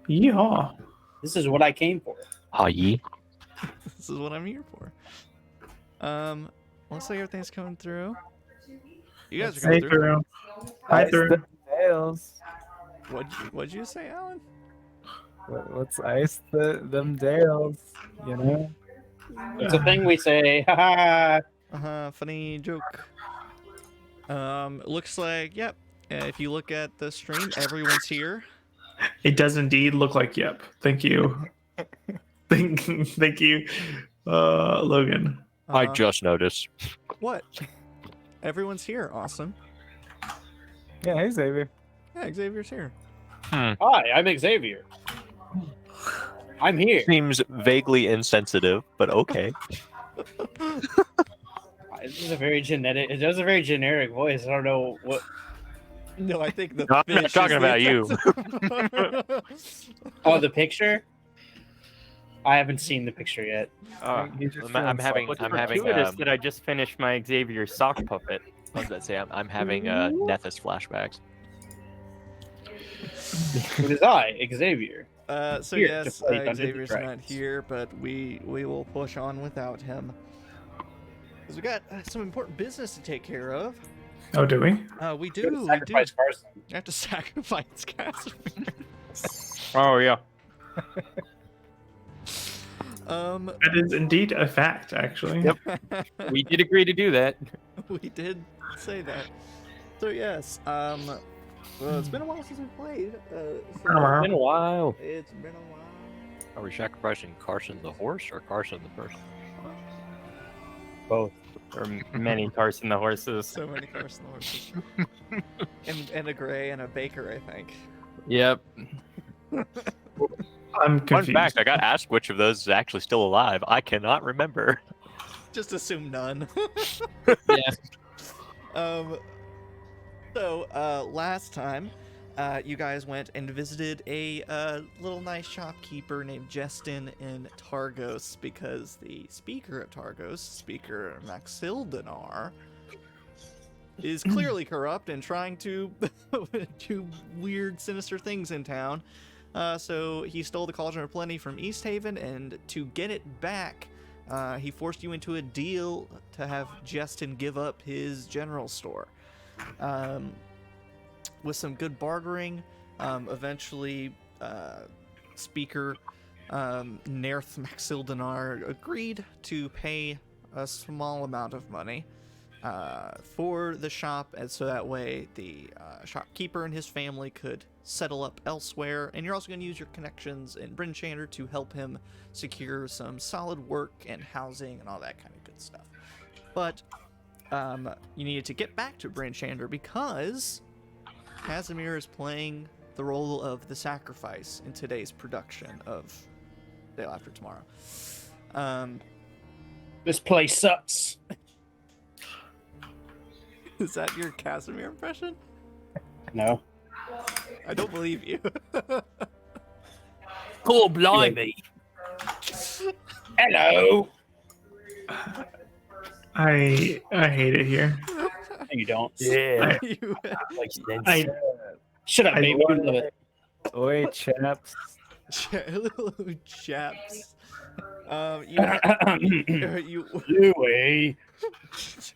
Yeehaw. This is what I came for. Hi. This is what I'm here for. Looks like everything's coming through. You guys are Hey, coming through. through. Hi, through. Dales. What'd you say, Alan? Let's ice them Dales, you know? It's a thing we say. Ha Funny joke. Looks like, yep. If you look at the stream, everyone's here. It does indeed look like yep. Thank you. Thank you, Logan. I just noticed. What? Everyone's here. Awesome. Yeah, hey Xavier. Yeah, Xavier's here. Hi, I'm Xavier. I'm here. Seems vaguely insensitive, but okay. This is a very genetic. It does a very generic voice. I don't know what. No, I think the No, I'm fish not talking is about you. Oh, the picture. I haven't seen the picture yet. I'm having that I just finished my Xavier sock puppet. I was about to say I'm having Nethys flashbacks. It is I, Xavier. So Here, yes, to play Dungeons and Xavier's not Dragons. here, but we will push on without him. Because we got some important business to take care of. Oh, do we? We Go to do. sacrifice Carson. We have to sacrifice Kasimir. Oh yeah. That is indeed a fact, actually. Yep. We did agree to do that. We did say that. So yes, well, it's been a while since we played. It's been a while. It's been a while. Are we sacrificing Carson the horse or Carson the person? Both. Or many Carson the horses. So many Carson horses. and a gray and a baker, I think. Yep. I'm Fun confused. fact, I got asked which of those is actually still alive. I cannot remember. Just assume none. Yeah. So last time, you guys went and visited a little nice shopkeeper named Justin in Targos because the speaker of Targos, Speaker Maxildanar, is clearly corrupt and trying to do weird, sinister things in town. So he stole the Cauldron of Plenty from East Haven, and to get it back, he forced you into a deal to have Justin give up his general store. With some good bartering, eventually Speaker Nerth Maxildanar agreed to pay a small amount of money for the shop, and so that way the shopkeeper and his family could settle up elsewhere. And you're also going to use your connections in Bryn Shander to help him secure some solid work and housing and all that kind of good stuff. But you needed to get back to Bryn Shander because Kasimir is playing the role of the sacrifice in today's production of Day After Tomorrow. This place sucks. Is that your Kasimir impression? No. I don't believe you. Cool, blimey. Hello. I hate it here. No, you don't. Yeah. You- I Shut up, I baby. love You love it. Oi, chaps. chaps. You Louis.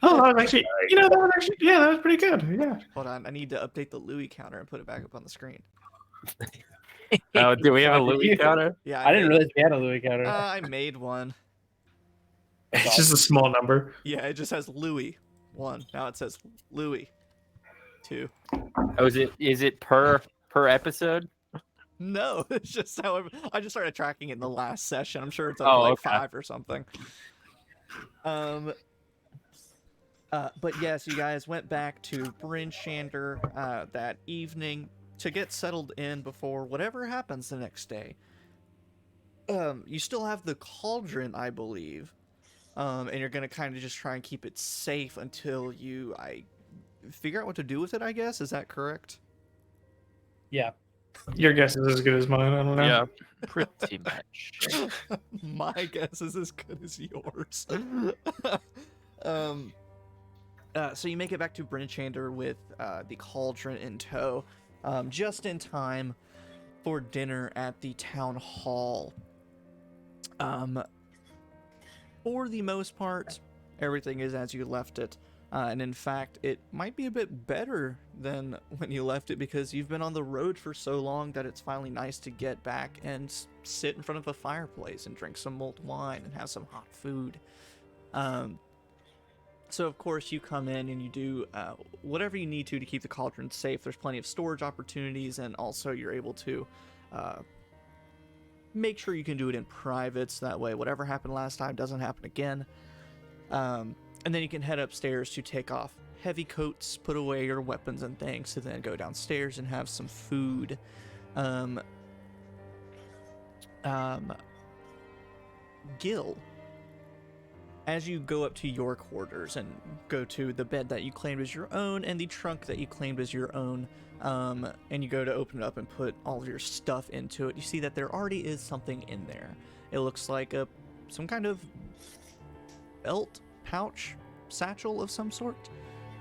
Oh, that was actually, that was pretty good. Yeah. hold on. I need to update the Louis counter and put it back up on the screen. Oh, do we have a Louis counter? Yeah, I didn't made- realize we had a Louis counter. I made one. It's just a small number. Yeah, it just has Louis 1. Now it says Louis 2. Oh, is it per episode? No, it's just how I just started tracking it in the last session. I'm sure it's up Oh, to like okay. 5 or something. But yes, you guys went back to Bryn Shander that evening to get settled in before whatever happens the next day. You still have the cauldron, I believe, and you're gonna kind of just try and keep it safe until you figure out what to do with it. I guess, is that correct? Yeah. Your guess is as good as mine. I don't know. Yeah. Pretty much. My guess is as good as yours. So you make it back to Bryn Shander with the cauldron in tow, just in time for dinner at the town hall. For the most part, everything is as you left it. And in fact, it might be a bit better than when you left it because you've been on the road for so long that it's finally nice to get back and sit in front of a fireplace and drink some mulled wine and have some hot food. So of course you come in and you do whatever you need to keep the cauldron safe. There's plenty of storage opportunities, and also you're able to make sure you can do it in private, so that way whatever happened last time doesn't happen again. And then you can head upstairs to take off heavy coats, put away your weapons and things, to then go downstairs and have some food. Gil, as you go up to your quarters and go to the bed that you claimed as your own and the trunk that you claimed as your own, and you go to open it up and put all of your stuff into it, you see that there already is something in there. It looks like some kind of belt, pouch, satchel of some sort,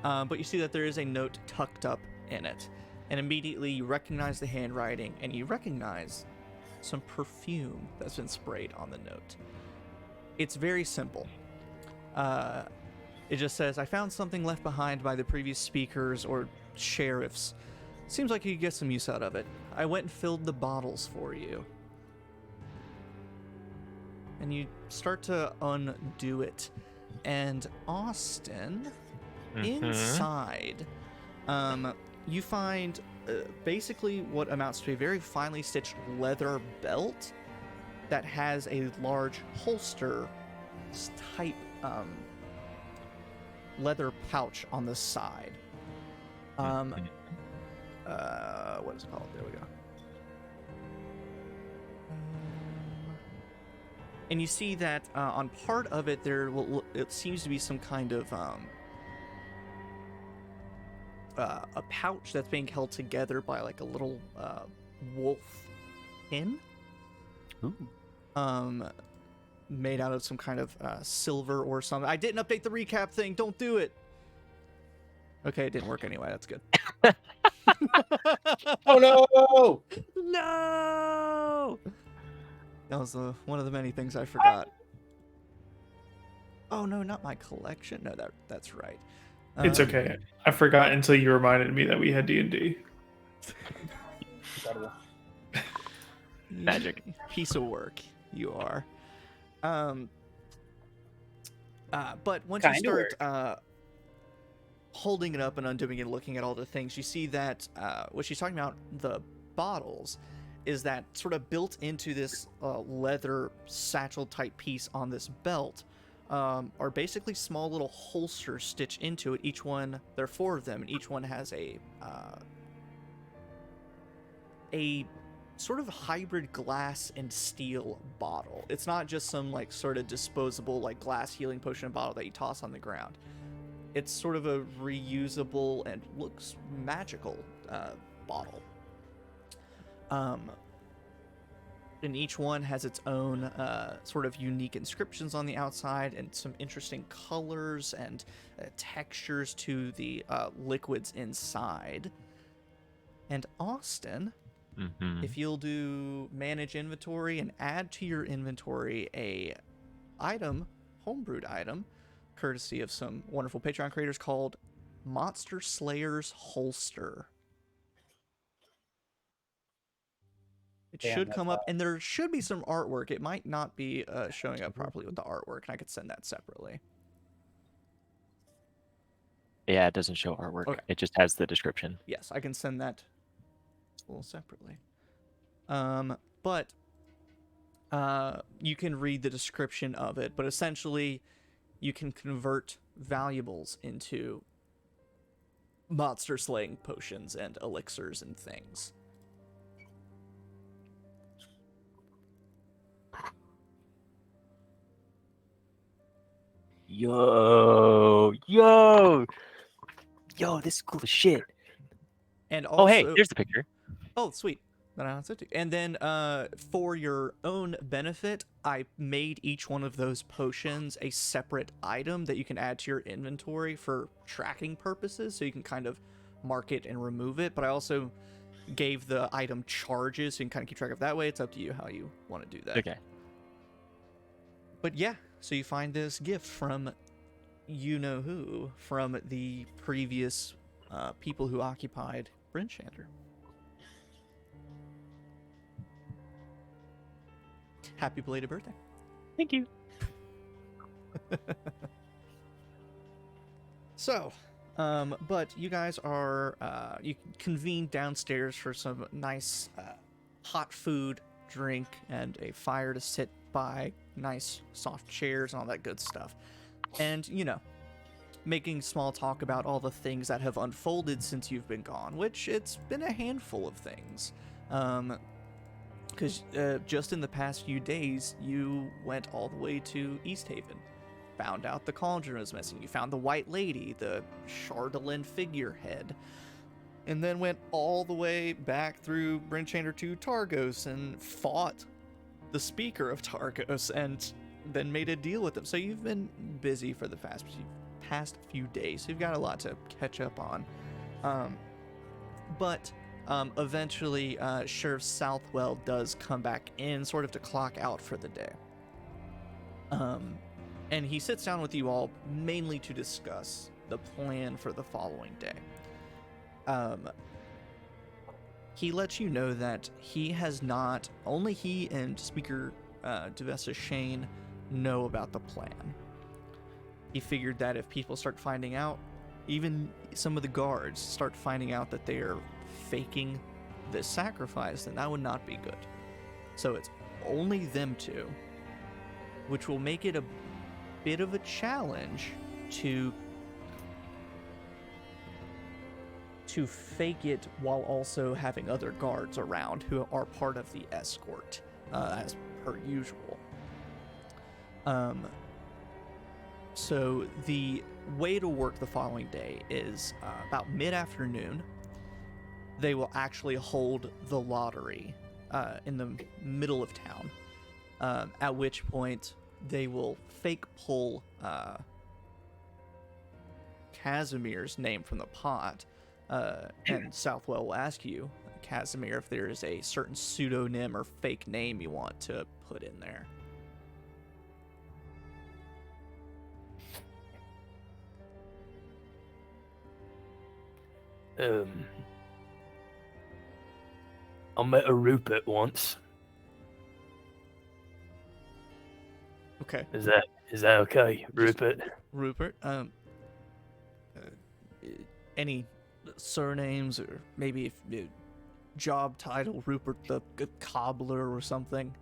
but you see that there is a note tucked up in it, and immediately you recognize the handwriting, and you recognize some perfume that's been sprayed on the note. It's very simple. It just says, "I found something left behind by the previous speakers or sheriffs. Seems like you could get some use out of it. I went and filled the bottles for you." And you start to undo it. And Austin, inside, you find basically what amounts to a very finely stitched leather belt that has a large holster type leather pouch on the side. What is it called? There we go. And you see that on part of it, it seems to be some kind of a pouch that's being held together by like a little wolf pin. Ooh. Made out of some kind of silver or something. I didn't update the recap thing. Don't do it. Okay, it didn't work anyway. That's good. Oh no! No! That was one of the many things I forgot. Oh no, not my collection. No, that's right. It's okay. I forgot until you reminded me that we had D&D. Magic. Piece of work, you are. But once you start holding it up and undoing it and looking at all the things, you see that what she's talking about, the bottles, is that sort of built into this leather satchel type piece on this belt are basically small little holsters stitched into it. Each one, there are 4 of them, and each one has a sort of hybrid glass and steel bottle. It's not just some like sort of disposable like glass healing potion bottle that you toss on the ground. It's sort of a reusable and looks magical bottle. And each one has its own sort of unique inscriptions on the outside and some interesting colors and textures to the liquids inside. And Austin, if you'll do manage inventory and add to your inventory a item, homebrewed item, courtesy of some wonderful Patreon creators, called Monster Slayer's Holster. It should come up, and there should be some artwork. It might not be showing up properly with the artwork, and I could send that separately. Yeah, it doesn't show artwork. Okay. It just has the description. Yes, I can send that a little separately. But you can read the description of it, but essentially you can convert valuables into monster slaying potions and elixirs and things. Yo, this is cool as shit. And also, Oh, hey, here's the picture. oh, sweet. Then I sent it. And then for your own benefit, I made each one of those potions a separate item that you can add to your inventory for tracking purposes, so you can kind of mark it and remove it. But I also gave the item charges, so you can kind of keep track of that way. It's up to you how you want to do that. Okay. But yeah, so you find this gift from you-know-who, from the previous people who occupied Bryn Shander. Happy belated birthday. Thank you. So, but you guys are, you convene downstairs for some nice hot food, drink, and a fire to sit by, nice soft chairs and all that good stuff. And, you know, making small talk about all the things that have unfolded since you've been gone, which it's been a handful of things. Because just in the past few days, you went all the way to East Haven, found out the cauldron was missing, you found the White Lady, the Chardolin figurehead, and then went all the way back through Bryn Shander to Targos and fought the speaker of Targos and then made a deal with him. So you've been busy for the past few days. So you've got a lot to catch up on. But eventually, Sheriff Southwell does come back in, sort of to clock out for the day. And he sits down with you all mainly to discuss the plan for the following day. He lets you know that he has not, only he and Speaker Devessa Shane know about the plan. He figured that if people start finding out, even some of the guards start finding out that they are faking this sacrifice, then that would not be good. So it's only them two, which will make it a bit of a challenge to fake it while also having other guards around who are part of the escort, as per usual. So the way to work the following day is about mid-afternoon. They will actually hold the lottery in the middle of town, at which point they will fake pull Kasimir's name from the pot, and Southwell will ask you, Kasimir, if there is a certain pseudonym or fake name you want to put in there. I met a Rupert once. Okay. Is that okay, Rupert? Rupert, any surnames or maybe job title, Rupert the Cobbler or something?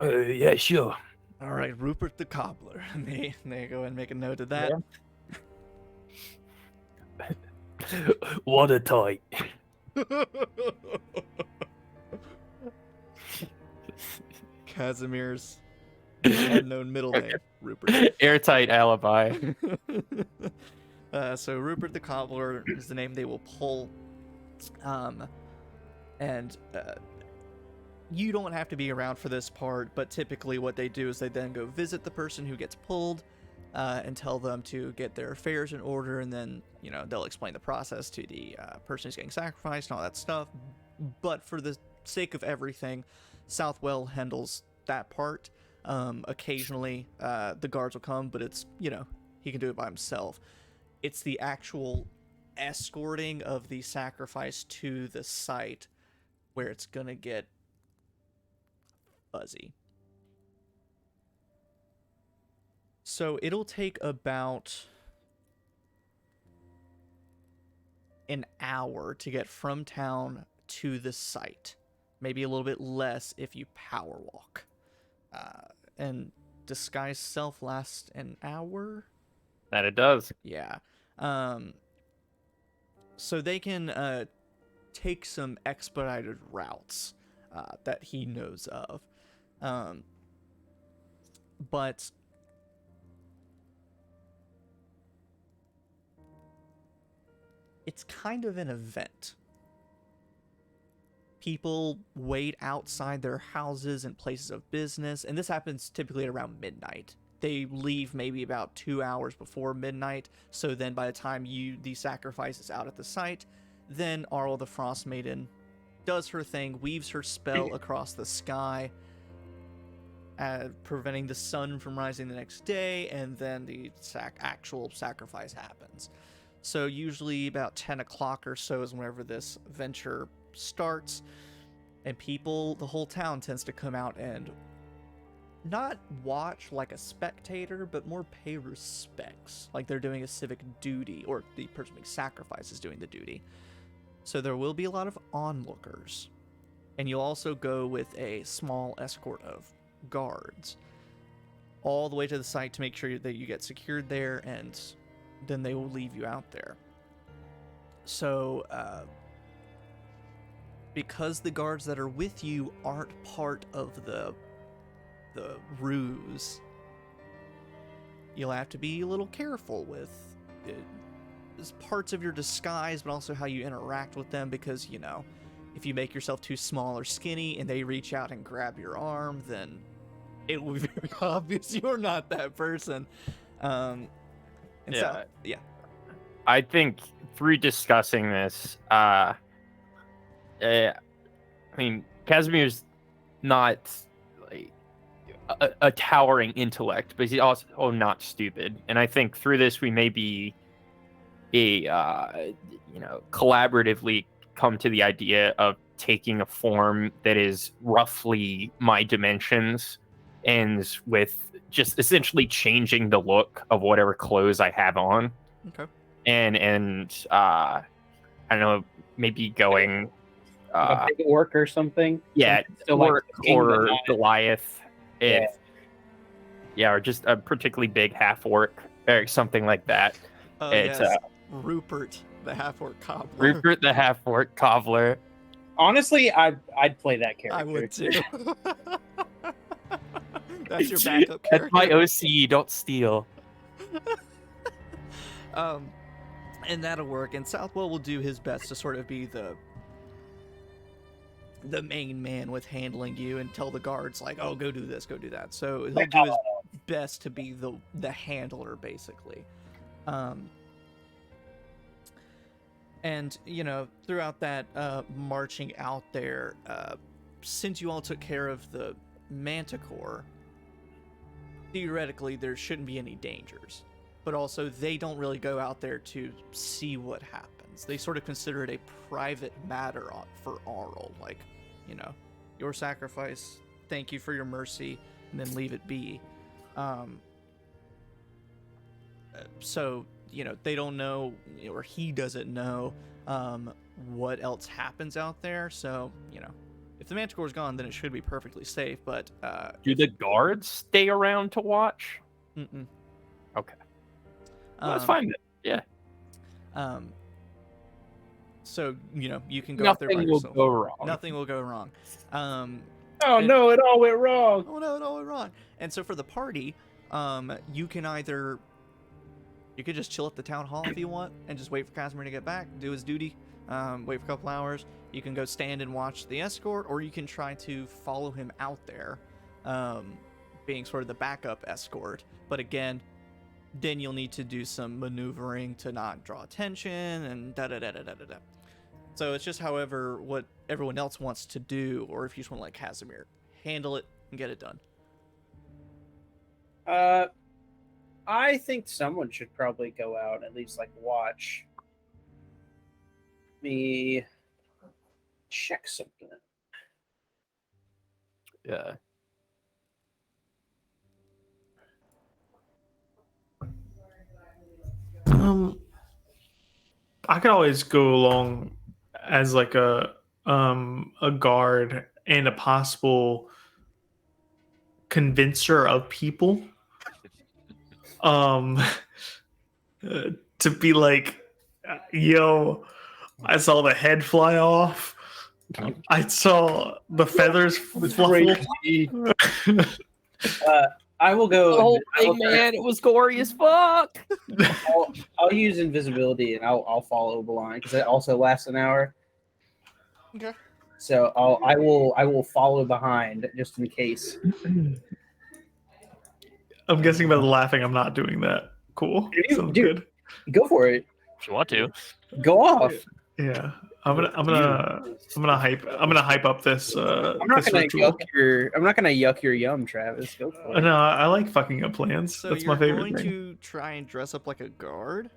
Yeah, sure. All right, Rupert the Cobbler. They go and make a note of that. Yeah. What a tight. Kasimir's unknown middle name, Rupert. Airtight alibi. So Rupert the Cobbler is the name they will pull. And you don't have to be around for this part, but typically what they do is they then go visit the person who gets pulled and tell them to get their affairs in order, and then, you know, they'll explain the process to the person who's getting sacrificed and all that stuff. But for the sake of everything, Southwell handles that part. Occasionally, the guards will come, but it's, you know, he can do it by himself. It's the actual escorting of the sacrifice to the site where it's gonna get fuzzy. So it'll take about an hour to get from town to the site. Maybe a little bit less if you power walk. And disguise self lasts an hour? That it does. Yeah. So they can take some expedited routes that he knows of. But it's kind of an event. People wait outside their houses and places of business, and this happens typically at around midnight. They leave maybe about 2 hours before midnight, so then by the time the sacrifice is out at the site, then Arl the Frostmaiden does her thing, weaves her spell across the sky, preventing the sun from rising the next day, and then the actual sacrifice happens. So usually about 10 o'clock or so is whenever this venture starts, and the whole town tends to come out and not watch like a spectator, but more pay respects, like they're doing a civic duty, or the person being sacrificed is doing the duty. So there will be a lot of onlookers, and you'll also go with a small escort of guards all the way to the site to make sure that you get secured there, and then they will leave you out there. So because the guards that are with you aren't part of the ruse, you'll have to be a little careful with parts of your disguise, but also how you interact with them, because, you know, if you make yourself too small or skinny and they reach out and grab your arm, then it will be very obvious you're not that person. Yeah. I think through discussing this, I mean, Kasimir's not like a towering intellect, but he's also not stupid. And I think through this, we may be collaboratively come to the idea of taking a form that is roughly my dimensions, and with just essentially changing the look of whatever clothes I have on. Okay. And I don't know, maybe going a big orc or something. Yeah, So orc or not... Goliath, or just a particularly big half orc or something like that. It's yes. Rupert, the half-orc cobbler. Rupert, the half orc cobbler. Honestly, I'd play that character. I would too. That's your backup character. That's my OC. Don't steal. And that'll work. And Southwell will do his best to sort of be the main man with handling you, and tell the guards like, "Oh, go do this, go do that." So he'll do his best to be the handler, basically. And you know, throughout that marching out there, since you all took care of the Manticore, theoretically there shouldn't be any dangers. But also, they don't really go out there to see what happens. They sort of consider it a private matter for Arl. Like, you know, your sacrifice, thank you for your mercy, and then leave it be. So, you know, they don't know, or he doesn't know, what else happens out there. So, you know, if the Manticore's gone, then it should be perfectly safe. But do the guards stay around to watch? Mm-mm. Okay. Well, that's fine. Yeah. So, you know, you can go out there by yourself. Nothing will go wrong. Nothing will go wrong. Oh no, it all went wrong. Oh no, it all went wrong. And so for the party, you can just chill at the town hall if you want, and just wait for Kasimir to get back, do his duty, wait for a couple hours. You can go stand and watch the escort, or you can try to follow him out there, being sort of the backup escort. But again, then you'll need to do some maneuvering to not draw attention, and da-da-da-da-da-da-da. So it's just however what everyone else wants to do, or if you just want to let Kasimir handle it and get it done. I think someone should probably go out and at least like watch. Me check something. Yeah. I could always go along as like a guard and a possible convincer of people. To be like, yo, I saw the head fly off. I saw the featers fluffle. I will go. Oh, man, it was gory as fuck. I'll use invisibility and I'll follow blind because it also lasts an hour. Okay. So I will follow behind just in case. I'm guessing by the laughing, I'm not doing that. Cool. Sounds Dude, good. go for it. If you want to. Go off. Yeah, I'm gonna hype up this. I'm not this gonna ritual. yuck your yum, Travis. Go for it. No, I like fucking up plans. So That's you're my favorite going thing. to try and dress up like a guard?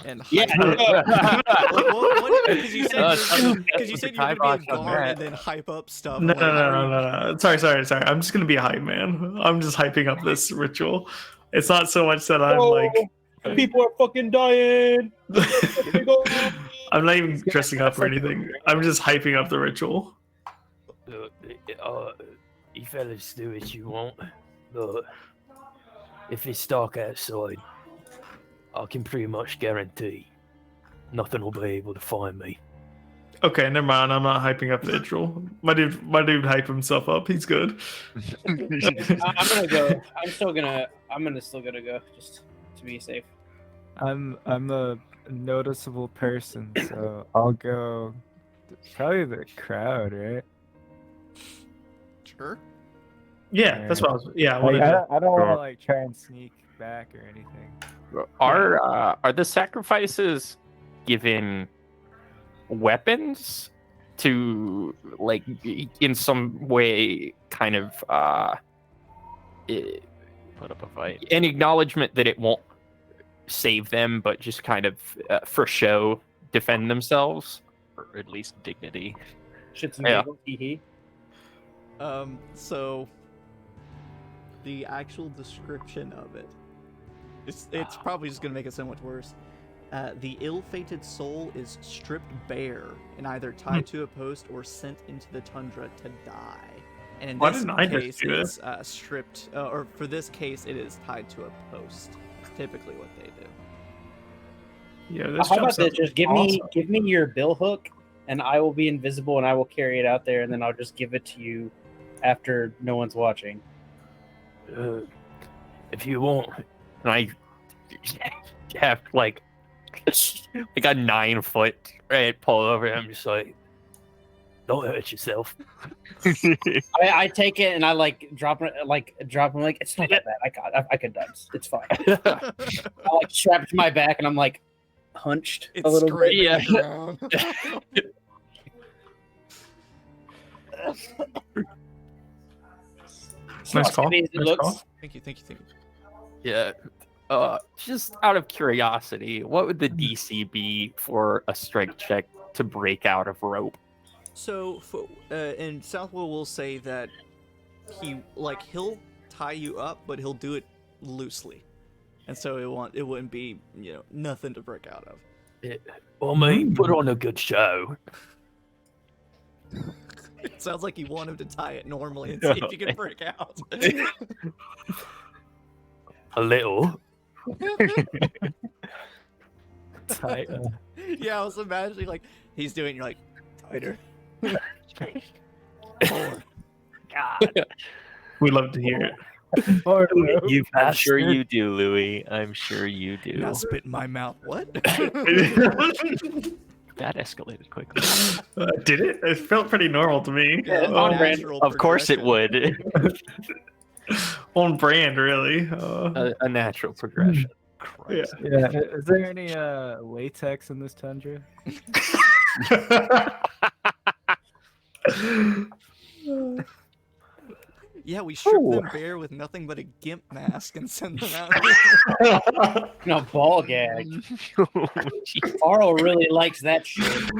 And Yeah. hype up, like, what? Because you said you're with gonna the be a kibosh on guard that. and then hype up stuff. No, I'm no, like, how no, are no, you- no, no. Sorry. I'm just gonna be a hype man. I'm just hyping up this ritual. It's not so much that I'm like. People are fucking dying. I'm not even dressing up or anything. I'm just hyping up the ritual. You fellas do what you want, but if it's dark outside, I can pretty much guarantee nothing will be able to find me. Okay, never mind. I'm not hyping up the ritual. My dude hype himself up. He's good. I'm gonna go. I'm still gonna go just to be safe. I'm a noticeable person, so I'll go. Probably the crowd, right? Sure. Yeah, that's what I was. Yeah, I Like, wanted to. I don't want to like try and sneak back or anything. Are the sacrifices given weapons to like in some way kind of Put up a fight. an acknowledgement that it won't save them, but just kind of for show defend themselves? Or at least dignity. Shits and Yeah. giggles. Hee. So the actual description of it, it's probably just gonna make it so much worse. The ill-fated soul is stripped bare and either tied to a post or sent into the tundra to die. And in Why this didn't I just case, do it's stripped, or for this case, it is tied to a post. Typically, what they do. Yeah, this How about jumps this? up Just give me your bill hook, and I will be invisible, and I will carry it out there, and then I'll just give it to you after no one's watching. If you want, And I have like a 9 foot right pull over him. I'm just like, don't hurt yourself. I take it and I drop him like it's not that bad. I could dance. It's fine. I strap it to my back and I'm like hunched a little bit. Yeah. Nice call. It Nice looks. call. Thank you. Yeah. Just out of curiosity, what would the DC be for a strength check to break out of rope? So, in Southwell, we'll say that he'll tie you up, but he'll do it loosely, and so it wouldn't be nothing to break out of. Well, mate, put on a good show. It sounds like you want him to tie it normally and see if you can break out. A little. Tight. Yeah, I was imagining like he's doing, it, you're like tighter. We love to hear it. Or no. You I'm sure bastard. you do, Louis. I'm sure you do. Now spit in my mouth. What? That escalated quickly. Did it? It felt pretty normal to me. Yeah, it's Oh, on brand. Natural Of course it progression. would. on brand, really. A natural progression. Christ. Yeah. Is there any latex in this tundra? Yeah, we strip them bare with nothing but a gimp mask and send them out. No ball gag. Arl really likes that shit.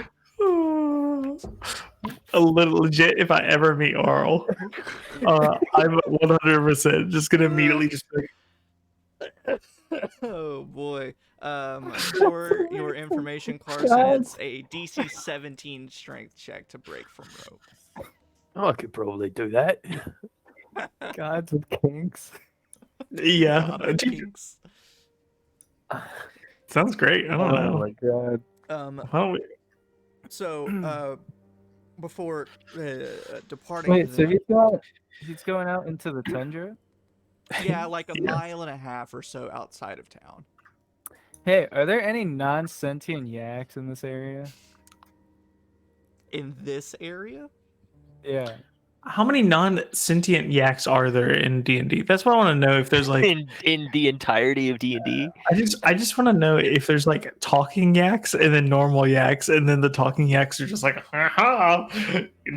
A little legit. If I ever meet Arl, I'm 100% just gonna immediately just be like, Oh boy. For your information, Carson, God. it's a DC 17 strength check to break from rope. I could probably do that. Gods with kinks. yeah, Lot of kinks. sounds great. I don't Oh know. my god. Why don't we- So, before departing, Wait, so the- he's going out into the tundra? yeah, like a mile and a half or so outside of town. Hey, are there any non-sentient yaks in this area? In this area, Yeah. How many non-sentient yaks are there in D&D? That's what I want to know. If there's like, in the entirety of D&D. I just want to know if there's like talking yaks and then normal yaks, and then the talking yaks are just like, ha,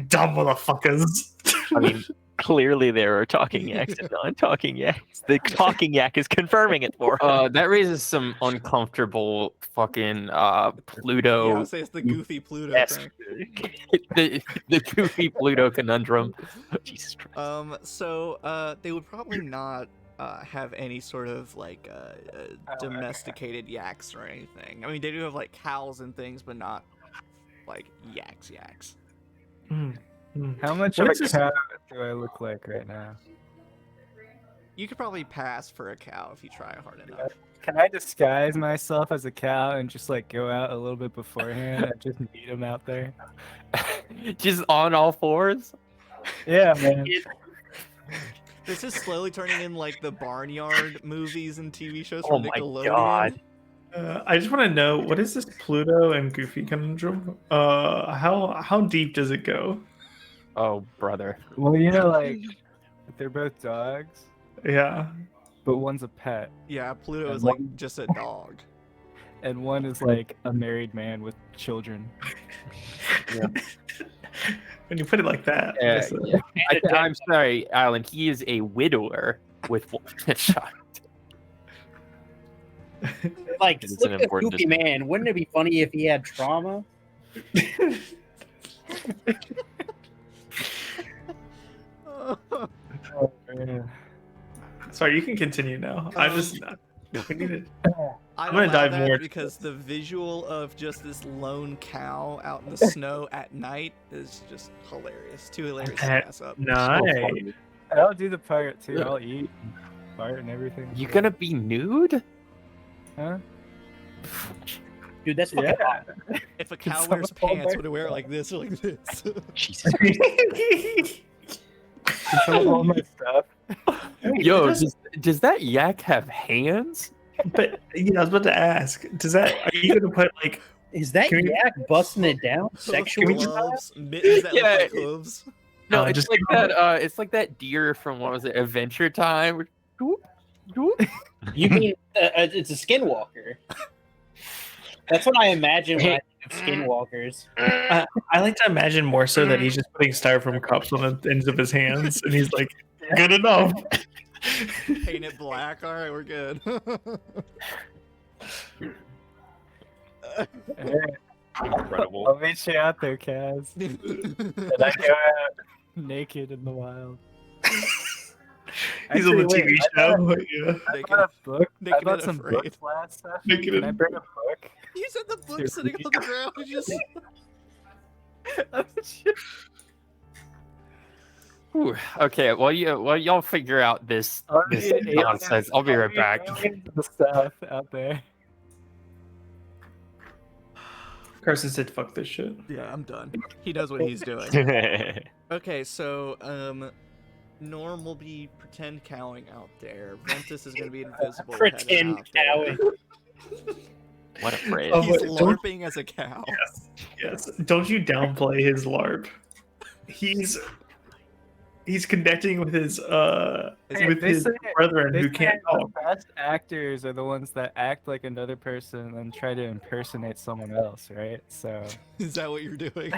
dumb motherfuckers. I mean, clearly there are talking yaks and non-talking yaks. The talking yak is confirming it for us. That raises some uncomfortable fucking Pluto. Yeah, I would say it's the goofy Pluto thing. the goofy Pluto conundrum. Jesus Christ. So they would probably not have any sort of like domesticated yaks or anything. I mean, they do have like cows and things, but not like yaks. How much What of is a this- cow do I look like right now? You could probably pass for a cow if you try hard enough. Can I disguise myself as a cow and just like go out a little bit beforehand and just meet him out there? Just on all fours. Yeah, man. This is slowly turning in like the Barnyard movies and TV shows Oh from my Nickelodeon. God. I just want to know, what is this Pluto and Goofy conundrum? How deep does it go? Oh, brother. Well, you know, like they're both dogs, Yeah. but one's a pet, Yeah, Pluto And is like one- just a dog. and one is like a married man with children. When you put it like that, I Yeah, guess, I'm sorry, Alan. He is a widower with one child. Like, It is look an at important Goofy Man. Wouldn't it be funny if he had trauma? Oh, man. Sorry, you can continue now. I just we need it. I'm gonna dive more into because the visual of just this lone cow out in the snow at night is just hilarious. Too hilarious to pass up. Nice. I'll do the pirate too. I'll eat, and fart, and everything. You gonna be nude? Huh? Dude, that's fucking Yeah. hot. If a cow someone wears hold pants, my would it wear it like this or like this? Jesus. Can someone hold my stuff? Yo, does that yak have hands? But I was about to ask, are you gonna put like Is that Can we- yak busting it down sexually? gloves, mittens that Yeah, look like hooves. No, Uh, it's just like that. It's like that deer from what was it, Adventure Time? Doop, doop. You mean it's a skinwalker? That's what I imagine when I think of skinwalkers. I like to imagine more so that he's just putting styrofoam cups on the ends of his hands, and he's like, good enough. Paint it black. All right, we're good. Incredible. I'll meet you out there, Kaz. And I go out naked in the wild. He's on the Actually, TV wait, show. Yeah. I bought a book. I Naked bought and some afraid. books last time. Naked Can I and- bring a book? You said the book sitting on the ground. You just Ooh, okay, well y'all figure out this this nonsense. I'll be right back. The stuff out there. Carson said, "Fuck this shit." yeah, I'm done. He knows what he's doing. Okay, so Norm will be pretend cowing out there. Ventus is gonna be invisible. heading Pretend out there. cowing. What a phrase. Oh, He's wait, don't- LARPing as a cow. Yes. Don't you downplay his LARP. He's connecting with his Hey, with they his say- brethren They who say can't the talk. best actors are the ones that act like another person and try to impersonate someone else, right? So Is that what you're doing?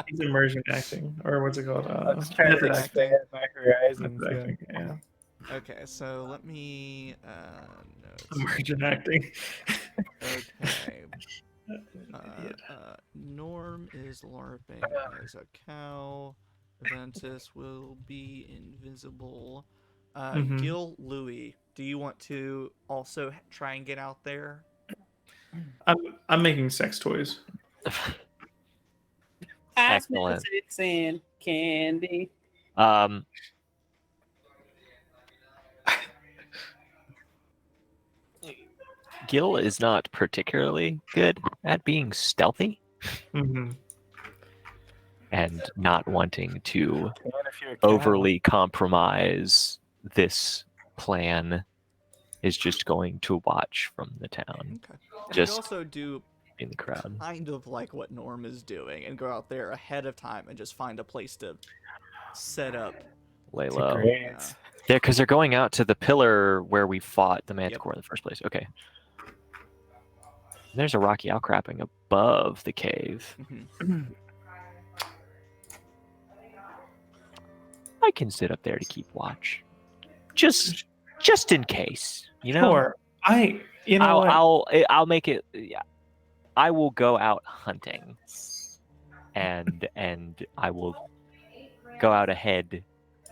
He's immersion acting, or what's it called? I'm just trying to method acting. expand my horizons. Method Yeah. acting, yeah. Okay, so let me notes. Immersion acting. Okay. Idiot. Norm is LARPing as a cow. Ventus will be invisible. Mhm. Gil Louis, do you want to also try and get out there? I'm making sex toys. Excellent. It's and candy. Gil is not particularly good at being stealthy Mm-hmm. and not wanting to And if you're a cow- overly compromise this plan is just going to watch from the town Okay. Just- You also do in the crowd. kind of like what Norm is doing and go out there ahead of time and just find a place to set up. Lay It's low. great. Uh, Because they're going out to the pillar where we fought the Manticore in the first place. Okay. There's a rocky outcropping above the cave. mhm. I can sit up there to keep watch, just in case. You know, Sure. You know what? I'll make it. Yeah, I will go out hunting, and I will go out ahead,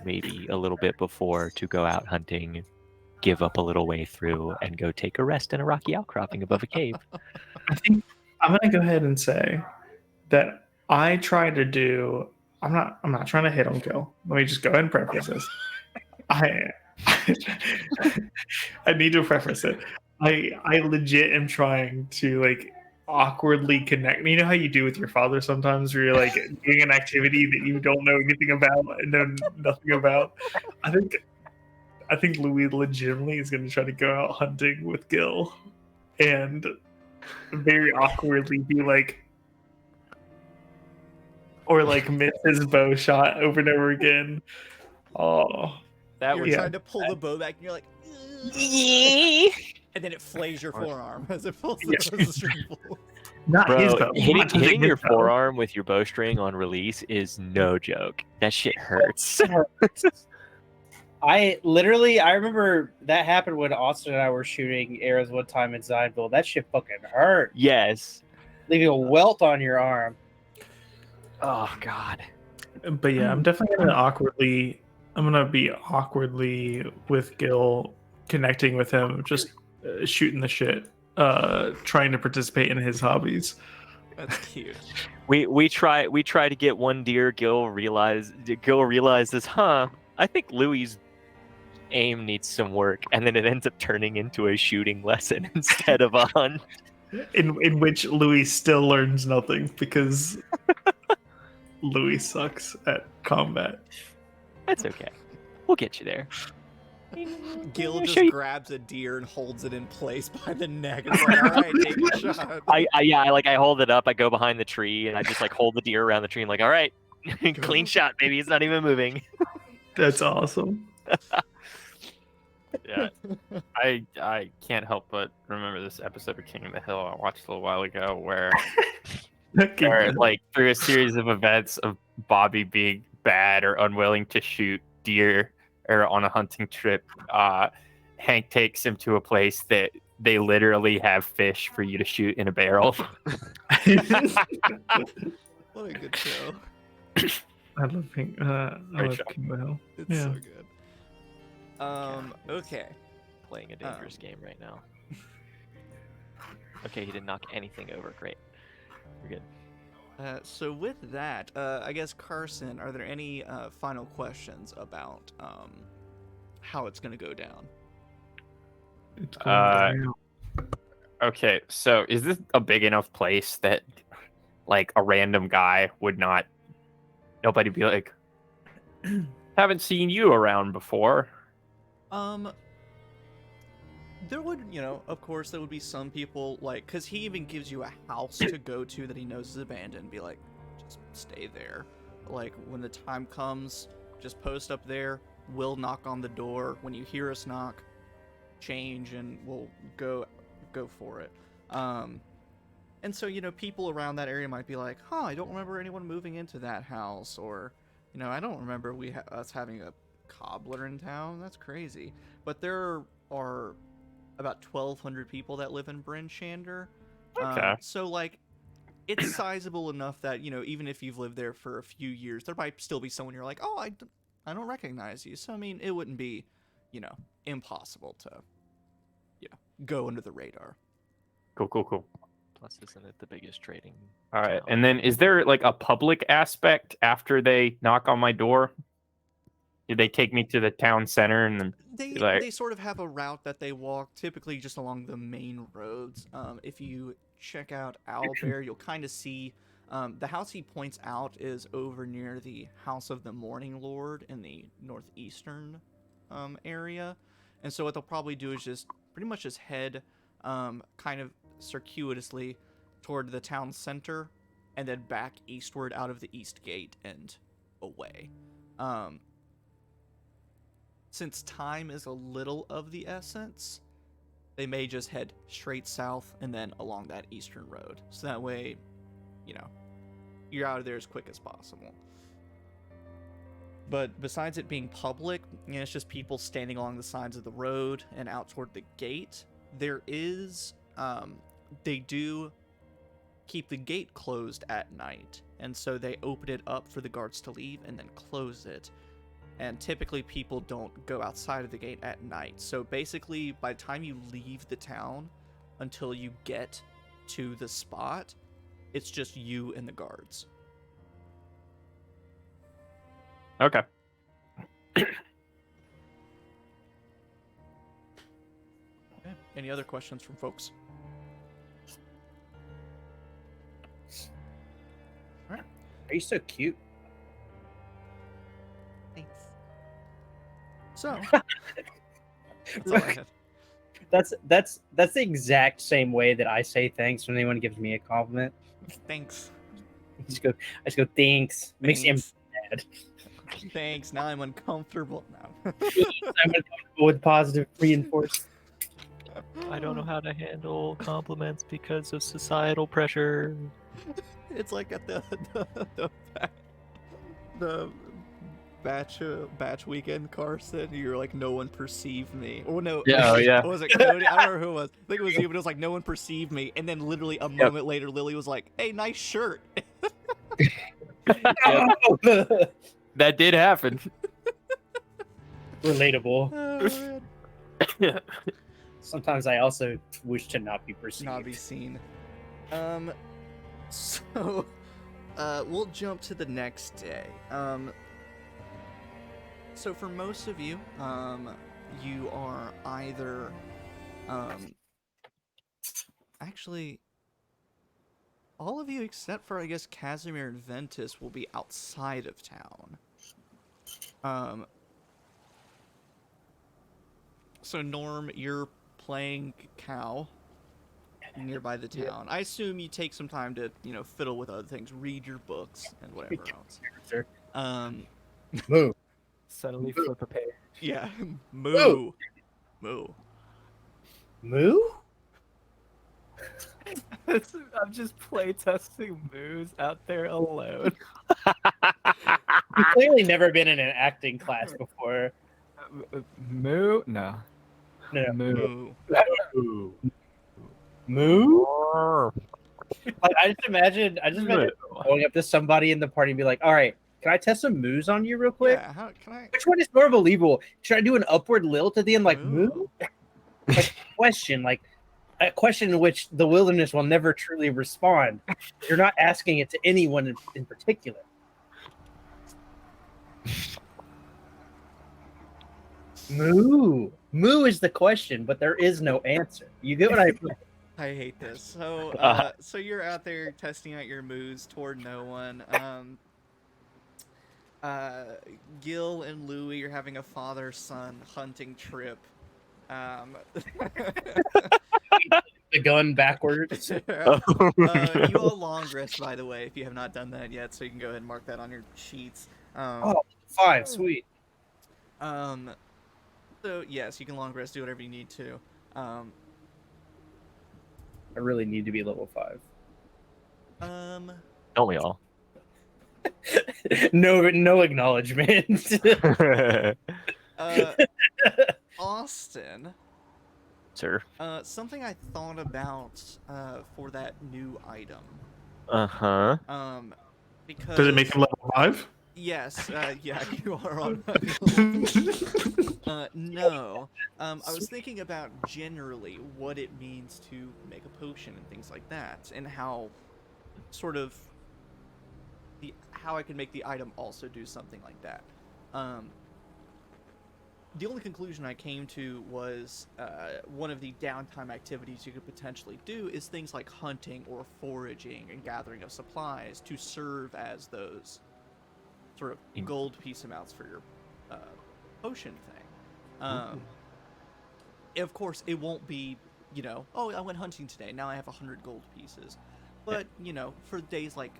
maybe a little bit before to go out hunting. Give up a little way through and go take a rest in a rocky outcropping above a cave. I think I'm gonna go ahead and say that I try to do. I'm not trying to hit on Gil. Let me just go ahead and preface this. I I need to preface it. I legit am trying to like awkwardly connect. You know how you do with your father sometimes, where you're like doing an activity that you don't know anything about and know nothing about. I think Louis legitimately is going to try to go out hunting with Gil, and very awkwardly be like, or like miss his bow shot over and over again. Oh, That You're was trying to pull the bow back, and you're like, "Ugh," and then it flays your forearm as it pulls the string pull. not his Bro, bow. hitting your his bow. forearm with your bowstring on release is no joke. That shit hurts. I remember that happened when Austin and I were shooting arrows one time in Zionville. That shit fucking hurt. Yes. Leaving a welt on your arm. Oh God. But yeah, I'm definitely gonna be awkwardly with Gil, connecting with him, just shooting the shit, trying to participate in his hobbies. That's cute. We try to get one deer. Gil realizes, huh? I think Louis' aim needs some work, and then it ends up turning into a shooting lesson instead of a hunt. In which Louis still learns nothing because Louis sucks at combat. That's okay. We'll get you there. Gil Show just you- grabs a deer and holds it in place by the neck. It's like, all right, take a shot. I hold it up. I go behind the tree, and I just like hold the deer around the tree. And like, all right, clean shot, baby. It's not even moving. That's awesome. Yeah, I can't help but remember this episode of King of the Hill I watched a little while ago where like through a series of events of Bobby being bad or unwilling to shoot deer or on a hunting trip, Hank takes him to a place that they literally have fish for you to shoot in a barrel. What a good show. I love King. I Great love show. King of the Hill. It's Yeah. so good. Okay. Playing a dangerous game right now. Okay, he didn't knock anything over. Great. We're good. So with that, I guess Carson, are there any final questions about how it's going to go down? It's going down. Okay, so is this a big enough place that like a random guy would nobody be like, haven't seen you around before? There would, of course, there would be some people, like, because he even gives you a house to go to that he knows is abandoned. Be like, just stay there. Like, when the time comes, just post up there. We'll knock on the door. When you hear us knock, change, and we'll go for it. And so, people around that area might be like, huh, I don't remember anyone moving into that house, or, I don't remember us having a cobbler in town. That's crazy. But there are about 1,200 people that live in Bryn Shander. Okay. So, like, it's sizable enough that, even if you've lived there for a few years, there might still be someone you're like, oh, I don't recognize you. So, I mean, it wouldn't be, impossible to, go under the radar. Cool. Plus, isn't it the biggest trading? All right, town? and then is there like a public aspect after they knock on my door? Do they take me to the town center and then They sort of have a route that they walk, typically just along the main roads. If you check out Owlbear, you'll kind of see the house he points out is over near the House of the Morning Lord in the northeastern area. And so what they'll probably do is just pretty much just head kind of circuitously toward the town center and then back eastward out of the east gate and away. Since time is a little of the essence, they may just head straight south and then along that eastern road. So that way, you're out of there as quick as possible. But besides it being public, it's just people standing along the sides of the road and out toward the gate. There is, they do keep the gate closed at night. And so they open it up for the guards to leave and then close it. And typically people don't go outside of the gate at night. So basically, by the time you leave the town until you get to the spot, it's just you and the guards. Okay. Any other questions from folks? Are you so cute? Thanks. So, that's all I had. That's the exact same way that I say thanks when anyone gives me a compliment. Thanks. I just go thanks. Makes me Thanks. mad. Thanks. Now I'm uncomfortable now. I'm uncomfortable with positive reinforcement. I don't know how to handle compliments because of societal pressure. It's like at the batch weekend, Carson. You're like, no one perceived me. Oh no. Yeah, yeah. Was it Cody? I don't remember who it was. I think it was you, but it was like, no one perceived me. And then literally a moment later, Lily was like, hey, nice shirt. That did happen. Relatable. Oh, man. Sometimes I also wish to not be perceived. Not be seen. So, we'll jump to the next day. So for most of you, you are either, actually, all of you except for, I guess, Kasimir and Ventus will be outside of town. So Norm, you're playing cow nearby the town. I assume you take some time to, fiddle with other things, read your books and whatever else. Move. Suddenly flip a page. Yeah, moo. Moo? I'm just playtesting moves out there alone. You've clearly never been in an acting class before. Moo? No. No. Moo. Moo? Like, I just imagine going up to somebody in the party and be like, all right, can I test some moos on you real quick? Yeah, how can I? Which one is more believable? Should I do an upward lilt at the end, like moo? Moo? Like a question in which the wilderness will never truly respond. You're not asking it to anyone in particular. Moo. Moo is the question, but there is no answer. You get what I mean? I hate this. So, so you're out there testing out your moves toward no one. Gil and Louie are having a father-son hunting trip. The gun backwards. You all long rest, by the way, if you have not done that yet, so you can go ahead and mark that on your sheets. Fine, sweet. So yes, you can long rest, do whatever you need to. I really need to be level 5. Don't we all? No acknowledgement. Austin. Sir. Something I thought about for that new item. Uh-huh. Because Does it make him level 5? Yes, yeah, you are on. No. I was thinking about generally what it means to make a potion and things like that, and how sort of how I can make the item also do something like that. The only conclusion I came to was one of the downtime activities you could potentially do is things like hunting or foraging and gathering of supplies to serve as those sort of gold piece amounts for your potion thing. Of course, it won't be, oh, I went hunting today, now I have 100 gold pieces. But, for days like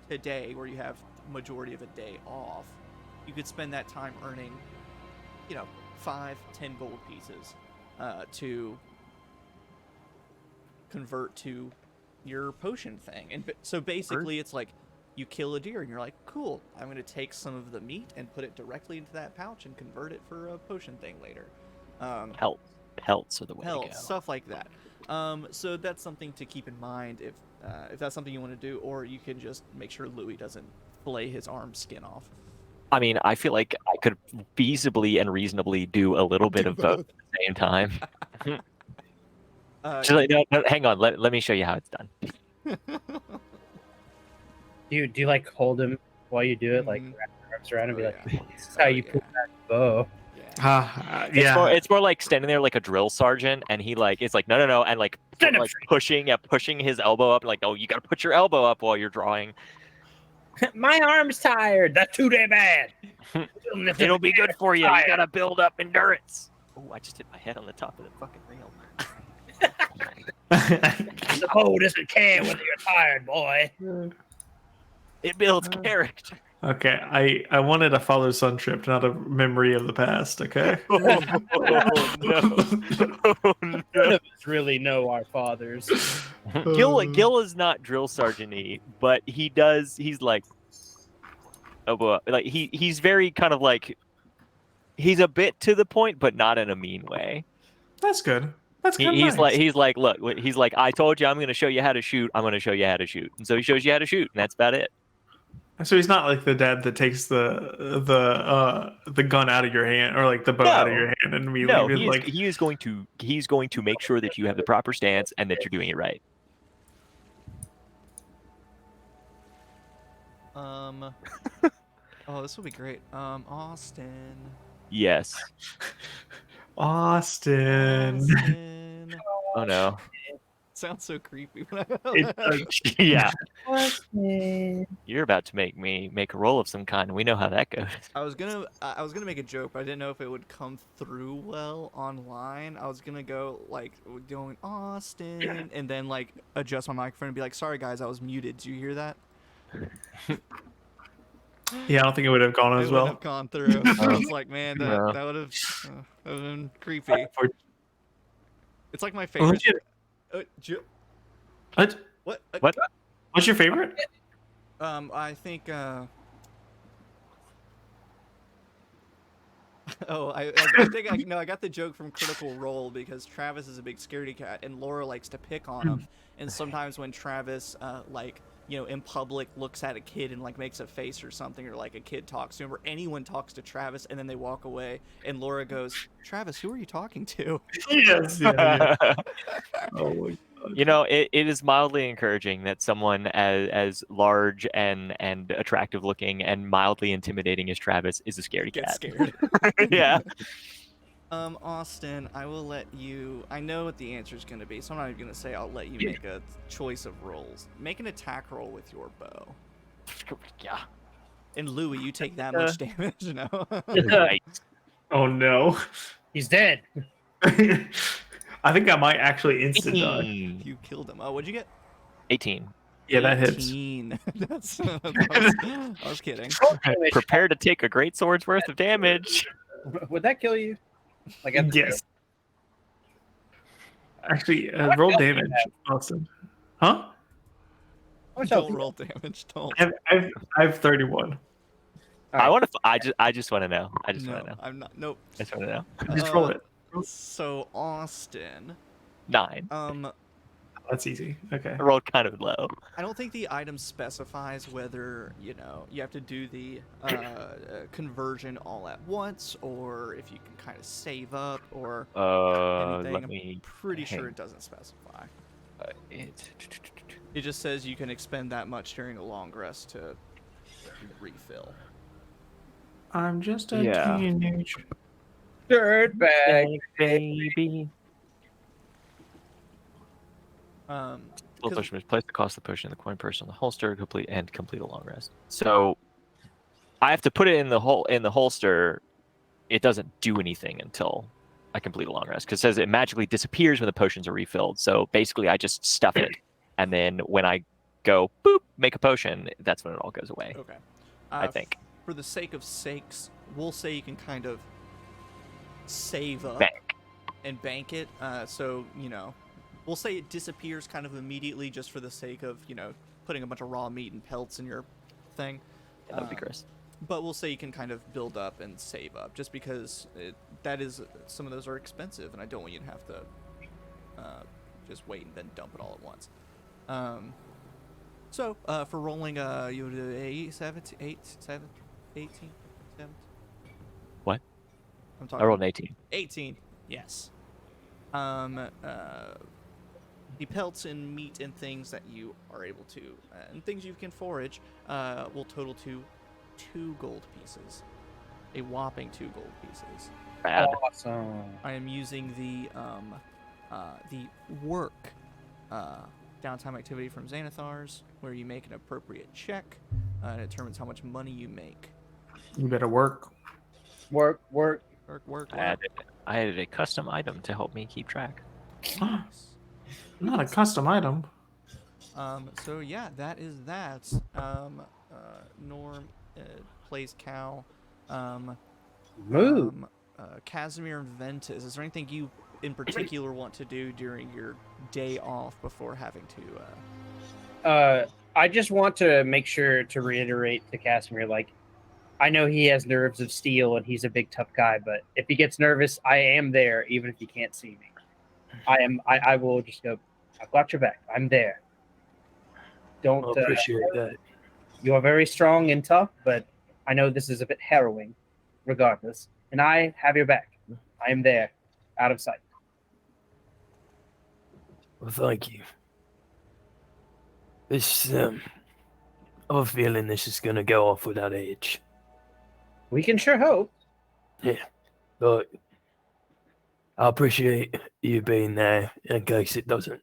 today, where you have majority of a day off, you could spend that time earning, 5, 10 gold pieces to convert to your potion thing. And so basically it's like you kill a deer and you're like, cool, I'm going to take some of the meat and put it directly into that pouch and convert it for a potion thing later. Pelts are the way to go. Stuff like that. So that's something to keep in mind if that's something you want to do, or you can just make sure Louis doesn't flay his arm skin off. I mean, I feel like I could feasibly and reasonably do a little bit of both at the same time. Just like, no, hang on. Let me show you how it's done. Do you like hold him while you do it, like wrap your arms around and be like, "This is how you pull that bow." Yeah. It's more like standing there like a drill sergeant, and he like it's like no, and like pushing his elbow up, like, oh, you got to put your elbow up while you're drawing. My arm's tired. That's too damn bad. It'll be good for you. You got to build up endurance. Oh, I just hit my head on the top of the fucking reel. The bow doesn't care whether you're tired, boy. It builds character. Okay, I wanted a father-son trip, not a memory of the past. Okay. No. None of us really know our fathers. Gil is not drill sergeant-y, but he does. He's like, he's very kind of like, he's a bit to the point, but not in a mean way. That's good. That's good. He's like, look, he's like, I told you I'm going to show you how to shoot. I'm going to show you how to shoot, and so he shows you how to shoot, and that's about it. So he's not like the dad that takes the gun out of your hand, or like the bow out of your hand and immediately he's going to make sure that you have the proper stance and that you're doing it right. This will be great. Austin. Yes. Austin. Oh no. Sounds so creepy. Yeah. You're about to make me make a roll of some kind. We know how that goes. I was gonna make a joke, but I didn't know if it would come through well online. I was gonna go like going Austin and then like adjust my microphone and be like, "Sorry guys, I was muted. Do you hear that?" Yeah, I don't think it would have gone as well. It would have gone through. I was like, man, that would have been creepy. It's like my favorite. What? What's your favorite? I think. I think I got the joke from Critical Role because Travis is a big scaredy cat and Laura likes to pick on him. And sometimes when Travis, in public looks at a kid and like makes a face or something, or like a kid talks to him, or anyone talks to Travis and then they walk away, and Laura goes, "Travis, who are you talking to?" Yes. Yeah. Oh my God. You know, it is mildly encouraging that someone as large and attractive looking and mildly intimidating as Travis is a scaredy cat. Scared. Yeah. Austin, I will let you. I know what the answer is going to be, so I'm not even going to say I'll let you make a choice of rolls. Make an attack roll with your bow. Yeah. And Louis, you take that much damage, no? Right. Oh no. He's dead. I think I might actually instant die. You killed him. Oh, what'd you get? 18. Yeah, that hits. 18. I was kidding. Prepare to take a great sword's worth of damage. Would that kill you? Like yes. Actually, roll damage, Austin. Huh? Don't roll damage. Don't. I have 31. Right. I just want to know. I just want to know. I'm not. Nope. I just want to know. Just roll it. So Austin. 9. That's easy. Okay. I rolled kind of low. I don't think the item specifies whether you have to do the conversion all at once, or if you can kind of save up, or anything. I'm pretty sure it doesn't specify. It just says you can expend that much during a long rest to refill. I'm just a teenager. Dirtbag, baby. Place the cost of the potion in the coin purse on the holster, complete a long rest. So I have to put it in the holster. It doesn't do anything until I complete a long rest, because it says it magically disappears when the potions are refilled. So basically, I just stuff it, and then when I go boop, make a potion, that's when it all goes away. Okay. I think. for the sake of sakes, we'll say you can kind of save up and bank it. So, you know, we'll say it disappears kind of immediately just for the sake of, you know, putting a bunch of raw meat and pelts in your thing. Yeah, that'd be gross. But we'll say you can kind of build up and save up, just because some of those are expensive, and I don't want you to have to just wait and then dump it all at once. So for rolling, you do 17, 18, 17. What? I'm talking. I rolled an 18. 18, yes. The pelts and meat and things that you are able to, and things you can forage, will total to 2 gold pieces. A whopping 2 gold pieces. Bad. Awesome. I am using the work downtime activity from Xanathar's, where you make an appropriate check, and it determines how much money you make. You better work. Work. Work. I added a custom item to help me keep track. Nice. Not a custom item. So yeah, that is that. Norm plays Cal. Move. Kasimir and Ventus. Is there anything you in particular want to do during your day off before having to? I just want to make sure to reiterate to Kasimir, like, I know he has nerves of steel and he's a big tough guy, but if he gets nervous, I am there, even if he can't see me. I will just go, I've got your back. I'm there. Don't I appreciate that. You are very strong and tough, but I know this is a bit harrowing, regardless. And I have your back. I am there, out of sight. Well, thank you. This, I have a feeling this is gonna go off without a hitch. We can sure hope. Yeah, but I appreciate you being there in case it doesn't.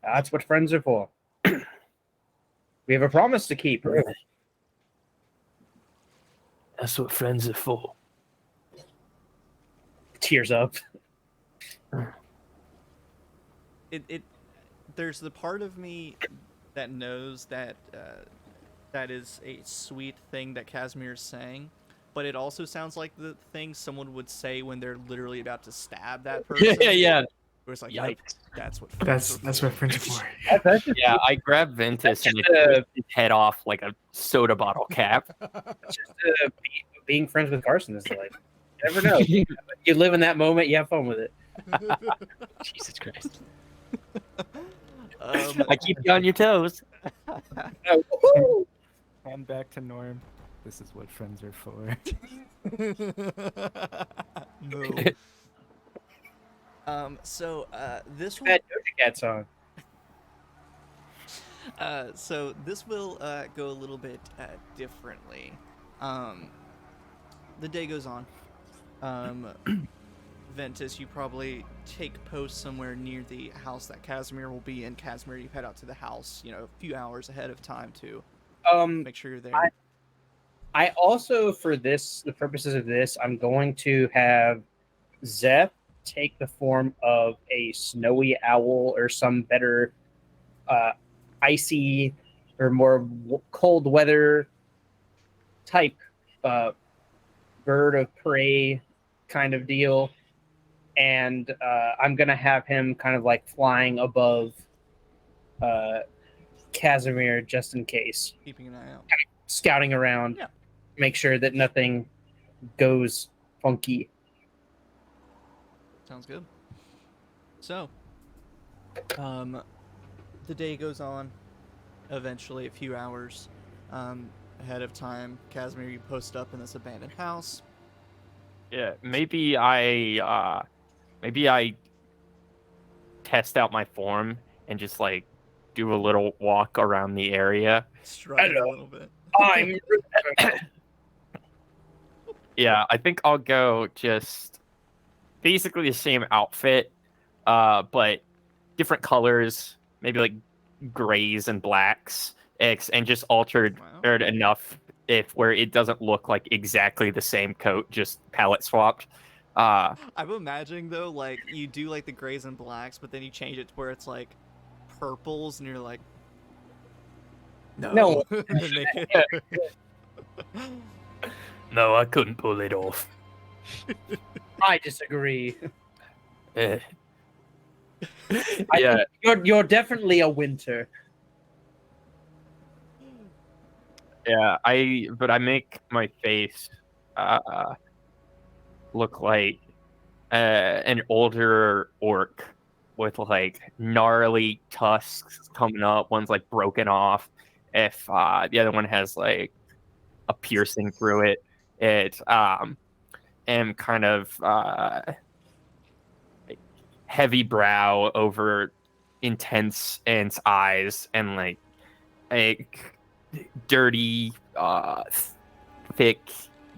That's what friends are for. We have a promise to keep. Yeah. That's what friends are for. Tears up. There's the part of me that knows that that is a sweet thing that Kasimir is saying, but it also sounds like the thing someone would say when they're literally about to stab that person. yeah. Where it's like, Yikes. yep, that's what friends That's are what friends are for. Yeah, I grabbed Ventus and That's his head off like a soda bottle cap. It's just being friends with Carson is like, you never know. You live in that moment, you have fun with it. Jesus Christ. for. I keep you on your toes. Hand back to Norm. This is what friends are for. No. So this will Bad Doja Cat song. so this will go a little bit differently. The day goes on. Ventus, you probably take post somewhere near the house that Kasimir will be in. Kasimir, you head out to the house, you know, a few hours ahead of time to make sure you're there. I also, for the purposes of this, I'm going to have Zeph take the form of a snowy owl or some better icy or more cold weather type bird of prey kind of deal. And I'm going to have him kind of like flying above Kasimir just in case. Keeping an eye out. Scouting around. Yeah. Make sure that nothing goes funky. Sounds good. So, the day goes on. Eventually, a few hours ahead of time, Kasimir, you post up in this abandoned house. Yeah, maybe I test out my form and just like do a little walk around the area. Strut it a little bit. I'm Yeah, I think I'll go just basically the same outfit, but different colors, maybe like grays and blacks, and just altered enough where it doesn't look like exactly the same coat, just palette swapped. I'm imagining though, like you do like the grays and blacks, but then you change it to where it's like purples, and you're like, No. No, I couldn't pull it off. I disagree. Eh, I Yeah. think you're definitely a winter. Yeah, but I make my face look like an older orc with like gnarly tusks coming up. One's like broken off. If the other one has like a piercing through it, am kind of heavy brow over intense eyes and like a dirty, thick,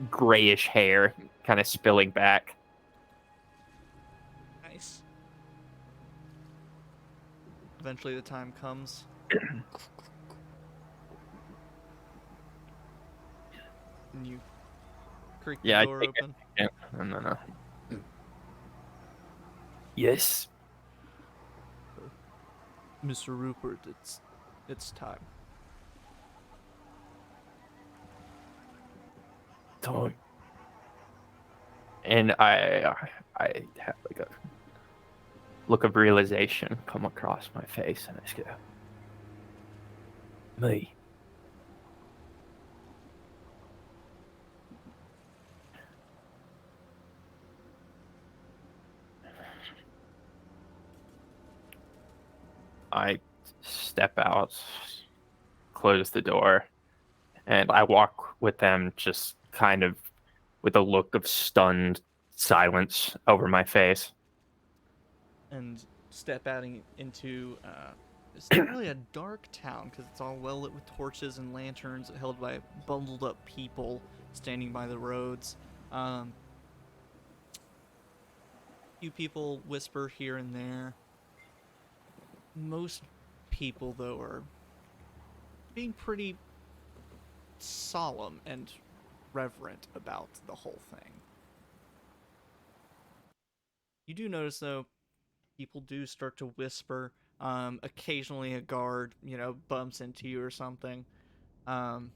grayish hair kind of spilling back. Nice. Eventually the time comes. And you creak the Yeah, I door take it. open. Yeah, no. yes. Mr. Rupert, it's time. Time. And I have like a look of realization come across my face, and I just go, Me. I step out, close the door, and I walk with them, just kind of with a look of stunned silence over my face. And step out into it's not really a dark town because it's all well lit with torches and lanterns held by bundled up people standing by the roads. Few people whisper here and there. Most people, though, are being pretty solemn and reverent about the whole thing. You do notice, though, people do start to whisper. Occasionally a guard, bumps into you or something. And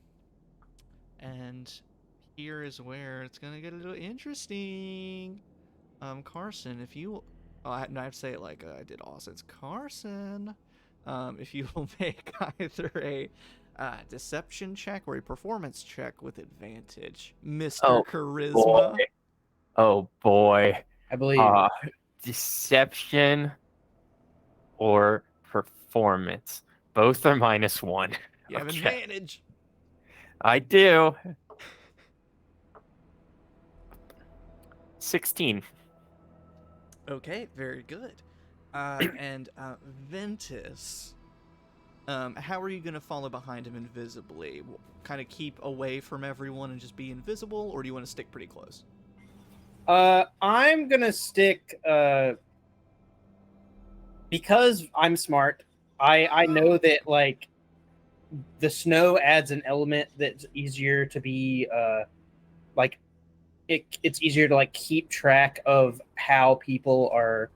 here is where it's going to get a little interesting. Carson, if you... Oh, I have to say it like I did Austin. It's Carson. If you will make either a deception check or a performance check with advantage. Mr. Oh, Charisma. Oh boy. I believe. Deception or performance. Both are -1. You have Okay. advantage. I do. 16. Okay, very good. And Ventus, how are you going to follow behind him invisibly? Kind of keep away from everyone and just be invisible, or do you want to stick pretty close? I'm gonna stick because I'm smart. I know that like the snow adds an element that's easier to be like it's easier to like keep track of how people are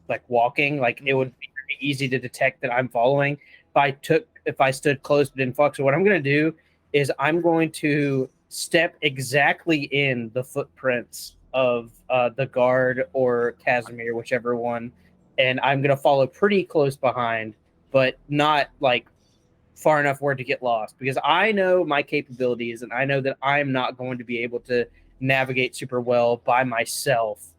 like walking. Like it would be pretty easy to detect that I'm following. If I stood close but didn't fuck. So what I'm gonna do is I'm going to step exactly in the footprints of the guard or Kasimir, whichever one, and I'm gonna follow pretty close behind, but not like far enough where to get lost, because I know my capabilities and I know that I'm not going to be able to navigate super well by myself.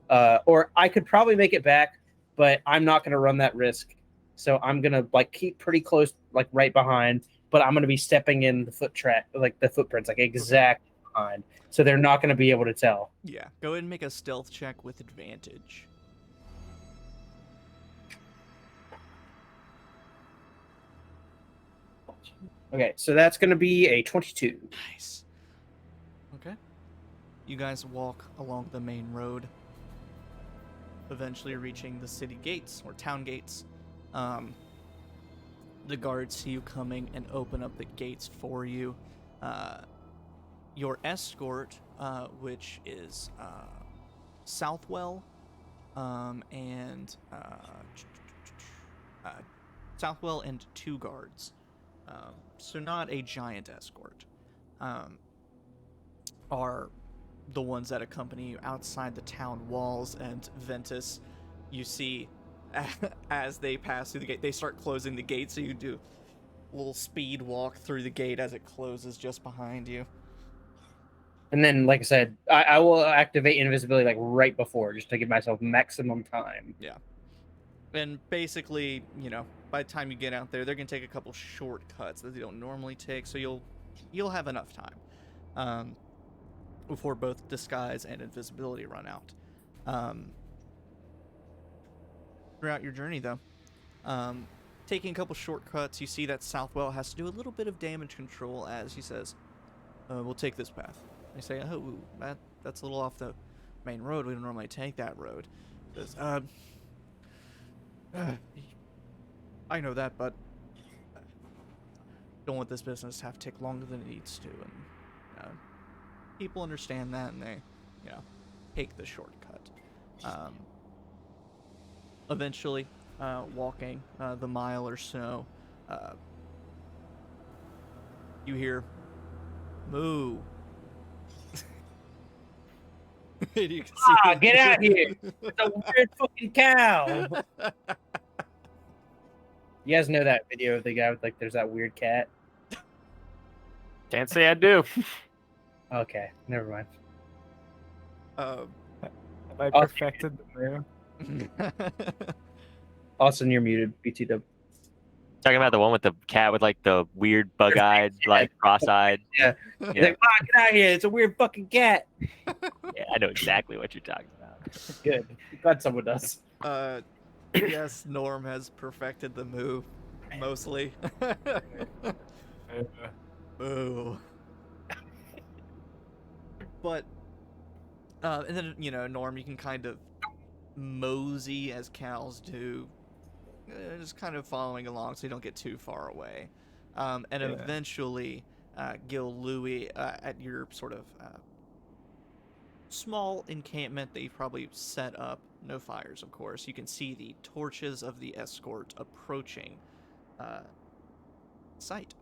Or I could probably make it back, but I'm not going to run that risk. So I'm going to like keep pretty close, like right behind, but I'm going to be stepping in the the footprints, like exactly behind. So they're not going to be able to tell. Yeah, go ahead and make a stealth check with advantage. Okay, so that's going to be a 22. Nice. Okay. You guys walk along the main road, eventually reaching the city gates or town gates. The guards see you coming and open up the gates for you. Your escort, which is Southwell, and Southwell and 2 guards. So not a giant escort. Are the ones that accompany you outside the town walls, and Ventus, you see, as they pass through the gate, they start closing the gate, so you do a little speed walk through the gate as it closes just behind you. And then, like I said, I will activate invisibility like right before, just to give myself maximum time. And basically, by the time you get out there, they're gonna take a couple shortcuts that they don't normally take, so you'll have enough time before both disguise and invisibility run out. Throughout your journey, though, taking a couple shortcuts, you see that Southwell has to do a little bit of damage control, as he says, "We'll take this path." They say, "Oh, that's a little off the main road. We don't normally take that road." He says, I know that, but don't want this business to have to take longer than it needs to, and people understand that, and they, take the shortcut. Eventually, walking the mile or so, you hear moo. And you can see Get out here! It's a weird fucking cow. You guys know that video of the guy with there's that weird cat? Can't say I do. Okay, never mind. Have I perfected the move? Austin, you're muted. BTW. Talking about the one with the cat with the weird bug-eyed, cross-eyed. Yeah. He's like, get out here! It's a weird fucking cat. Yeah, I know exactly what you're talking about. Good. Glad someone does. Yes, Norm has perfected the move, mostly. Boo. But, and then, Norm, you can kind of mosey as cows do, just kind of following along so you don't get too far away. And eventually, Gil Louis, at your sort of small encampment that you've probably set up, no fires, of course, you can see the torches of the escort approaching site.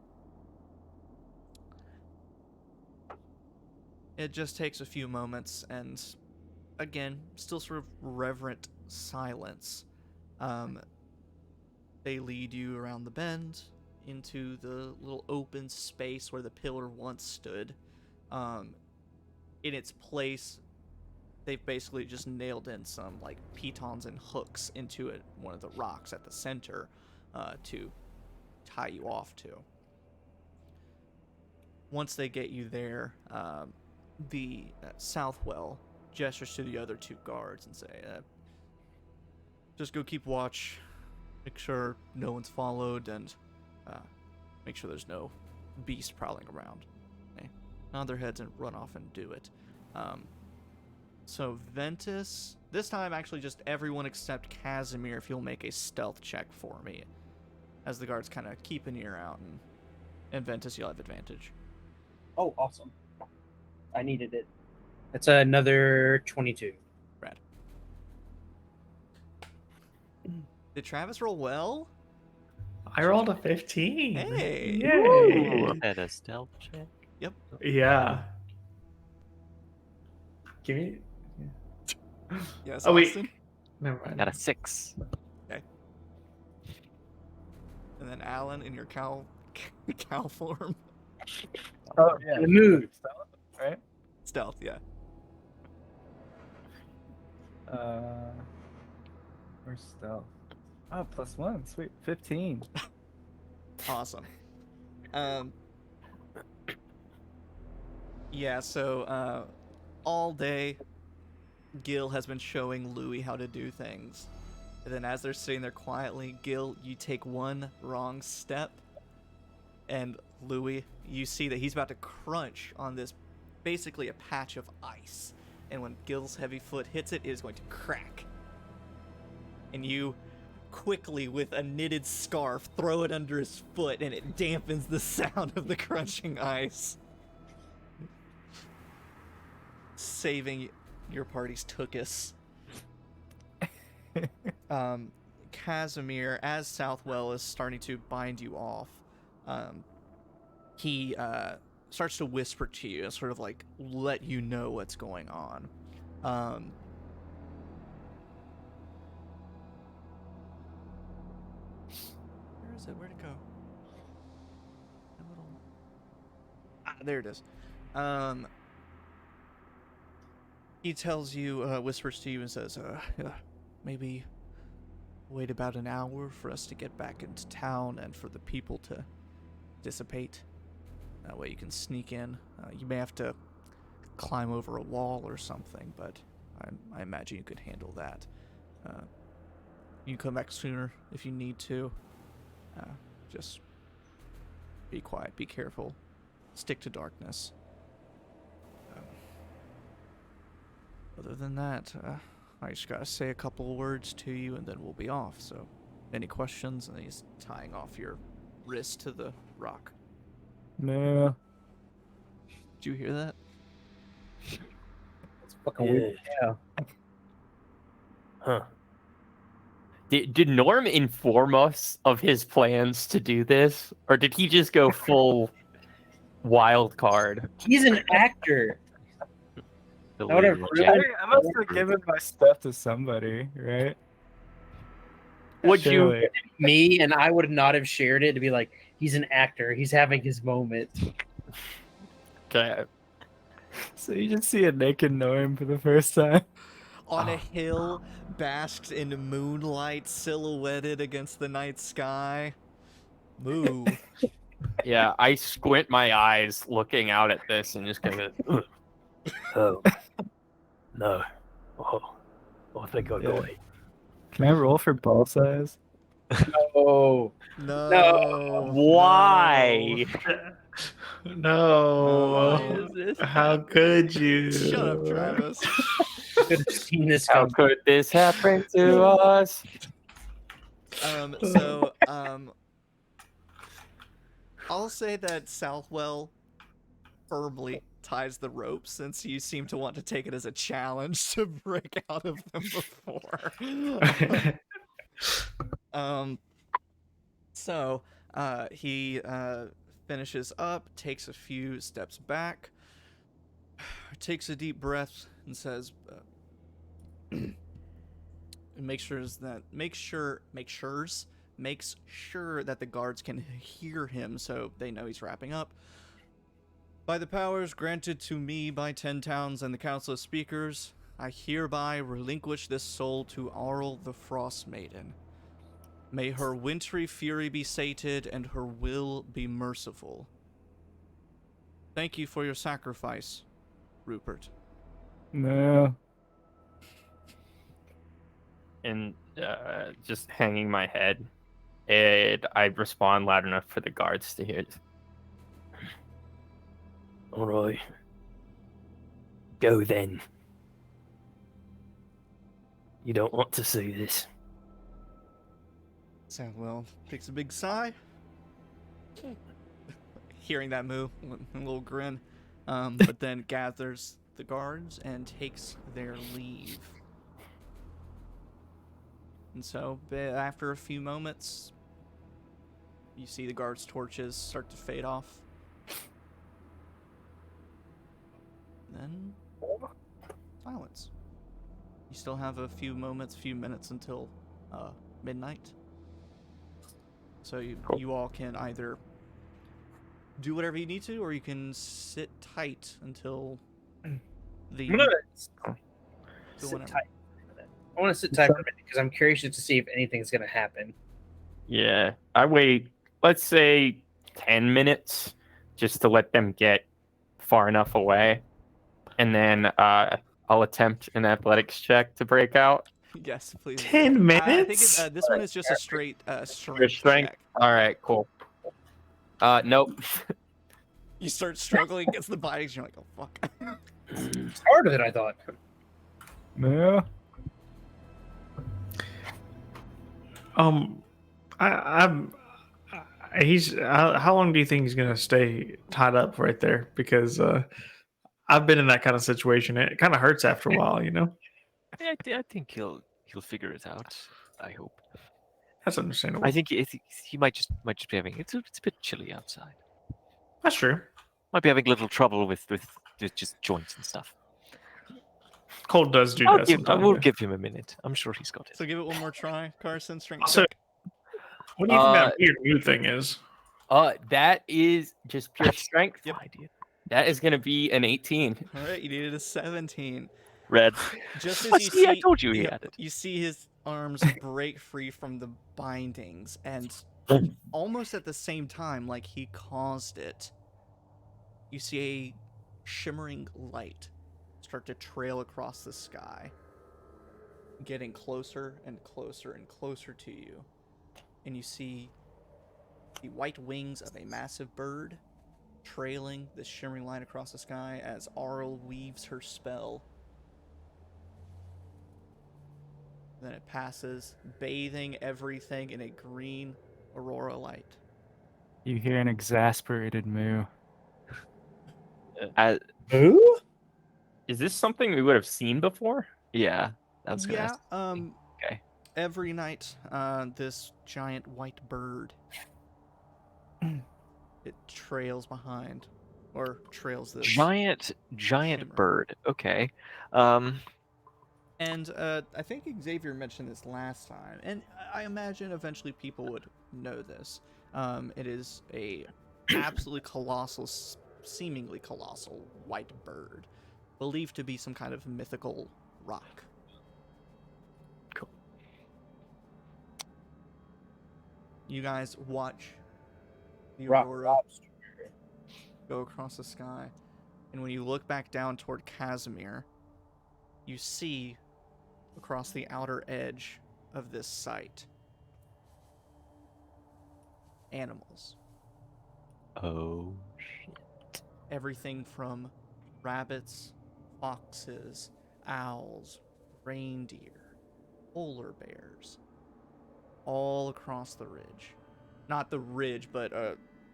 It just takes a few moments, and again, still sort of reverent silence. They lead you around the bend into the little open space where the pillar once stood. In its place, they've basically just nailed in some pitons and hooks into one of the rocks at the center to tie you off to. Once they get you there, the Southwell gestures to the other 2 guards and say, just go keep watch, make sure no one's followed, and make sure there's no beast prowling around. They nod their heads and run off and do it. So Ventus, this time actually just everyone except Kasimir, if you'll make a stealth check for me, as the guards kind of keep an ear out, and Ventus, you'll have advantage. Oh, awesome. I needed it. That's another 22. Rad. Did Travis roll well? I rolled a 15. Hey! Yay! At a stealth check. Yeah. Give me. Yes, Oh, wait. Austin? Never mind. Got a 6. And then Alan in your cow form. Oh yeah. The mood. Right? Stealth, yeah. Where's stealth? Oh, +1. Sweet. 15. Awesome. Yeah, so all day Gil has been showing Louis how to do things. And then as they're sitting there quietly, Gil, you take one wrong step, and Louis, you see that he's about to crunch on this, basically a patch of ice. And when Gil's heavy foot hits it, it is going to crack. And you quickly, with a knitted scarf, throw it under his foot, and it dampens the sound of the crunching ice. Saving your party's tuchus. Kasimir, as Southwell is starting to bind you off, he starts to whisper to you and sort of like let you know what's going on. Where is it? Where'd it go? There it is. He tells you, whispers to you and says, maybe wait about an hour for us to get back into town and for the people to dissipate. That way you can sneak in. You may have to climb over a wall or something, but I imagine you could handle that. You can come back sooner if you need to. Just be quiet, be careful, stick to darkness. Other than that, I just gotta say a couple of words to you and then we'll be off. So, any questions? And he's tying off your wrist to the rock. No. Did you hear that? It's fucking weird. Yeah. Huh. Did Norm inform us of his plans to do this? Or did he just go full wild card? He's an actor. The I would've leader, really- Jack. I must have given my stuff to somebody, right? Would you? Surely. Me and I would not have shared it to be like, he's an actor. He's having his moment. Okay. So you just see a naked Norm for the first time. On a hill, basked in moonlight, silhouetted against the night sky. Moo. Yeah, I squint my eyes looking out at this and just kind of. Oh. No. Oh, I think I got it. Can I roll for ball size? Oh. No. Why? No. How could you? Shut up, Travis. Could have seen this How coming. could this happen to us? I'll say that Southwell firmly ties the rope since you seem to want to take it as a challenge to break out of them before. He finishes up, takes a few steps back, takes a deep breath, and says, makes sure that the guards can hear him so they know he's wrapping up. By the powers granted to me by 10 towns and the Council of Speakers, I hereby relinquish this soul to Auril the Frostmaiden. May her wintry fury be sated and her will be merciful. Thank you for your sacrifice, Rupert. No. And just hanging my head, and I respond loud enough for the guards to hear. All right. Go then. You don't want to see this. Southwell takes a big sigh. Hearing that move, a little grin, but then gathers the guards and takes their leave. And so, after a few moments, you see the guards' torches start to fade off. Then, silence. You still have a few minutes until midnight. So you all can either do whatever you need to, or you can sit tight until the. I'm gonna till sit whenever. tight. I want to sit tight for a minute because I'm curious to see if anything's gonna happen. Yeah, I wait, let's say 10 minutes just to let them get far enough away. And then I'll attempt an athletics check to break out. Yes, please. 10 minutes? I think this one is just a straight strength Strength? check. All right, cool. Nope. You start struggling against the bodies, you're like, oh fuck. It's harder than I thought. No. How long do you think he's gonna stay tied up right there? Because I've been in that kind of situation. It kind of hurts after a while, you know. I think he'll figure it out. I hope. That's understandable. I think he might just be having it's a bit chilly outside. That's true. Might be having a little trouble with just joints and stuff. Cold does do that I sometimes. will Yeah. give him a minute. I'm sure he's got it. So give it one more try, Carson. Strength Also, check. what do you think that weird mood thing is? That is just pure strength. Yep. Idea. That is going to be an 18. All right, you needed a 17. Red. Just Oh, as you see, I see, told you he had it. you see his arms break free from the bindings, and almost at the same time, like he caused it, you see a shimmering light start to trail across the sky, getting closer and closer and closer to you, and you see the white wings of a massive bird trailing this shimmering line across the sky as Arl weaves her spell. Then it passes, bathing everything in a green aurora light. You hear an exasperated moo. Who? Is this something we would have seen before? Yeah, that's gonna. Yeah, Okay. every night, this giant white bird, it trails behind, or trails this. Giant shimmer. bird. Okay. And I think Xavier mentioned this last time, and I imagine eventually people would know this. It is a absolutely colossal, seemingly colossal white bird, believed to be some kind of mythical rock. Cool. You guys watch the Rock aurora lobster. go across the sky, and when you look back down toward Kasimir, you see across the outer edge of this site animals. Oh shit. Everything from rabbits, foxes, owls, reindeer, polar bears, all across the ridge. Not the ridge, but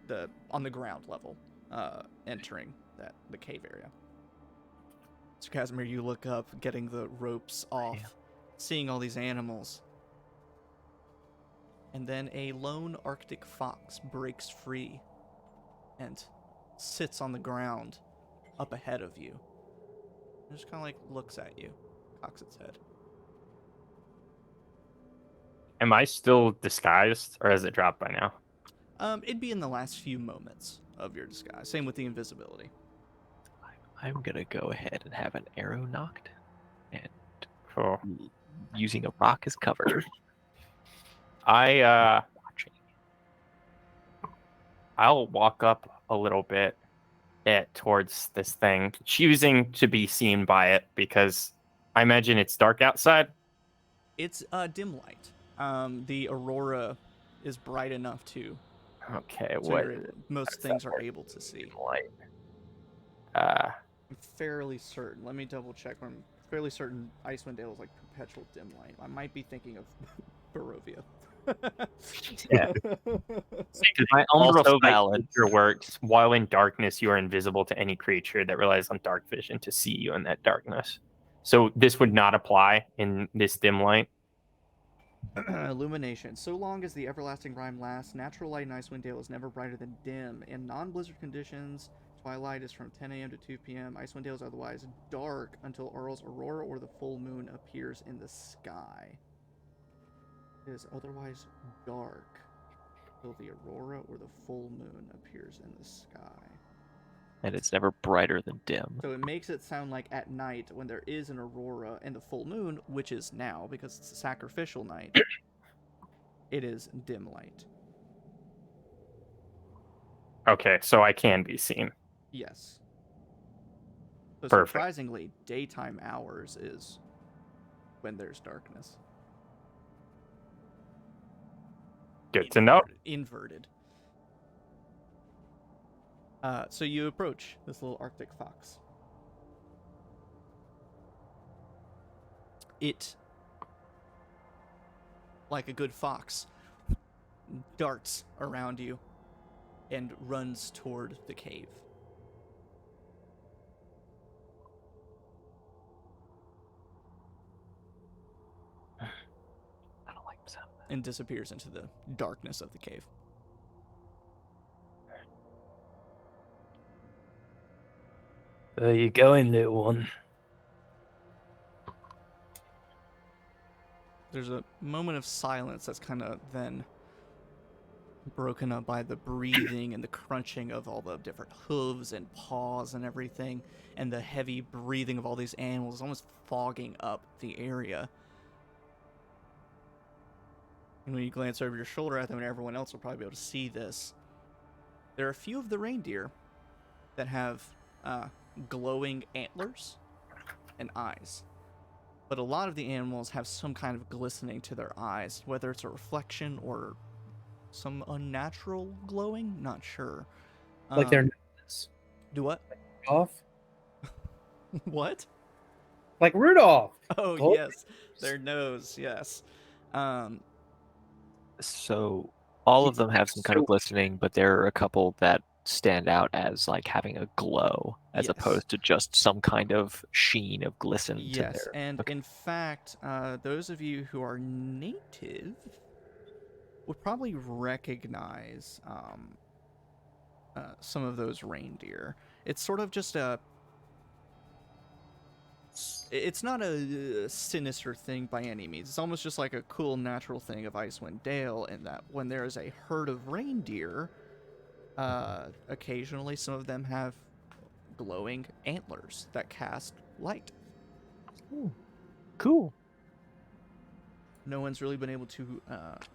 the on the ground level, entering the cave area. So Kasimir, you look up, getting the ropes off, seeing all these animals. And then a lone Arctic fox breaks free and sits on the ground up ahead of you. It just kind of like looks at you, cocks its head. Am I still disguised, or has it dropped by now? It'd be in the last few moments of your disguise. Same with the invisibility. I'm gonna go ahead and have an arrow knocked, and Cool. using a rock as cover. Watching. I'll walk up a little bit towards this thing, choosing to be seen by it because I imagine it's dark outside. It's dim light. The aurora is bright enough to. Okay, So most things are able to see. Light. I'm fairly certain. Let me double check. I'm fairly certain Icewind Dale is like perpetual dim light. I might be thinking of Barovia. Yeah. I also valid. Your works. While in darkness, you are invisible to any creature that relies on dark vision to see you in that darkness. So this would not apply in this dim light. Illumination. So long as the everlasting rhyme lasts, natural light in Icewind Dale is never brighter than dim. In non-blizzard conditions, twilight is from 10 a.m. to 2 p.m. Icewind Dale is otherwise dark until Earl's aurora or the full moon appears in the sky. It is otherwise dark until the aurora or the full moon appears in the sky. And it's never brighter than dim. So it makes it sound like at night when there is an aurora and the full moon, which is now because it's a sacrificial night, it is dim light. Okay, so I can be seen. Yes. So Perfect. surprisingly, daytime hours is when there's darkness. Good to know. Inverted. So you approach this little Arctic fox. It, like a good fox, darts around you and runs toward the cave. I don't like the sound of and disappears into the darkness of the cave. There you going, little one. There's a moment of silence that's kind of then broken up by the breathing and the crunching of all the different hooves and paws and everything, and the heavy breathing of all these animals almost fogging up the area. And when you glance over your shoulder at them, and everyone else will probably be able to see this, there are a few of the reindeer that have glowing antlers and eyes. But a lot of the animals have some kind of glistening to their eyes, whether it's a reflection or some unnatural glowing, not sure. Like their noses. Do what? Rudolph? What? Like Rudolph. Oh, Glow- yes. Their nose, yes. So all of them have some kind of glistening, but there are a couple that stand out as like having a glow as Yes. opposed to just some kind of sheen of glisten to Yes, their. and Okay. in fact, those of you who are native would probably recognize some of those reindeer. It's sort of just it's not a sinister thing by any means. It's almost just like a cool natural thing of Icewind Dale, in that when there is a herd of reindeer, occasionally some of them have glowing antlers that cast light. Cool. No one's really been able to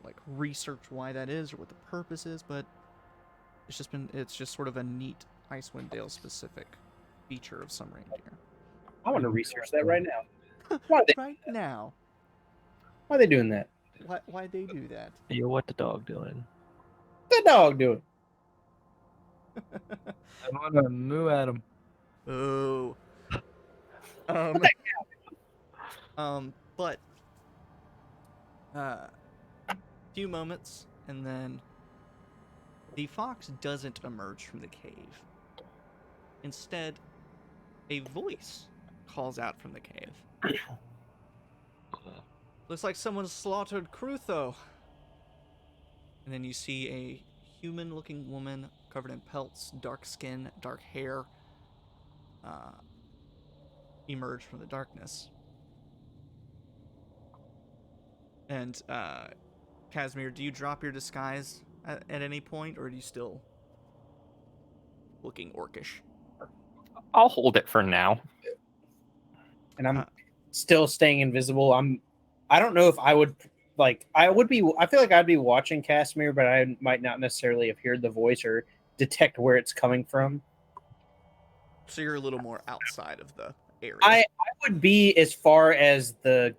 like research why that is or what the purpose is, but it's just sort of a neat Icewind Dale specific feature of some reindeer. I want to research that right now. Why are they, Right now, why are they doing that? why they do that? Yo, what the dog doing? What's the dog doing? I want to moo at him. Oh. But few moments, and then the fox doesn't emerge from the cave. Instead, a voice calls out from the cave. Looks like someone slaughtered Crutho. And then you see a human-looking woman covered in pelts, dark skin, dark hair, emerge from the darkness. And Kasimir, do you drop your disguise at any point, or are you still looking orcish? I'll hold it for now. And I'm still staying invisible. I don't know if I would I feel like I'd be watching Kasimir, but I might not necessarily have heard the voice or detect where it's coming from. So you're a little more outside of the area. I would be as far as the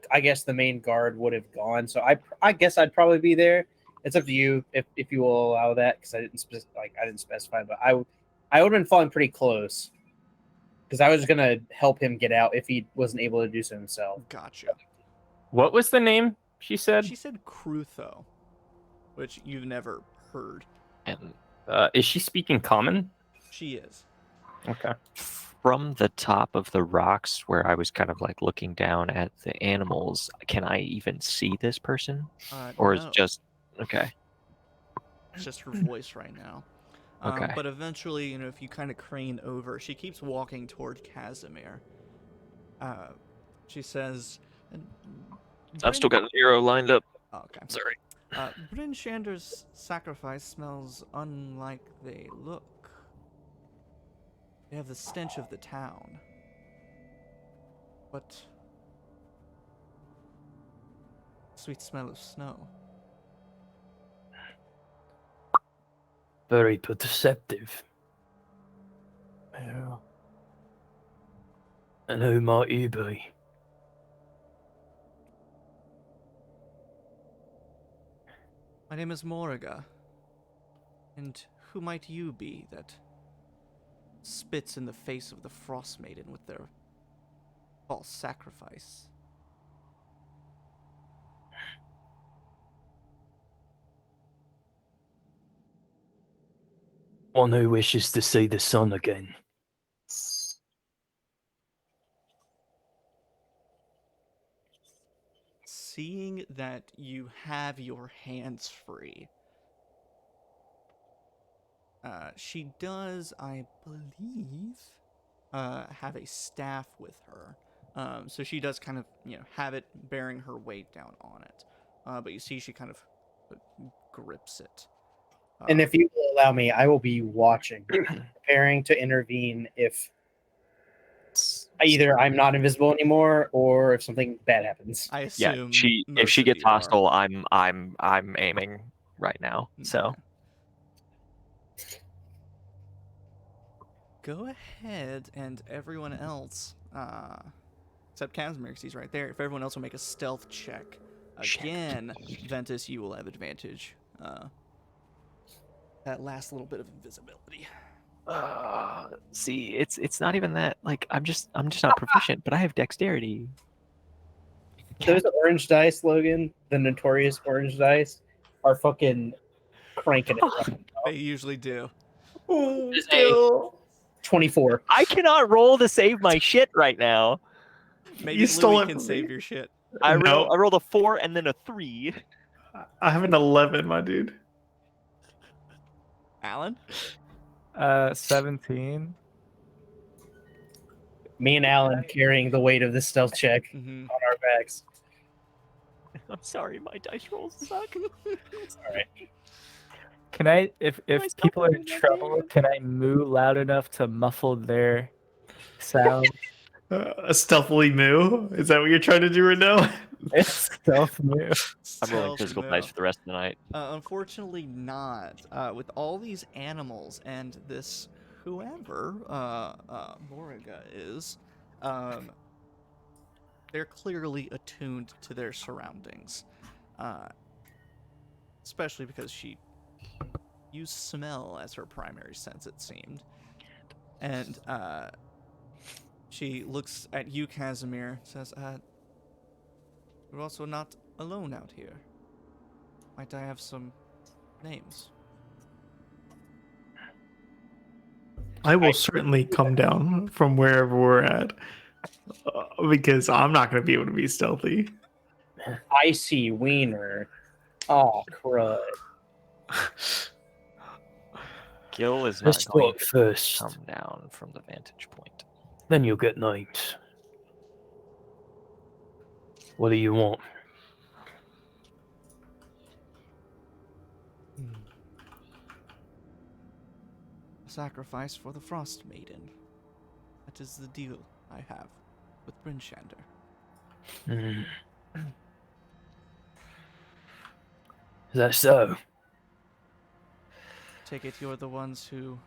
main guard would have gone. So I guess I'd probably be there. It's up to you if you will allow that, because I didn't specify, but I would have been falling pretty close, because I was gonna help him get out if he wasn't able to do so himself. Gotcha. What was the name she said? She said Crutho, which you've never heard. And Is she speaking common? She is. Okay. from the top of the rocks where I was kind of like looking down at the animals, can I even see this person? Or is No. it just okay? It's just her voice right now. Okay. But eventually, if you kind of crane over, she keeps walking toward Kasimir. She says, I've still got an arrow lined up. Oh, okay. Sorry. Bryn Shander's sacrifice smells unlike they look. They have the stench of the town. But sweet smell of snow. Very perceptive. Yeah. And who might you be? My name is Morriga. And who might you be that spits in the face of the Frostmaiden with their false sacrifice? One who wishes to see the sun again. seeing that you have your hands free, she does, I believe, have a staff with her. So she does kind of, have it bearing her weight down on it. But you see she kind of grips it. And if you will allow me, I will be watching, preparing to intervene if either I'm not invisible anymore or if something bad happens. I Yeah, assume if she most of gets you are. hostile, I'm aiming right now. So Okay. Go ahead and everyone else, except Kasimir, 'cause he's right there. If everyone else will make a stealth check. Again, Ventus, you will have advantage. That last little bit of invisibility. see, it's not even that. Like I'm just not proficient, but I have dexterity. Those orange dice, Logan, the notorious orange dice, are fucking cranking it. Right now. They usually do. It is a 24. I cannot roll to save my shit right now. Maybe You stole Louis it can from save me. your shit. I No. rolled a 4 and then a 3. I have an 11, my dude. Alan? 17. Me and Alan carrying the weight of this stealth check Mm-hmm. on our backs. I'm sorry, my dice rolls suck. All right. Can I, if I still people are play in that trouble, game? can I moo loud enough to muffle their sound? A stealthily moo? Is that what you're trying to do right now? It's stealth moo. I'm rolling physical dice for the rest of the night. Unfortunately not. With all these animals and this whoever Moriga is, they're clearly attuned to their surroundings. Especially because she used smell as her primary sense, it seemed. And she looks at you, Kasimir, says, "You're also not alone out here. Might I have some names?" I will certainly come down from wherever we're at. Because I'm not going to be able to be stealthy. Icy wiener. Oh, crud. Gil is Let's not going talk to first. come down from the vantage point. Then you'll get names. What do you want? A sacrifice for the Frostmaiden. That is the deal I have with Bryn Shander. Hmm. Is that so? Take it you're the ones who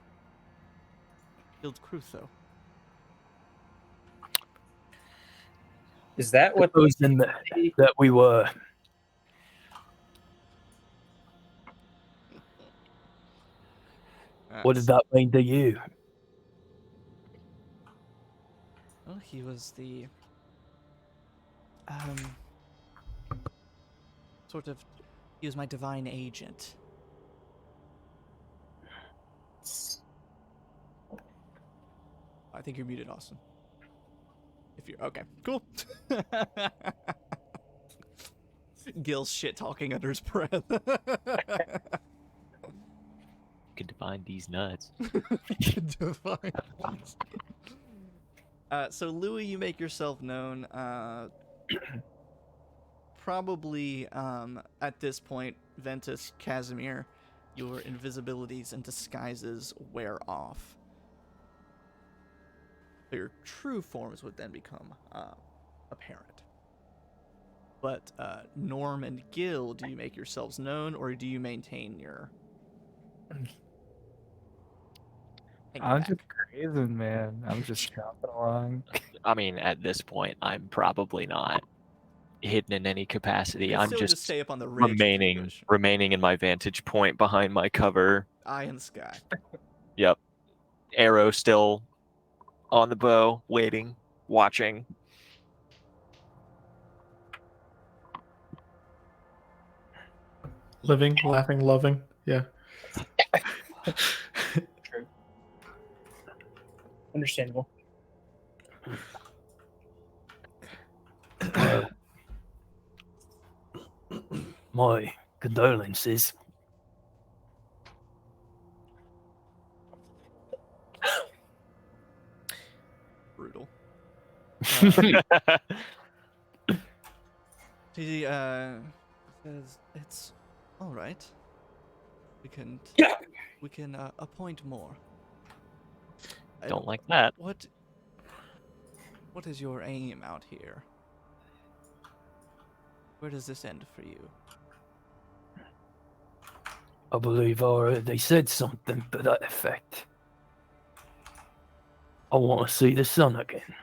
killed Crutho. Is that what Supposing that we were. What did that mean to you? Well, he was the he was my divine agent. I think you're muted, Austin. If you're okay, cool. Gil's shit talking under his breath. You can divine these nuts. Divine. So Louis, you make yourself known. Probably at this point, Ventus, Kasimir, your invisibilities and disguises wear off. Your true forms would then become apparent. But Norm and Gil, do you make yourselves known, or do you maintain your? I'm just grazing, man. I'm just chopping along. I mean, at this point, I'm probably not hidden in any capacity. You can I'm still just stay up on the ridge if you wish. remaining in my vantage point behind my cover. Eye in the sky. Yep. Arrow still on the bow, waiting, watching. Living, laughing, loving. Yeah. True. Understandable. My condolences. Brutal. Uh, He says it's all right. We can appoint more. Don't like that. What is your aim out here? Where does this end for you? I believe I already said something to that effect. I want to see the sun again.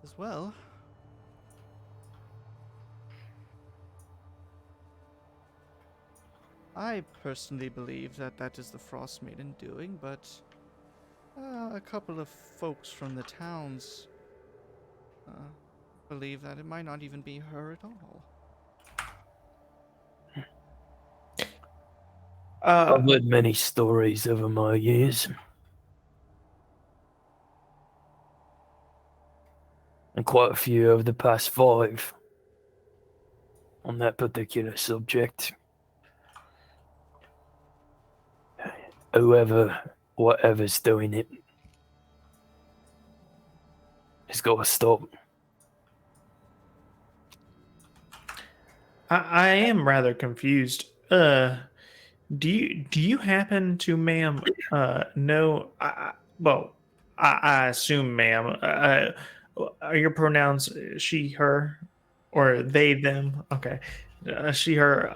As well. I personally believe that is the Frostmaiden doing, but a couple of folks from the towns believe that it might not even be her at all. I've heard many stories over my years. And quite a few over the past 5 on that particular subject. Whatever's doing it, it's got to stop. I am rather confused. Do you happen to, ma'am, know? I assume, ma'am, are your pronouns she, her, or they, them? Okay, she, her.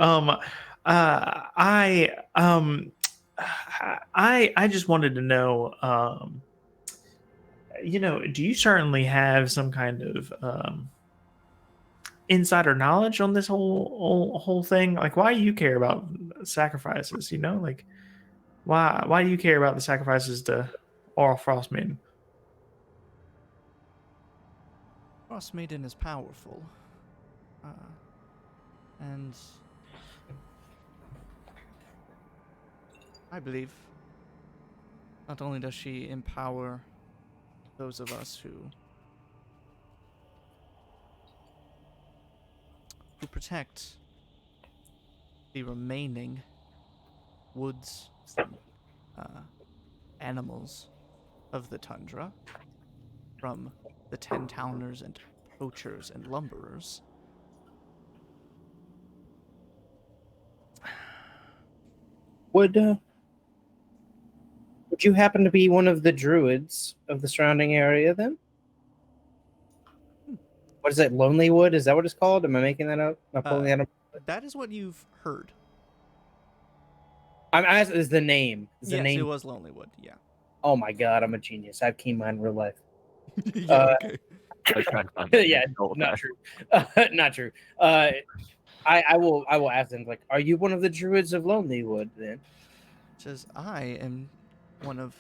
I just wanted to know. Do you certainly have some kind of insider knowledge on this whole thing? Like, why do you care about sacrifices? Like, why do you care about the sacrifices to Oral Frostmaiden? Frostmaiden is powerful. And I believe not only does she empower those of us who protect the remaining woods and animals of the tundra from the 10-towners and poachers and lumberers. Would you happen to be one of the druids of the surrounding area then? What is it, Lonely Wood? Is that what it's called? Am I making that up? Am I pulling that up? That is what you've heard. I'm asking, is the name. Yes, it was Lonelywood, yeah. Oh my god, I'm a genius. I have keen mind in real life. Yeah, okay. I was trying to find Yeah, not true. Not true. I will ask them, like, are you one of the druids of Lonelywood then? Says, I am one of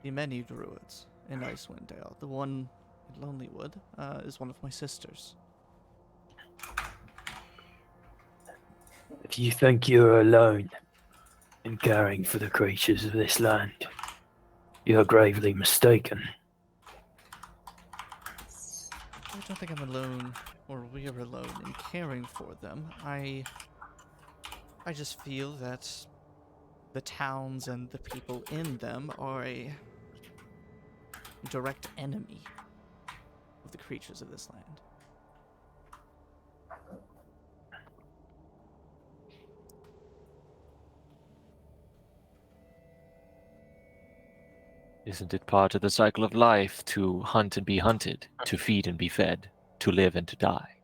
the many druids in Icewind Dale. The one in Lonelywood is one of my sisters. If you think you're alone in caring for the creatures of this land, you're gravely mistaken. I don't think I'm alone, or we're alone in caring for them. I just feel that the towns and the people in them are a direct enemy of the creatures of this land. Isn't it part of the cycle of life to hunt and be hunted, to feed and be fed, to live and to die?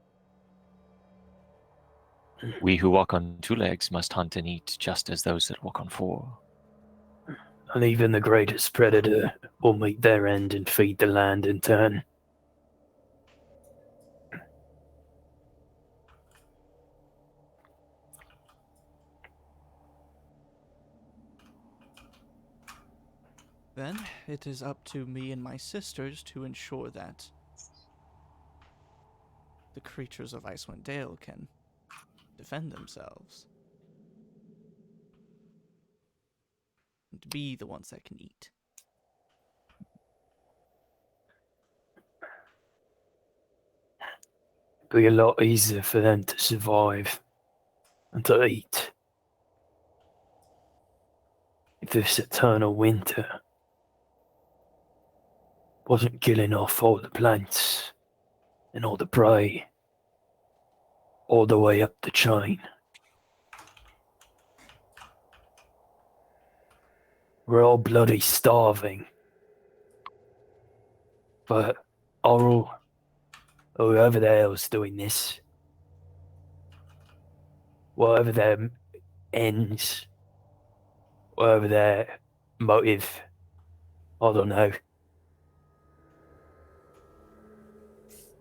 We who walk on 2 legs must hunt and eat just as those that walk on 4. And even the greatest predator will meet their end and feed the land in turn. Then it is up to me and my sisters to ensure that the creatures of Icewind Dale can defend themselves. And to be the ones that can eat. Be a lot easier for them to survive and to eat if this eternal winter wasn't killing off all the plants and all the prey all the way up the chain. We're all bloody starving. But Oral, or whoever the hell's doing this, whatever their ends, whatever their motive, I don't know.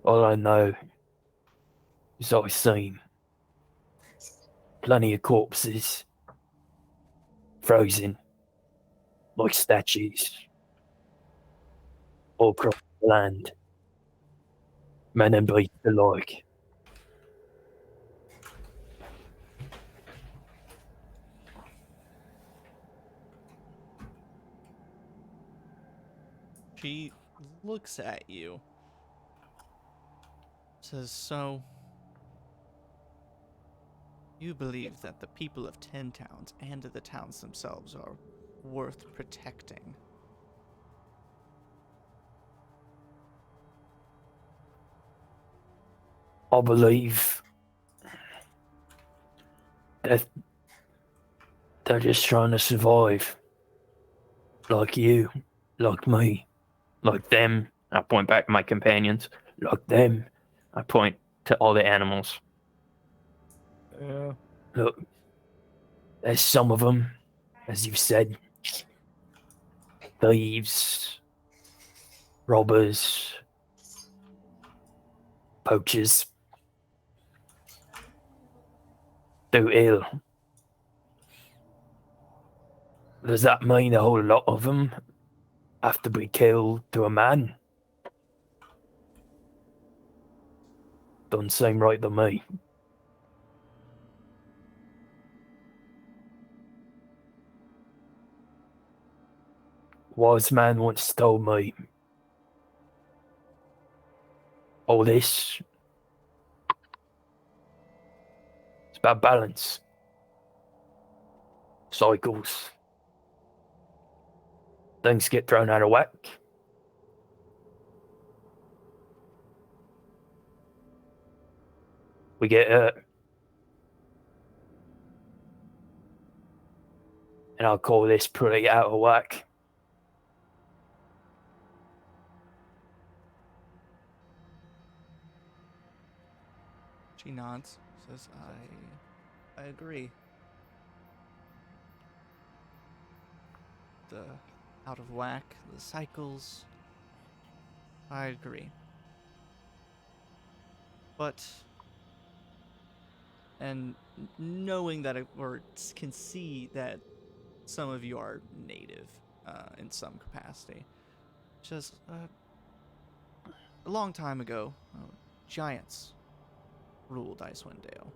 All I know is I've seen plenty of corpses, frozen, like statues, all across the land. Men and beasts alike. She looks at you. Says, so you believe that the people of 10 towns and the towns themselves are worth protecting? I believe that they're just trying to survive. Like you, like me, Like them, I point back to my companions. like them. I point to all the animals. Yeah. Look, there's some of them, as you've said, thieves, robbers, poachers, do ill. Does that mean a whole lot of them have to be killed to a man? Doesn't seem right to me. Wise man once told me, all this is about balance, cycles. Things get thrown out of whack. We get hurt. And I'll call this pretty out of whack. She nods, says, I agree. The out of whack, the cycles, I agree. But, and knowing that or can see that some of you are native in some capacity, just a long time ago, giants ruled Icewind Dale.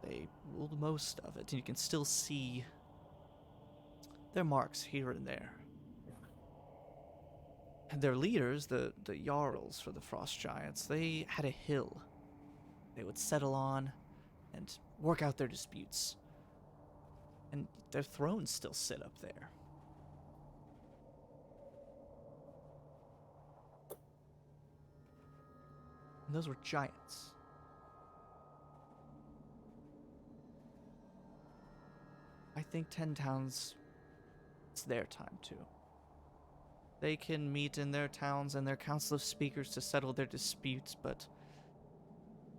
They ruled most of it, and you can still see their marks here and there. And their leaders, the Jarls for the Frost Giants, they had a hill they would settle on and work out their disputes. And their thrones still sit up there. And those were giants. I think 10 towns, it's their time too. They can meet in their towns and their council of speakers to settle their disputes, but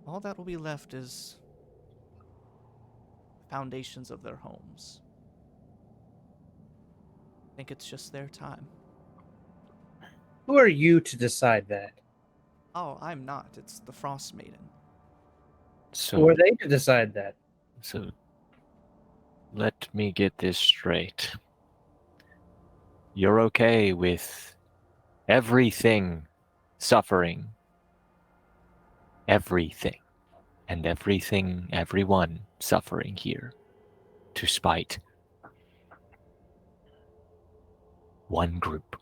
all that will be left is foundations of their homes. I think it's just their time. Who are you to decide that? Oh, I'm not. It's the Frostmaiden. Who So, are they to decide that? so let me get this straight. You're okay with everything suffering, everything, and everything, everyone suffering here to spite one group,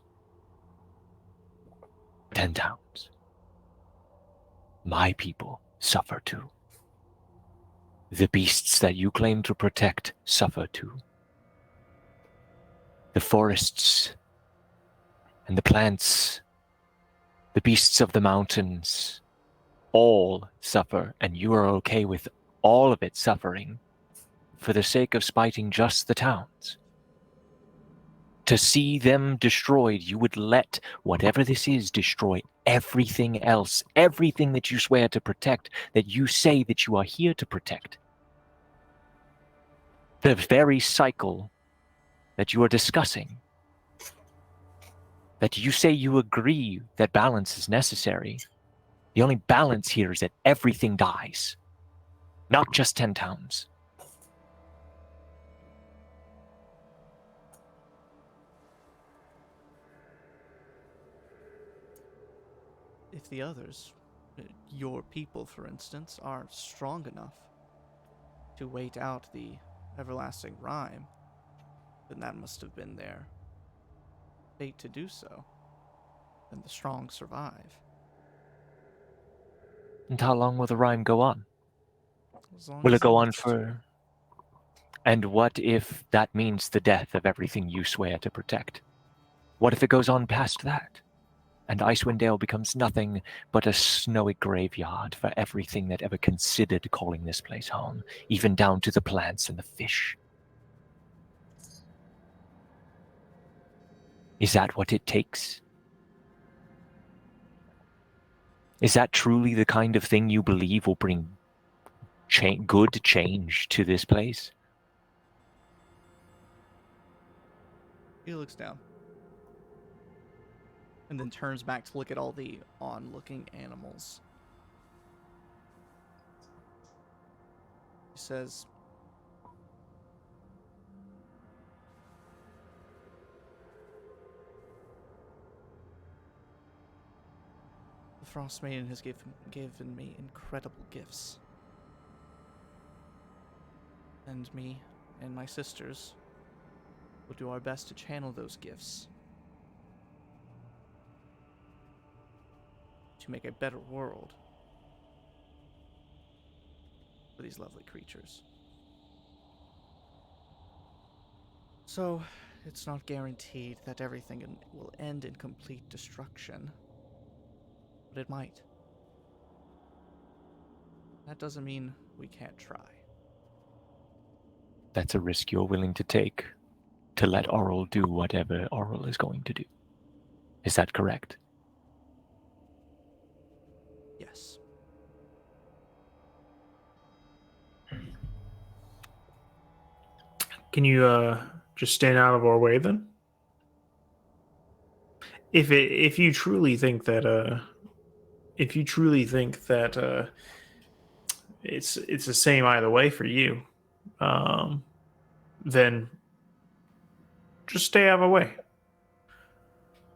10 towns. My people suffer too. The beasts that you claim to protect suffer too. The forests and the plants, the beasts of the mountains, all suffer, and you are okay with all of it suffering for the sake of spiting just the towns. To see them destroyed, you would let whatever this is destroy everything else, everything that you swear to protect, that you say that you are here to protect. The very cycle that you are discussing, that you say you agree that balance is necessary. The only balance here is that everything dies, not just 10 towns. If the others, your people for instance, are strong enough to wait out the everlasting Rime, then that must have been their fate to do so. Then the strong survive. And how long will the rhyme go on? As long Will as it go they on wish to. for... And what if that means the death of everything you swear to protect? What if it goes on past that? And Icewind Dale becomes nothing but a snowy graveyard for everything that ever considered calling this place home, even down to the plants and the fish. Is that what it takes? Is that truly the kind of thing you believe will bring good change to this place? He looks down. And then turns back to look at all the onlooking animals. He says, the Frostmaiden has given me incredible gifts. And me and my sisters will do our best to channel those gifts to make a better world for these lovely creatures. So, it's not guaranteed that everything will end in complete destruction, but it might. That doesn't mean we can't try. That's a risk you're willing to take, to let Oral do whatever Oral is going to do. Is that correct? Yes. Can you just stand out of our way then? If you truly think that it's the same either way for you, then just stay out of our way.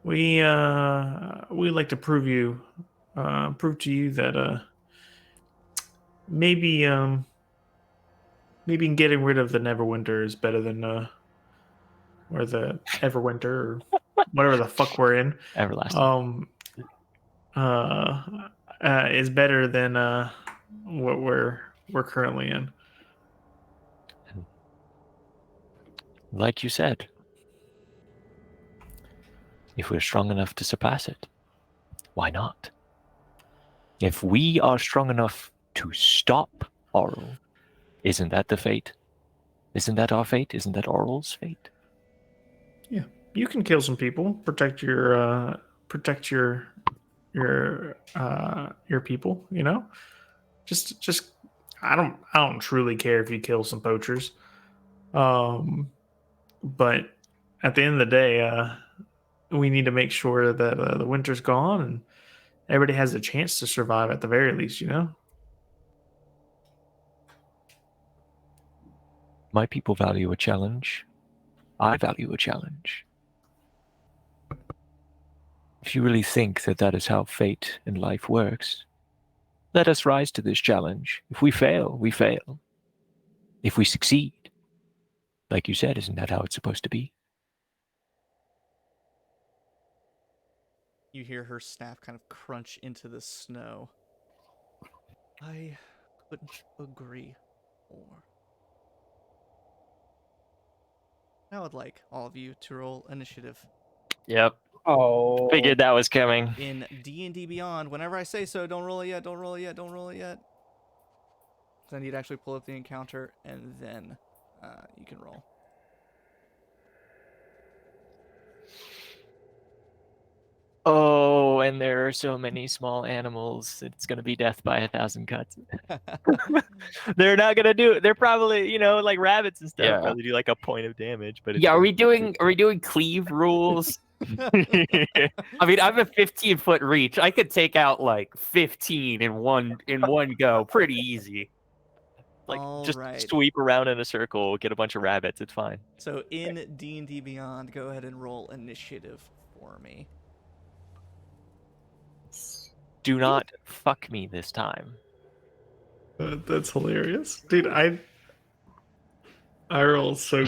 We like to prove to you that maybe getting rid of the Neverwinter is better than or the Everwinter or whatever the fuck we're in. Everlasting. Is better than what we're currently in. Like you said, if we're strong enough to surpass it, why not? If we are strong enough to stop Oral, isn't that the fate? Isn't that our fate? Isn't that Oral's fate? Yeah, you can kill some people, protect your people. You know, just I don't truly care if you kill some poachers. But at the end of the day, we need to make sure that the winter's gone and everybody has a chance to survive at the very least. You know. My people value a challenge. I value a challenge. If you really think that that is how fate and life works, let us rise to this challenge. If we fail, we fail. If we succeed, like you said, isn't that how it's supposed to be? You hear her staff kind of crunch into the snow. I couldn't agree more. I would like all of you to roll initiative. Yep. Oh, Figured that was coming. In D&D Beyond, whenever I say so, don't roll it yet, don't roll it yet, don't roll it yet. 'Cause I need to actually pull up the encounter, and then you can roll. Oh, and there are so many small animals. It's gonna be death by 1,000 cuts. They're not gonna do it. They're probably, like rabbits and stuff, Yeah. probably do like a point of damage. But Yeah, are we doing cleave rules? I mean, I have a 15-foot reach. I could take out like 15 in one go, pretty easy. like All just right. sweep around in a circle, get a bunch of rabbits. It's fine. So in D&D Beyond, go ahead and roll initiative for me. Do not fuck me this time. That's hilarious, dude. I roll so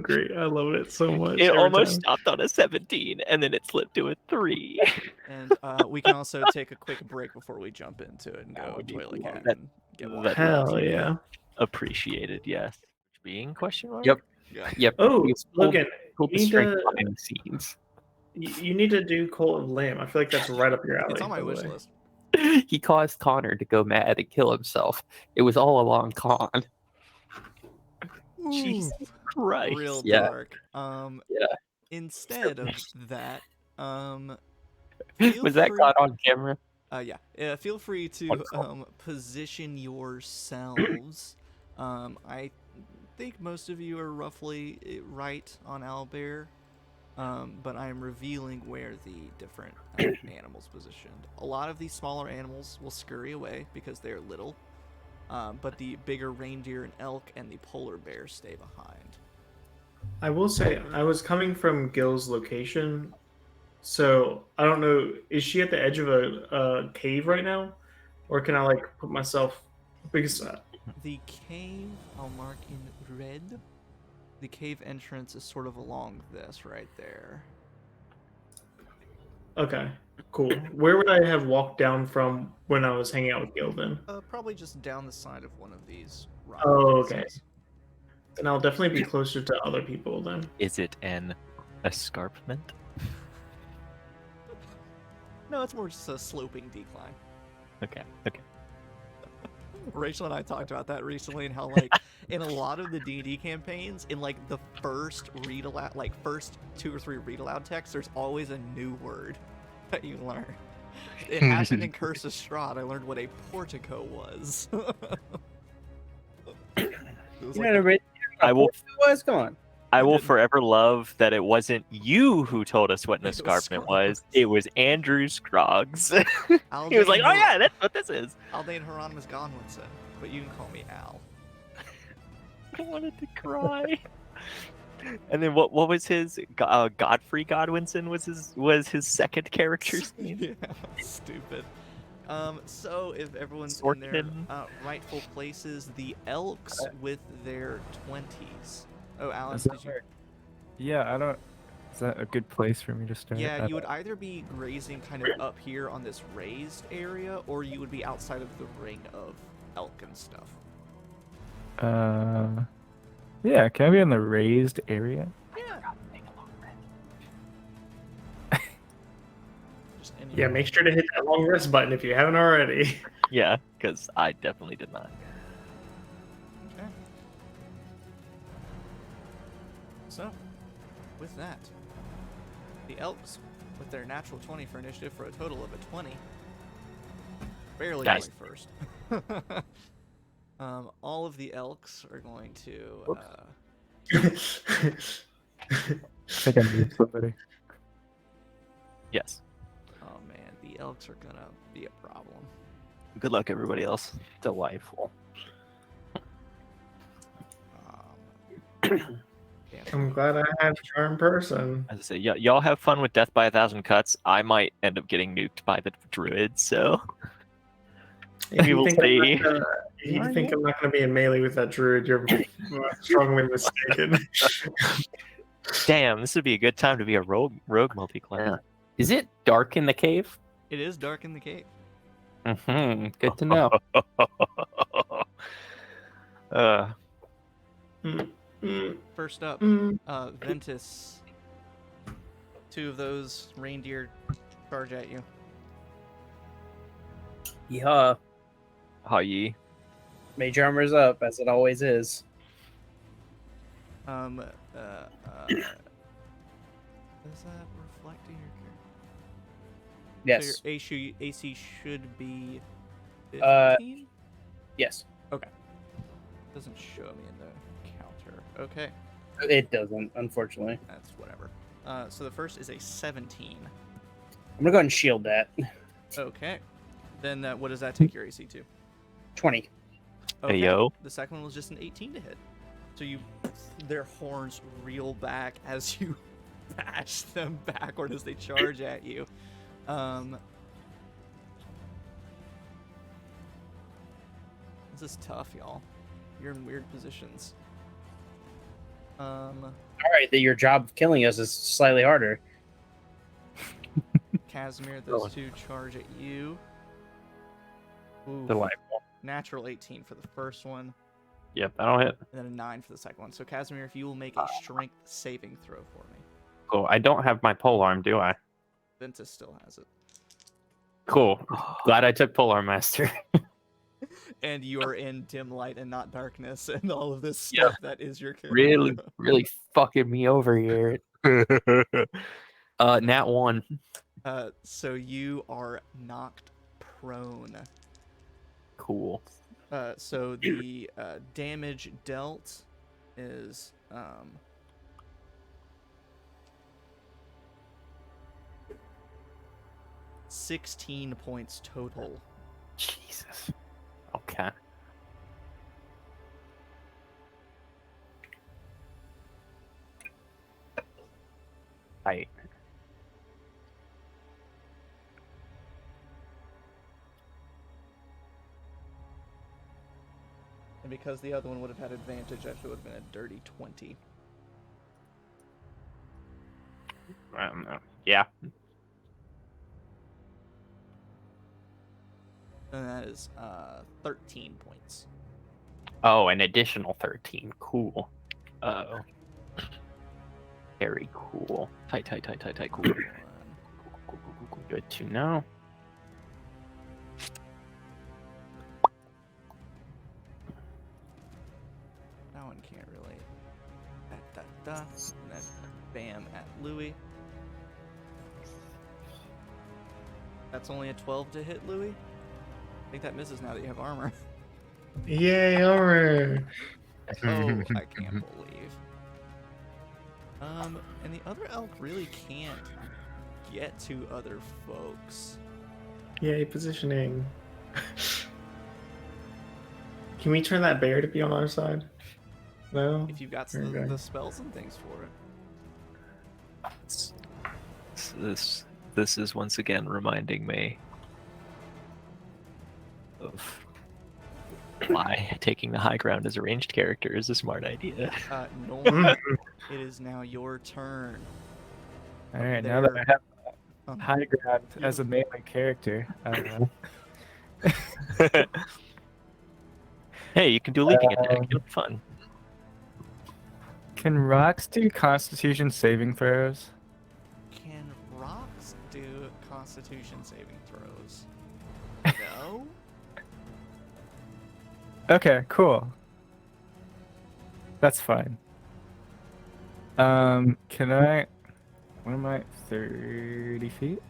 great. I love it so much. It every almost time. stopped on a 17, and then it slipped to a 3. And we can also take a quick break before we jump into it and go would be toilet cool. cat That- and get that- water. Hell yeah. Appreciated, yes. Being question mark? Yep. Yeah. Yep. Oh, He's pulled- Logan, pulled the you need strength to- behind the scenes. you need to do Cult of Lamb. I feel like that's right up your alley. It's on my by the wish way. list. He caused Connor to go mad and kill himself. It was all along Con. Jesus Christ. Real Yeah. dark. Yeah. Instead of that, feel Was that free- caught on camera? Yeah. Feel free to Wonderful. position yourselves. I think most of you are roughly right on Owlbear, but I am revealing where the different animals positioned. A lot of these smaller animals will scurry away because they're little, but the bigger reindeer and elk and the polar bear stay behind. I will say I was coming from Gil's location, so I don't know. Is she at the edge of a cave right now, or can I like put myself? Because The cave, I'll mark in red. The cave entrance is sort of along this right there. okay, cool. Where would I have walked down from when I was hanging out with Gil then? Probably just down the side of one of these rock Oh, okay. faces. Then I'll definitely be closer to other people then. Is it an escarpment? No, it's more just a sloping decline. Okay. Rachel and I talked about that recently, and how like in a lot of the D&D campaigns, in like the first read aloud, like first 2 or 3 read aloud texts, there's always a new word that you learn. It happened in Curse of Strahd. I learned what a portico was. It was you like know, a- I will. was come on. I will forever love that it wasn't you who told us what an It was escarpment was. Scroggs. It was Andrew Scroggs. He was Aldane like, "Oh Hor- yeah, that's what this is." Aldane Hieronymus Godwinson, but you can call me Al. I wanted to cry. And then what was his Godfrey Godwinson was his second character's name. Yeah, stupid. So if everyone's in their Sorkin. rightful places, the elks with their 20s. Oh, Alex, Is did that you? where- Yeah, I don't. Is that a good place for me to start? Yeah, you would either be grazing kind of up here on this raised area, or you would be outside of the ring of elk and stuff. Yeah, can I be in the raised area? Yeah. Just any. Yeah, make sure to hit that long rest button if you haven't already. Yeah, because I definitely did not. Okay. So, with that, the elks, with their natural 20 for initiative for a total of a 20, barely Nice. going first. All of the elks are going to. I think I moved somebody. Yes. Oh man, the elks are gonna be a problem. Good luck, everybody else. Delightful. Damn. I'm glad I have charm person. As I say, y'all have fun with Death by 1,000 Cuts. I might end up getting nuked by the druids, so If We you will think see. if you think I'm not going to be in melee with that druid, you're strongly mistaken. damn, this would be a good time to be a rogue multi-class. Yeah. Is it dark in the cave? It is dark in the cave. Good to know. First up, Ventus. 2 of those reindeer charge at you. Yeah, Hi. mage armor's up as it always is. Is that reflecting your character? Yes. So your AC should be Uh, 15? Yes. Doesn't show me in the counter. Okay, It doesn't, unfortunately. that's whatever. So the first is a 17. I'm gonna go ahead and shield that. Okay. Then what does that take your AC to? 20. Okay. yo. The second one was just an 18 to hit. So their horns reel back as you bash them backward as they charge at you. This is tough, y'all. You're in weird positions. All right, that your job of killing us is slightly harder. Kasimir, those 2 charge at you. Ooh, Delightful. natural 18 for the first one, Yep, that'll hit. and then a 9 for the second one. So Kasimir, if you will make a strength saving throw for me. Cool. I don't have my polearm, do I? Ventus still has it. Cool. Glad I took polearm master. And you are in dim light and not darkness, and all of this stuff that is your character. really fucking me over here. Nat 1. So you are knocked prone. Cool. So the damage dealt is 16 points total. Jesus. Okay. Right. And because the other one would have had advantage, that would have been a dirty 20. I don't know. Yeah. And that is 13 points. Oh, an additional 13. Cool. Oh. Very cool. Tight. Cool. Good to know. That one can't relate. And then bam at Louis. That's only a 12 to hit, Louis. I think that misses now that you have armor. Yay, armor! Oh, I can't believe. And the other elk really can't get to other folks. Yay, positioning. Can we turn that bear to be on our side? No? If you've got Okay. the spells and things for it. This is once again reminding me of why taking the high ground as a ranged character is a smart idea. Norm, it is now your turn. All right, now that I have high ground you- as a melee character, Hey, you can do leaping attack. It'll be fun. can rocks do Constitution saving throws? Can rocks do Constitution saving throws? No? Okay, cool. That's fine. Can I? What am I? 30 feet?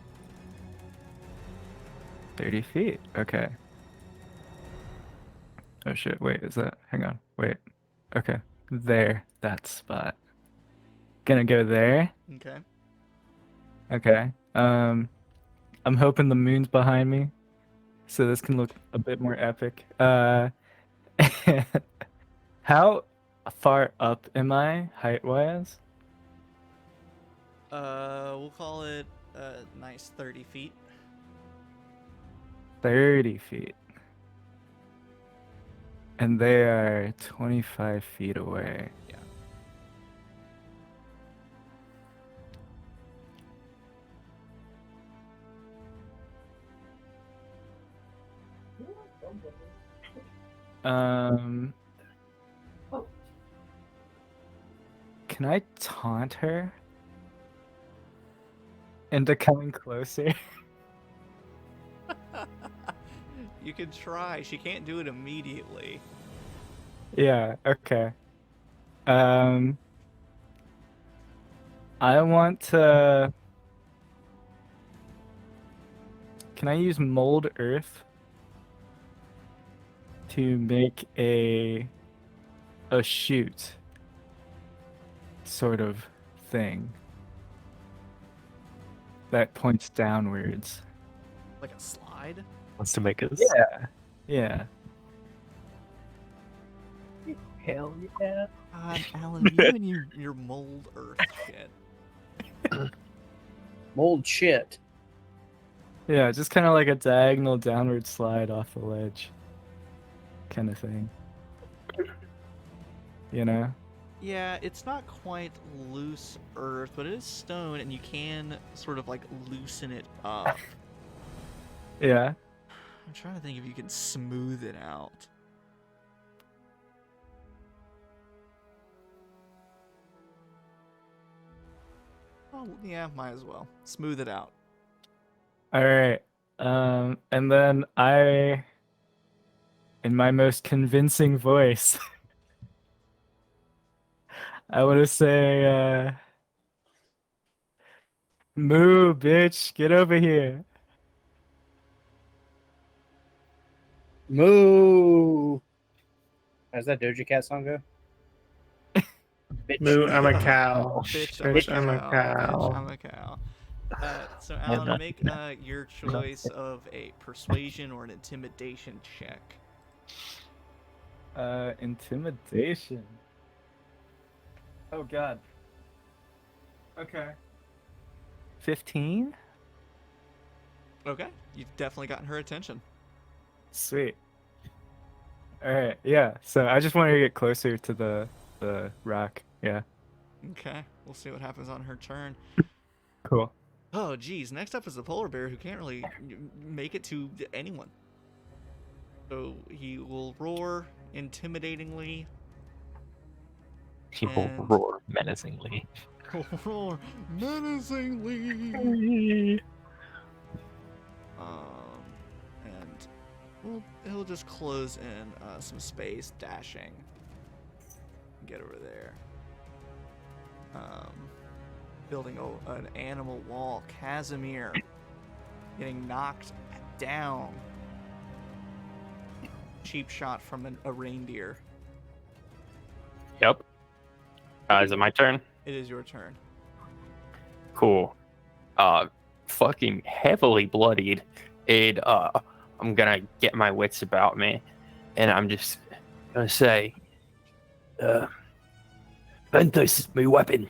30 feet. Okay. Oh shit, wait, is that? Hang on, wait. Okay, there, that spot. Gonna go there. Okay. Okay. I'm hoping the moon's behind me, so this can look a bit more epic. How far up am I height-wise? We'll call it a nice 30 feet. 30 feet. And they are 25 feet away. Yeah. Can I taunt her into coming closer? You can try. She can't do it immediately. Yeah, okay. I want to. Can I use mold earth to make a chute sort of thing that points downwards? Like a slide? Wants to make us. Yeah. Yeah. Hell yeah. Alan, you and your mold earth shit. Mold shit. Yeah, just kind of like a diagonal downward slide off the ledge kind of thing. You know? Yeah, it's not quite loose earth, but it is stone, and you can sort of like loosen it up. Yeah. I'm trying to think if you can smooth it out. Oh, yeah, might as well. Smooth it out. All right. And then I, in my most convincing voice, I want to say, "Moo, bitch, get over here." Moo. How's that Doja Cat song go? Bitch. Moo, I'm a cow. Bitch, Bitch, I'm a cow. Bitch, cow. I'm a cow. So Alan, make your choice of a persuasion or an intimidation check. Intimidation. Oh God. Okay. 15? Okay, you've definitely gotten her attention. Sweet. All right. Yeah. So I just wanted to get closer to the rock. Yeah. Okay, we'll see what happens on her turn. Cool. Oh, geez. Next up is the polar bear who can't really make it to anyone. So he will roar intimidatingly. He will And- roar menacingly. Roar menacingly. And he'll just close in some space, dashing. Get over there. Building an animal wall. Kasimir getting knocked down. Cheap shot from a reindeer. Yep. Is it my turn? It is your turn. Cool. Fucking heavily bloodied. I'm gonna get my wits about me, and I'm just gonna say, Ventus, my weapon.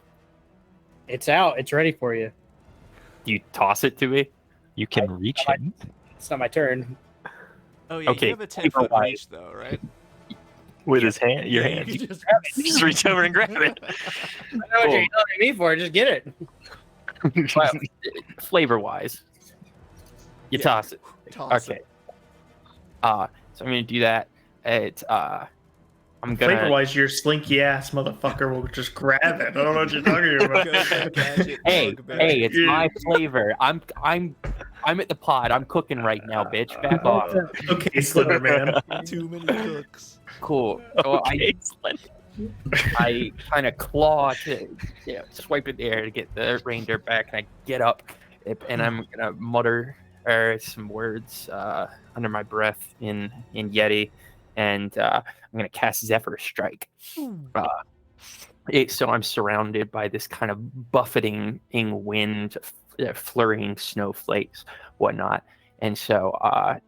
It's out. It's ready for you. do you toss it to me? You can reach him. It's not my turn. Oh yeah, Okay, you have a 10-foot wide. reach though, right? With his hand, your Yeah, hand. you You can just just reach over and grab it. I know what you're telling me for. Just get it. Well, flavor-wise, you Yeah, toss it. toss Okay. it. So I'm gonna do that. I'm gonna. Flavor-wise, your slinky ass motherfucker will just grab it. I don't know what you're talking about. Gadget Hey, bugbear. hey, it's my flavor. I'm at the pod. I'm cooking right now, bitch. Back off. Okay, Slender Man. Too many cooks. Cool. So Okay, I kind of claw to swipe it there to get the reindeer back, and I get up, and I'm gonna mutter some words under my breath in Yeti, and I'm gonna cast Zephyr Strike. So I'm surrounded by this kind of buffeting wind, flurrying snowflakes, whatnot, and so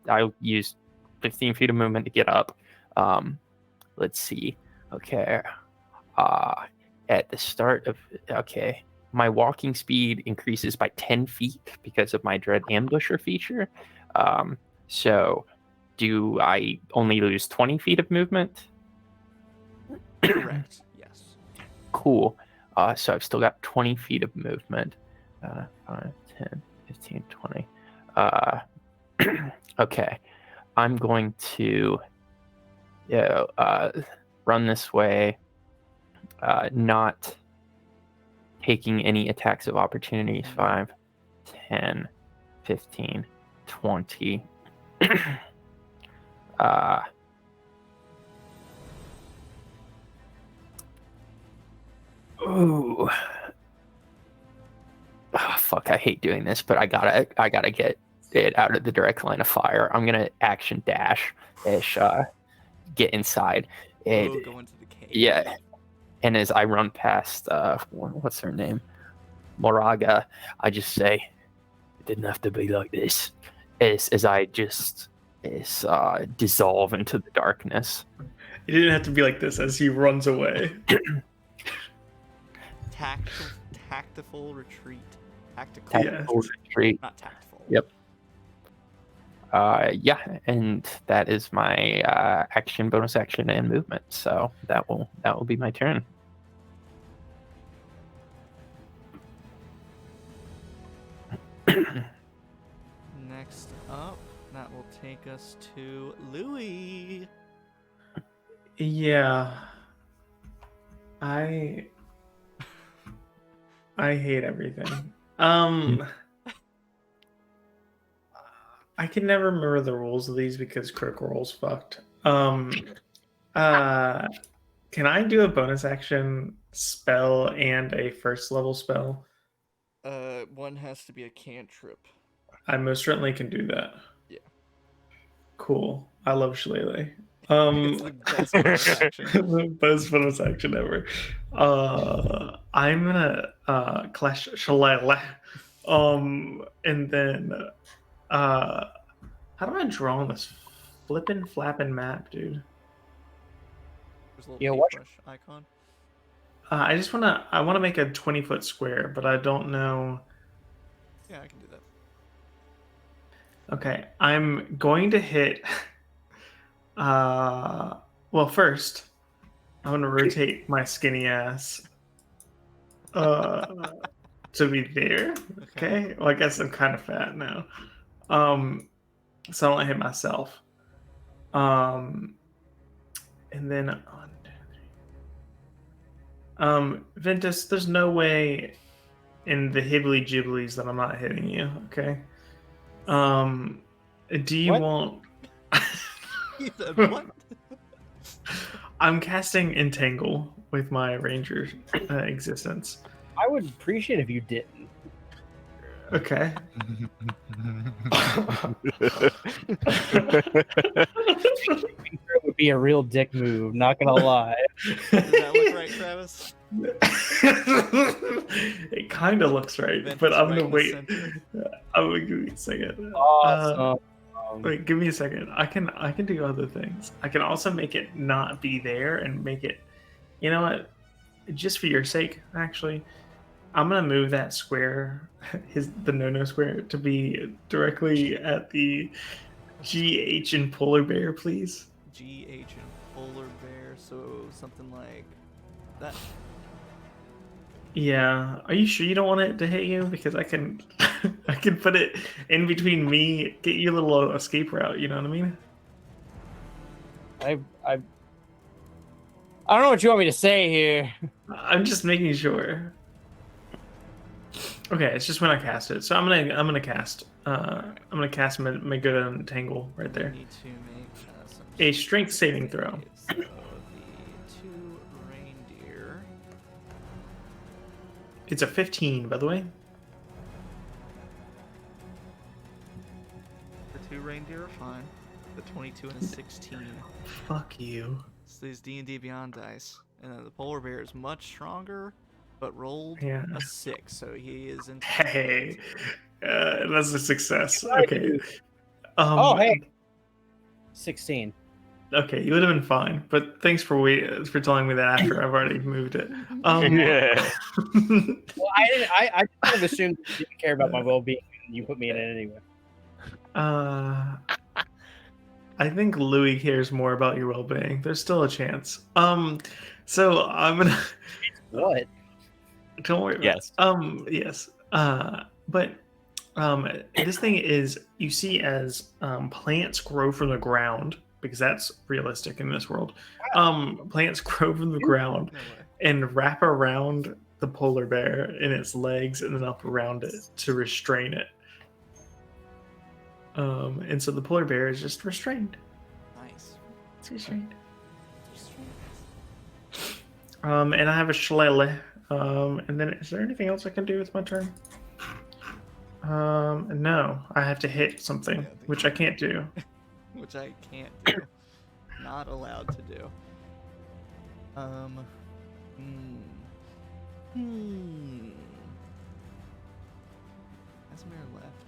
I'll use 15 feet of movement to get up. Let's see. Okay. At the start of my walking speed increases by 10 feet because of my Dread Ambusher feature. So do I only lose 20 feet of movement? Correct. Yes. Cool. So I've still got 20 feet of movement. 5, 10, 15, 20. Okay. I'm going to run this way, not taking any attacks of opportunities. 5, 10, 15, 20. Ooh. Oh, fuck, I hate doing this, but I gotta get it out of the direct line of fire. I'm gonna action dash ish, get inside. Go into the cave. Yeah. And as I run past what's her name? Moraga, I just say, It didn't have to be like this. as I just dissolve into the darkness. It didn't have to be like this as he runs away. Tactful retreat. Tactical. Tactical retreat. Not tactful. Yep. Yeah, and that is my action, bonus action, and movement. So that will be my turn. Next up, that will take us to Louis. Yeah. I hate everything. I can never remember the rules of these because Critical Role's fucked. Can I do a bonus action spell and a first level spell? One has to be a cantrip. I most certainly can do that. Yeah. Cool. I love Shillelagh. It's the best bonus action. The best bonus action ever. I'm gonna clash Shillelagh. And then how do I draw on this flippin' flappin' map, dude? There's a little Yeah, watch- paintbrush icon. I wanna make a 20-foot square, but I don't know. Yeah, I can do that. Okay, I'm going to hit. Well, first, I'm gonna rotate my skinny ass. To be there. Okay. Well, I guess I'm kind of fat now. So I don't hit myself. And then on. Ventus, there's no way in the hibbly gibblies that I'm not hitting you. Okay. Do you What? want? He said, what? I'm casting Entangle with my ranger existence. I would appreciate if you didn't. Okay. It would be a real dick move, not gonna lie. Does that look right, Travis? It kind of looks right, Ventus but I'm right gonna in the wait. center. I'm gonna give me a second. Awesome. Wait, give me a second. I can do other things. I can also make it not be there and make it. You know what? Just for your sake, actually, I'm gonna move that square, the no square, to be directly at the GH and polar bear, please. GH and polar bear, so something like that. Yeah. Are you sure you don't want it to hit you? Because I can I can put it in between me, get you a little escape route, you know what I mean? I don't know what you want me to say here. I'm just making sure. Okay, it's just when I cast it. So I'm gonna cast my good Entangle right there. Need to make some A strength saving throw. So the two reindeer. It's a 15, by the way. The two reindeer are fine. The 22 and a 16. Fuck you. So these D&D Beyond dice. And the polar bear is much stronger, but rolled Yeah. a 6, so he is in. Hey, that's a success. Okay. Oh, hey. 16. Okay, you would have been fine, but thanks for telling me that after I've already moved it. Yeah. Well, I kind of assumed you didn't care about my well-being, and you put me in it anyway. I think Louis cares more about your well-being. There's still a chance. So I'm gonna. What? Don't worry. Yes. Yes. But this thing is, you see, as plants grow from the ground, because that's realistic in this world. Plants grow from the ground No way. and wrap around the polar bear in its legs and then up around it to restrain it. And so the polar bear is just restrained. Nice. It's restrained. And I have a shillelagh. And then is there anything else I can do with my turn? No, I have to hit something, which I can't do. Which I can't do. Not allowed to do. Kasimir left.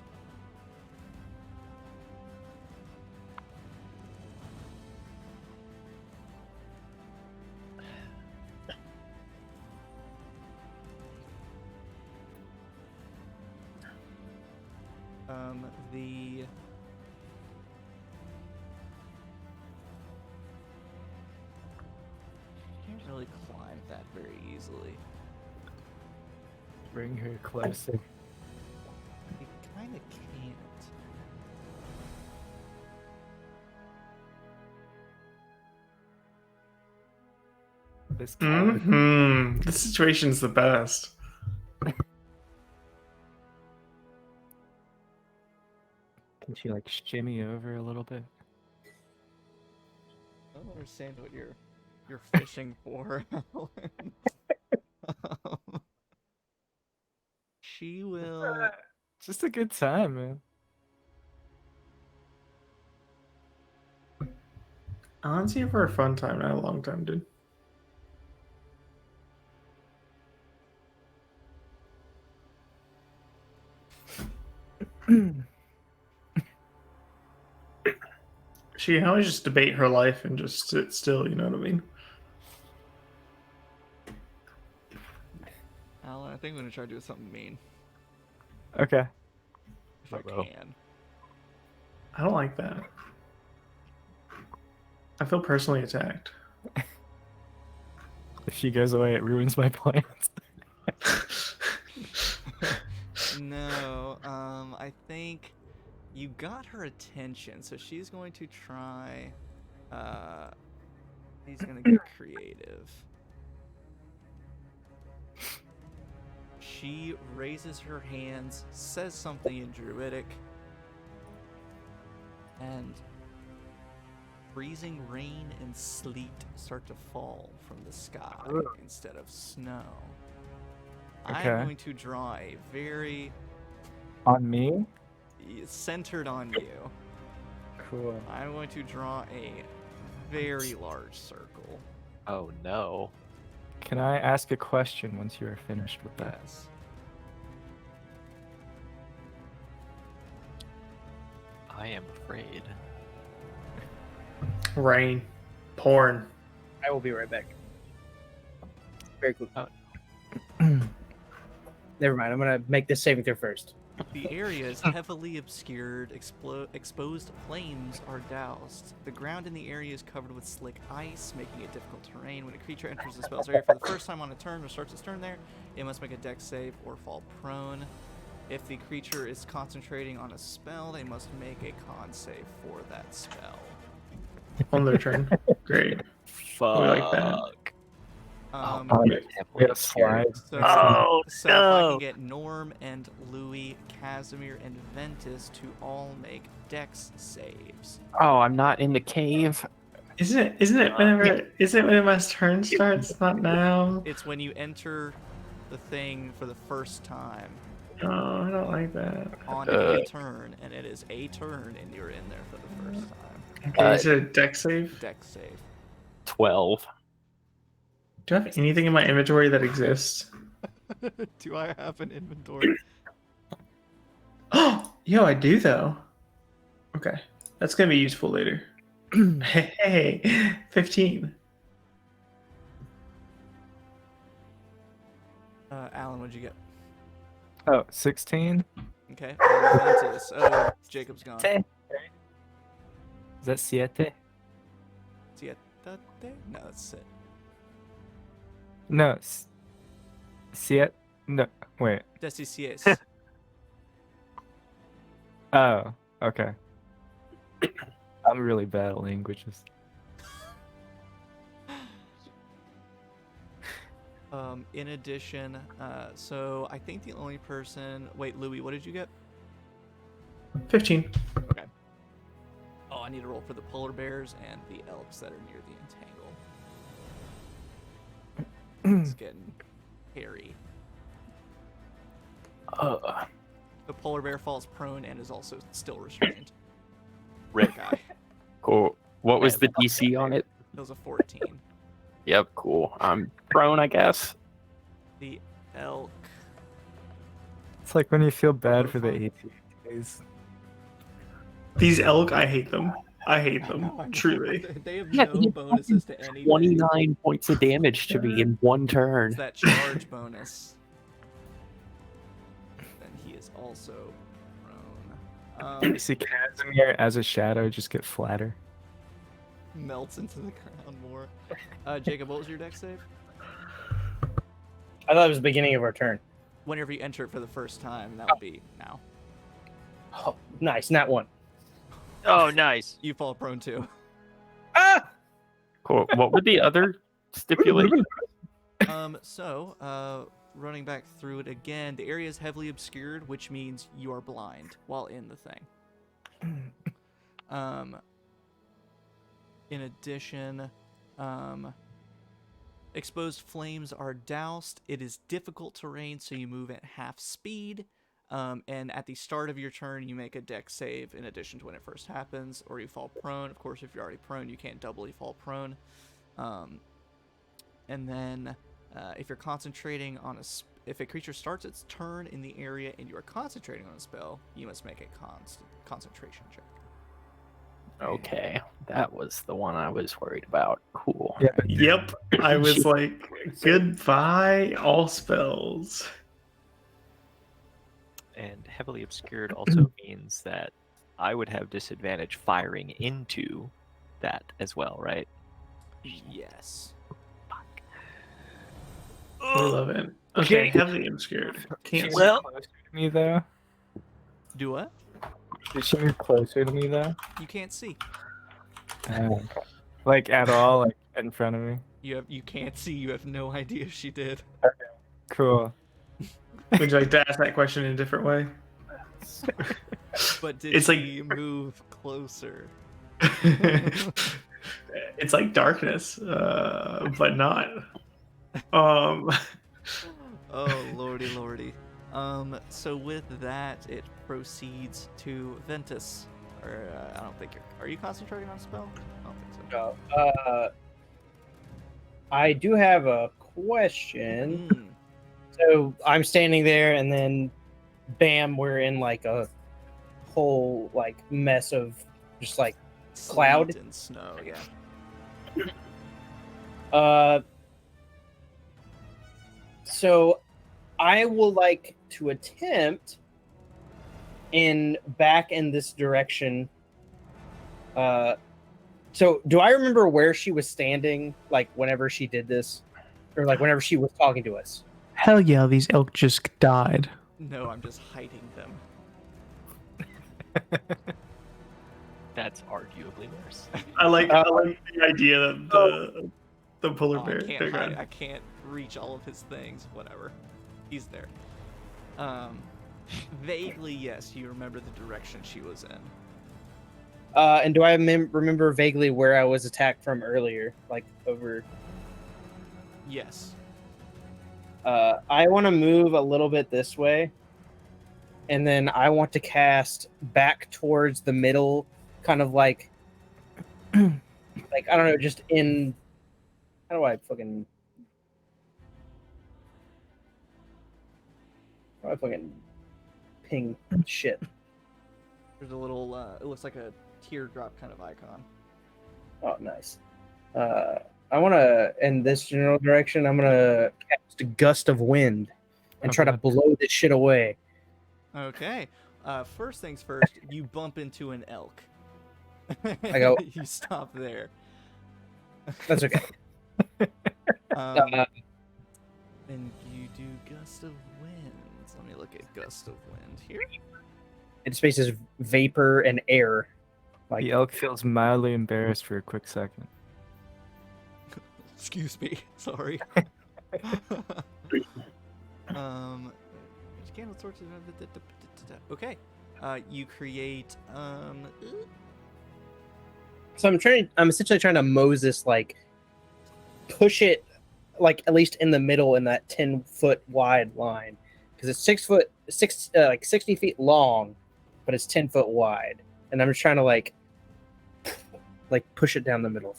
The can't really climb that very easily. Bring her closer. It kind of can't. This cat. The situation's the best. Can she like shimmy over a little bit? I don't understand what you're fishing for, Alan. She will. Just a good time, man. I'm here for a fun time, not a long time, dude. She can always just debate her life and just sit still, you know what I mean? Alan, I think I'm gonna try to do something mean. Okay. If I Uh-oh. can. I don't like that. I feel personally attacked. If she goes away, it ruins my plans. No, I think you got her attention, so she's going to try. He's gonna get creative. She raises her hands, says something in Druidic, and freezing rain and sleet start to fall from the sky instead of snow. Okay. I'm going to draw a very On me? centered on you. Cool. I'm going to draw a very large circle. Oh no. Can I ask a question once you are finished with that? Yes. I am afraid. Rain. Pouring. I will be right back. Very cool. Never mind. I'm gonna make this saving throw first. The area is heavily obscured, exposed flames are doused. The ground in the area is covered with slick ice, making it difficult terrain. When a creature enters the spell's area for the first time on a turn or starts its turn there, it must make a dex save or fall prone. If the creature is concentrating on a spell, they must make a con save for that spell. On their turn. Great. Fuck. We like that. We have slides. So, Oh, so if I no. can get Norm and Louis, Kasimir, and Ventus to all make dex saves. Oh, I'm not in the cave. Isn't it when my turn starts? Not now. It's when you enter the thing for the first time No, I don't like that. on a turn, and it is a turn, and you're in there for the first time. Okay, is it a dex save? Dex save. 12. Do I have anything in my inventory that exists? Do I have an inventory? Oh, yo, I do though. Okay, that's gonna be useful later. Hey, 15. Alan, what'd you get? Oh, 16? Okay. Ventus. Oh, Jacob's gone. Is that siete? Siete? No, that's it. No. Siete? No. Wait. Desicies. Oh, okay. I'm really bad at languages. In addition, so I think the only person. Wait, Louis, what did you get? 15. Okay. Oh, I need to roll for the polar bears and the elks that are near the entangle. It's getting hairy. The polar bear falls prone and is also still restrained. Rip. Guy. Cool. What was the DC on it? It was a 14. Yep, cool. I'm prone, I guess. The elk. It's like when you feel bad for the ATAs. These elk, I hate them. I hate them, I know. truly. They have Yeah, no they bonuses to anything. 29 points of damage to me in one It's turn. that charge bonus. Then he is also prone. You see Kasimir as a shadow just get flatter. Melts into the ground more. Jacob, what was your dex save? I thought it was the beginning of our turn. Whenever you enter it for the first time, that would be now. Oh, nice, not one. Oh, nice. You fall prone too. Ah! Cool. What were the other stipulations? Running back through it again, the area is heavily obscured, which means you are blind while in the thing. In addition, exposed flames are doused. It is difficult terrain, so you move at half speed. And at the start of your turn, you make a dex save in addition to when it first happens, or you fall prone. Of course, if you're already prone, you can't doubly fall prone. And then, if you're concentrating on if a creature starts its turn in the area and you are concentrating on a spell, you must make a concentration check. Okay, that was the one I was worried about. Cool. Yeah. Yep. I was like, goodbye, all spells. And heavily obscured also means that I would have disadvantage firing into that as well, right? Yes. I love it. Okay, heavily obscured. Can't She moved closer to me though. Do what? Did she move closer to me though? You can't see. Like at all, like in front of me. You can't see. You have no idea if she did. Cool. Would you like to ask that question in a different way? But did It's like- she move closer? It's like darkness, but not. Oh lordy lordy. So with that, it proceeds to Ventus. Or I don't think are you concentrating on a spell? I don't think so. No. I do have a question. Mm. So I'm standing there, and then, bam, we're in like a whole like mess of just like cloud Sleet and snow. Yeah. So I will like to attempt back in this direction. So do I remember where she was standing, like whenever she did this, or like whenever she was talking to us? Hell yeah, these elk just died. No, I'm just hiding them. That's arguably worse. I like the idea that the polar Oh, bear. they're gone. I can't reach all of his things. Whatever. He's there. Vaguely, yes, you remember the direction she was in. And do I remember vaguely where I was attacked from earlier, like over? Yes. I want to move a little bit this way, and then I want to cast back towards the middle, kind of like I don't know, just in. How do I ping shit? There's a little. It looks like a teardrop kind of icon. Oh, nice. I want to, in this general direction, I'm going to cast a gust of wind and try to blow this shit away. Okay. First things first, you bump into an elk. I go. You stop there. That's okay. And you do gust of winds. Let me look at gust of wind here. It spaces vapor and air. Like, The elk feels mildly embarrassed for a quick second. Excuse me. Sorry. Again, what sorts of... Okay. You create... so I'm essentially trying to Moses, like, push it, like, at least in the middle in that 10-foot wide line. Because it's 60 feet long, but it's 10 foot wide. And I'm just trying to, like push it down the middle.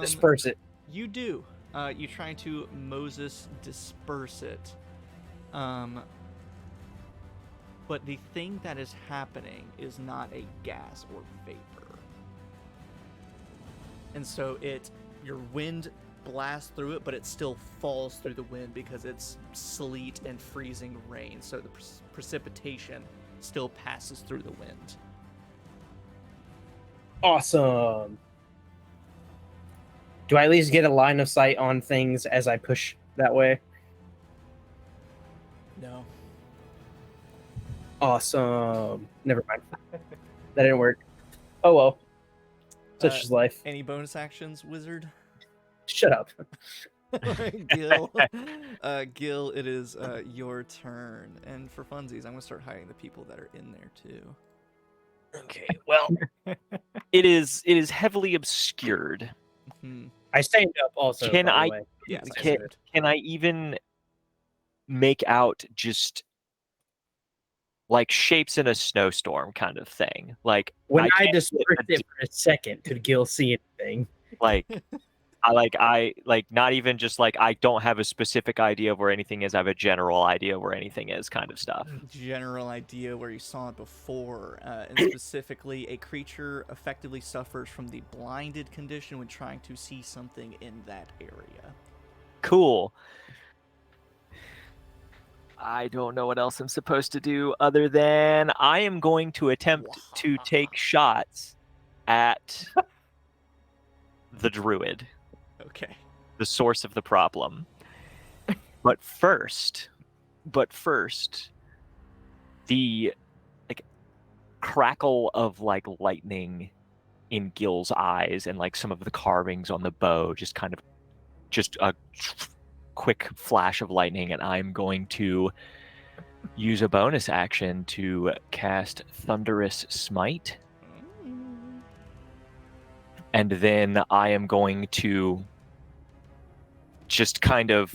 Disperse it. You do. You're trying to Moses disperse it. But the thing that is happening is not a gas or vapor. And so your wind blasts through it, but it still falls through the wind because it's sleet and freezing rain. So the precipitation still passes through the wind. Awesome. Do I at least get a line of sight on things as I push that way? No. Awesome. Never mind. That didn't work. Oh well. Such is life. Any bonus actions, wizard? Shut up. Gil. Gil, it is your turn. And for funsies, I'm going to start hiding the people that are in there too. Okay, well, it is heavily obscured. I stand up also. Can by the I- way. Yes, I Can, see it. can I even make out just like shapes in a snowstorm kind of thing? Like When I can't dispersed get it for a second, could Gil see anything? like I not even just like I don't have a specific idea of where anything is. I have a general idea where anything is, kind of stuff. General idea where you saw it before, and specifically, a creature effectively suffers from the blinded condition when trying to see something in that area. Cool. I don't know what else I'm supposed to do other than I am going to attempt to take shots at the druid, Okay. the source of the problem. But first, the like crackle of like lightning in Gil's eyes and like some of the carvings on the bow, just a quick flash of lightning, and I'm going to use a bonus action to cast Thunderous Smite. And then I am going to just kind of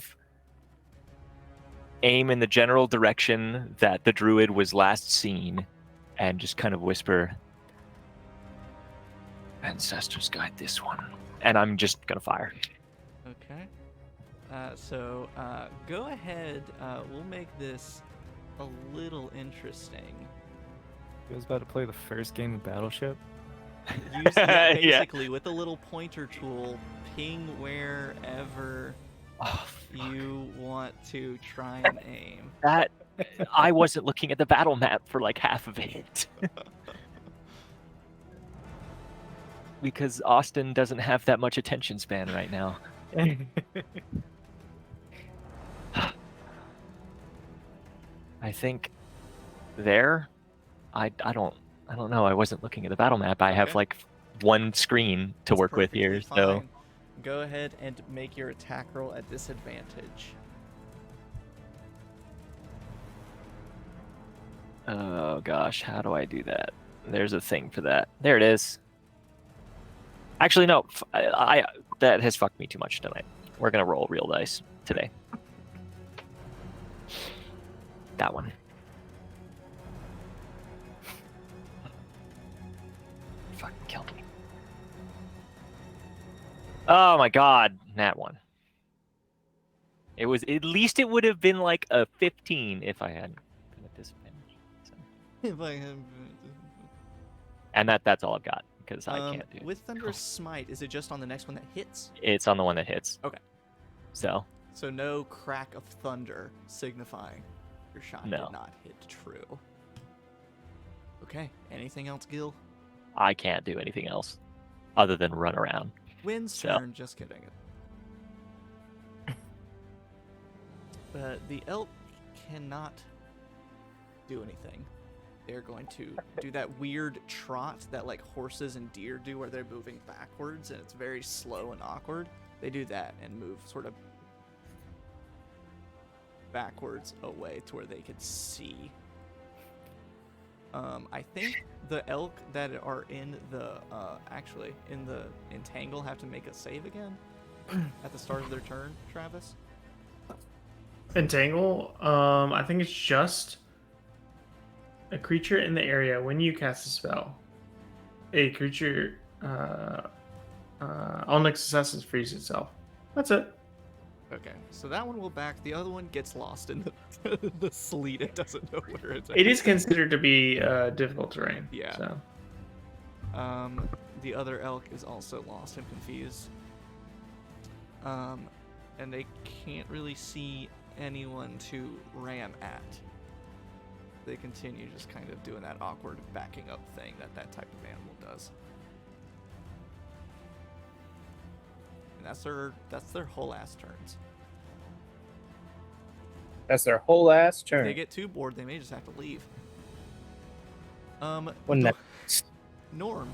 aim in the general direction that the druid was last seen and just kind of whisper, "Ancestors guide this one." And I'm just going to fire. Okay. So go ahead. We'll make this a little interesting. You guys about to play the first game of Battleship? Basically, with the little pointer tool, ping wherever you want to try and aim. That I wasn't looking at the battle map for like half of it. Because Austin doesn't have that much attention span right now. I think there. I don't know. I wasn't looking at the battle map. I have Okay. like one screen to That's work with here, perfectly so fine. Go ahead and make your attack roll at disadvantage. oh gosh, how do I do that? There's a thing for that. There it is. Actually, no. I that has fucked me too much tonight. We're gonna roll real dice today. That one. Fucking killed me. Oh my god, nat one. It was at least it would have been like a 15 if I hadn't been at disadvantage. So. If I have... And that's all I've got because I can't do it. With Thunderous Smite, is it just on the next one that hits? It's on the one that hits. Okay. So So no crack of thunder signifying your shot No. did not hit true. Okay. Anything else, Gil? I can't do anything else other than run around. Wind's So. turn. Just kidding. The elk cannot do anything. they're going to do that weird trot that like horses and deer do where they're moving backwards and it's very slow and awkward. They do that and move sort of backwards away to where they can see. I think the elk that are in the actually in the entangle have to make a save again at the start of their turn, Travis. Entangle, I think it's just a creature in the area when you cast a spell. A creature on next successes frees itself. That's it. Okay, so that one will back. The other one gets lost in the sleet. It doesn't know where it's at. It is considered to be difficult terrain. Yeah. So. The other elk is also lost and confused. And they can't really see anyone to ram at. They continue just kind of doing that awkward backing up thing that type of animal does. And that's their whole ass turns. That's their whole ass If turn. they get too bored, they may just have to leave. Wouldn't that- Norm,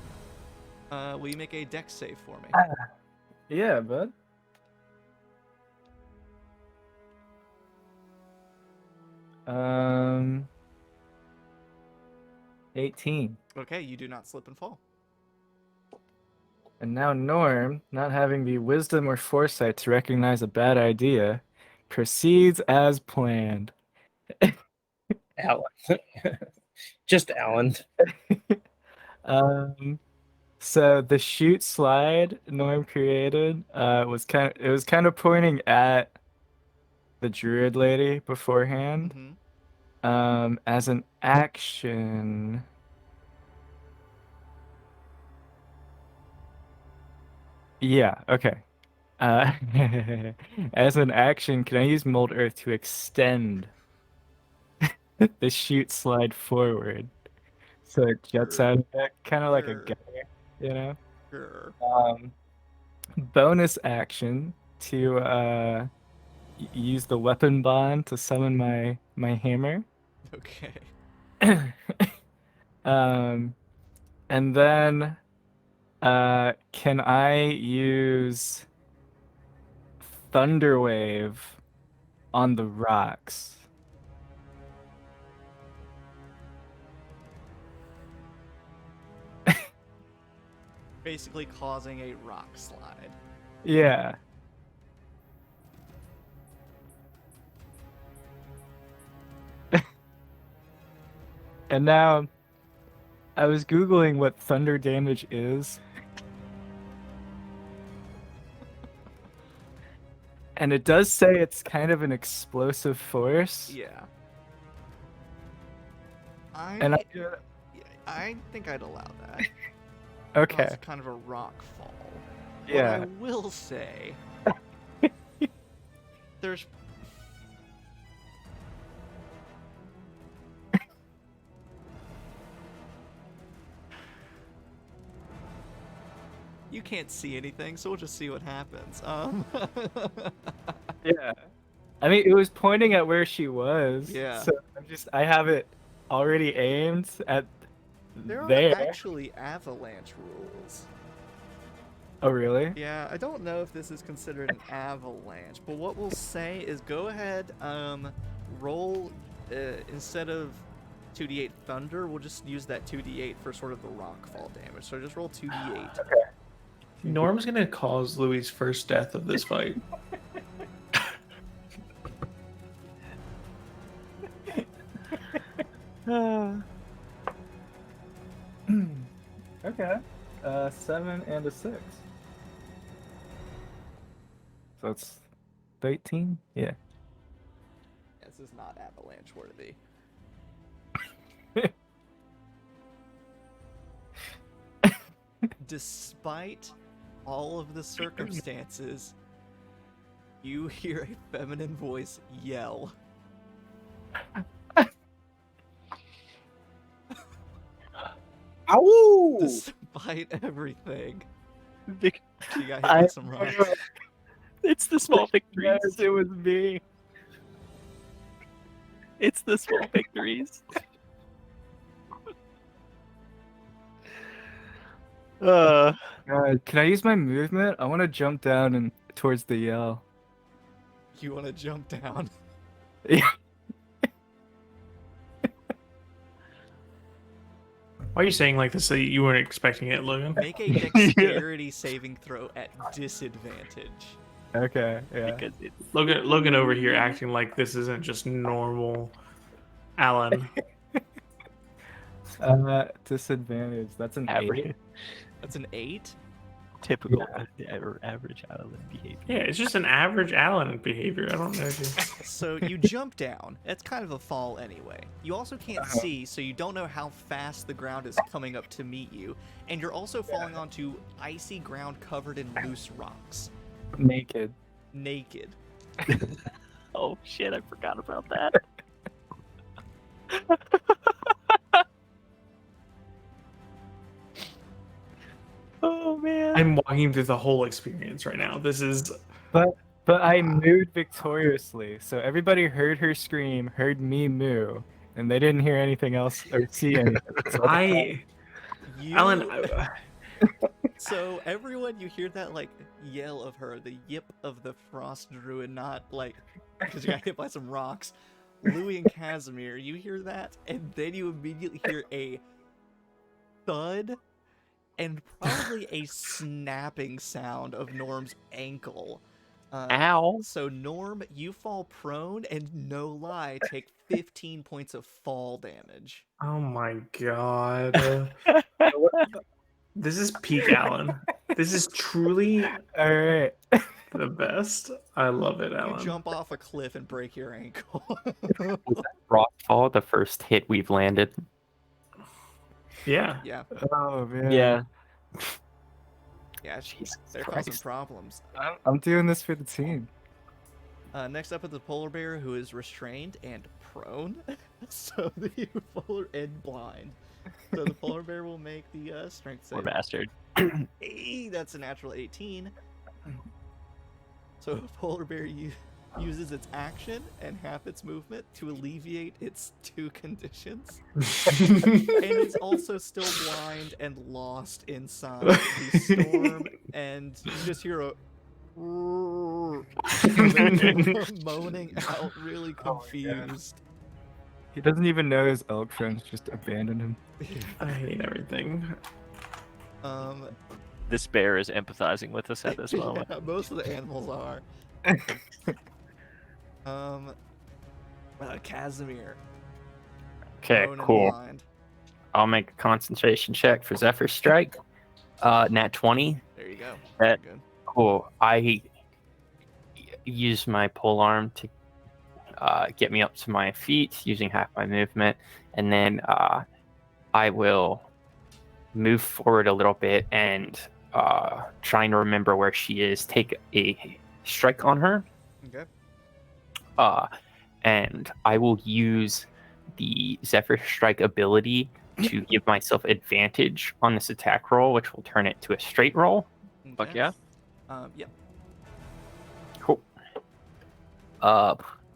will you make a dex save for me? Yeah, bud. Um, 18. Okay, you do not slip and fall. And now Norm, not having the wisdom or foresight to recognize a bad idea, proceeds as planned. Alan. Just Alan. So the shoot slide Norm created was kind of pointing at the druid lady beforehand. Mm-hmm. As an action. Yeah, okay. As an action, can I use Mold Earth to extend the shoot slide forward? So it jets out of it, kind of like a Sure. guy, you know? Sure. Bonus action to use the weapon bond to summon my hammer. Okay. And then can I use Thunderwave on the rocks? Basically causing a rock slide. Yeah. And now I was Googling what thunder damage is. And it does say it's kind of an explosive force. Yeah. And I think I'd allow that. okay. It's kind of a rock fall. Yeah. What I will say, there's you can't see anything, so we'll just see what happens. Yeah. I mean, it was pointing at where she was. Yeah. So I have it already aimed at There are there. actually avalanche rules. Oh, really? Yeah, I don't know if this is considered an avalanche, but what we'll say is go ahead, roll, instead of 2d8 thunder, we'll just use that 2d8 for sort of the rock fall damage. So just roll 2d8. Okay. Norm's gonna cause Louis' first death of this fight. Okay. 7 and a 6. So it's 13? Yeah. This is not avalanche worthy. Despite all of the circumstances, you hear a feminine voice yell. Ow! Despite everything. Vic- You got hit with some rocks. It's the small victories. Yes, it was me. It's the small victories. Can I use my movement? I want to jump down and towards the yell. You want to jump down? Yeah. Why are you saying like this? So you weren't expecting it, Logan? Make a dexterity saving throw at disadvantage. Okay. Yeah. Because it's Logan over here acting like this isn't just normal Alan. Disadvantage. That's an average, 8. That's an 8. typical average Alan behavior. Yeah, it's just an average Alan behavior. I don't know if you... So you jump down. It's kind of a fall anyway. You also can't see, so you don't know how fast the ground is coming up to meet you. And you're also falling onto icy ground covered in loose rocks. Naked. Naked. Oh shit! I forgot about that. Oh man! I'm walking through the whole experience right now. This is... But I mooed victoriously, so everybody heard her scream, heard me moo, and they didn't hear anything else or see anything. So Alan... So everyone, you hear that like yell of her, the yip of the frost druid, not like because you got hit by some rocks. Louis and Kasimir, you hear that, and then you immediately hear a thud and probably a snapping sound of Norm's ankle. Ow! So Norm, you fall prone, and no lie, take 15 points of fall damage. Oh my god. This is peak Alan. This is truly all right. the best. I love it, You Alan. jump off a cliff and break your ankle. Was that Rockfall the first hit we've landed? Yeah. Yeah, Oh man. Yeah. yeah, Jesus they're causing Christ. problems. I'm doing this for the team. Next up is the polar bear, who is restrained and prone, so the polar and blind. So the polar bear will make the strength Poor save. bastard. Hey, that's a natural 18. So polar bear uses its action and half its movement to alleviate its 2 conditions, and it's also still blind and lost inside the storm. And you just hear a moaning out, really confused. He doesn't even know his elk friends just abandoned him. I hate everything. This bear is empathizing with us at this moment. Yeah, most of the animals are. Kasimir. Okay, prone and cool. blind. I'll make a concentration check for Zephyr Strike. Nat 20. There you go. That- Good. Cool. I use my polearm to get me up to my feet using half my movement, and then I will move forward a little bit and trying to remember where she is, take a strike on her. Okay. And I will use the Zephyr Strike ability to give myself advantage on this attack roll, which will turn it to a straight roll. Fuck Okay. yeah. Yep. Cool.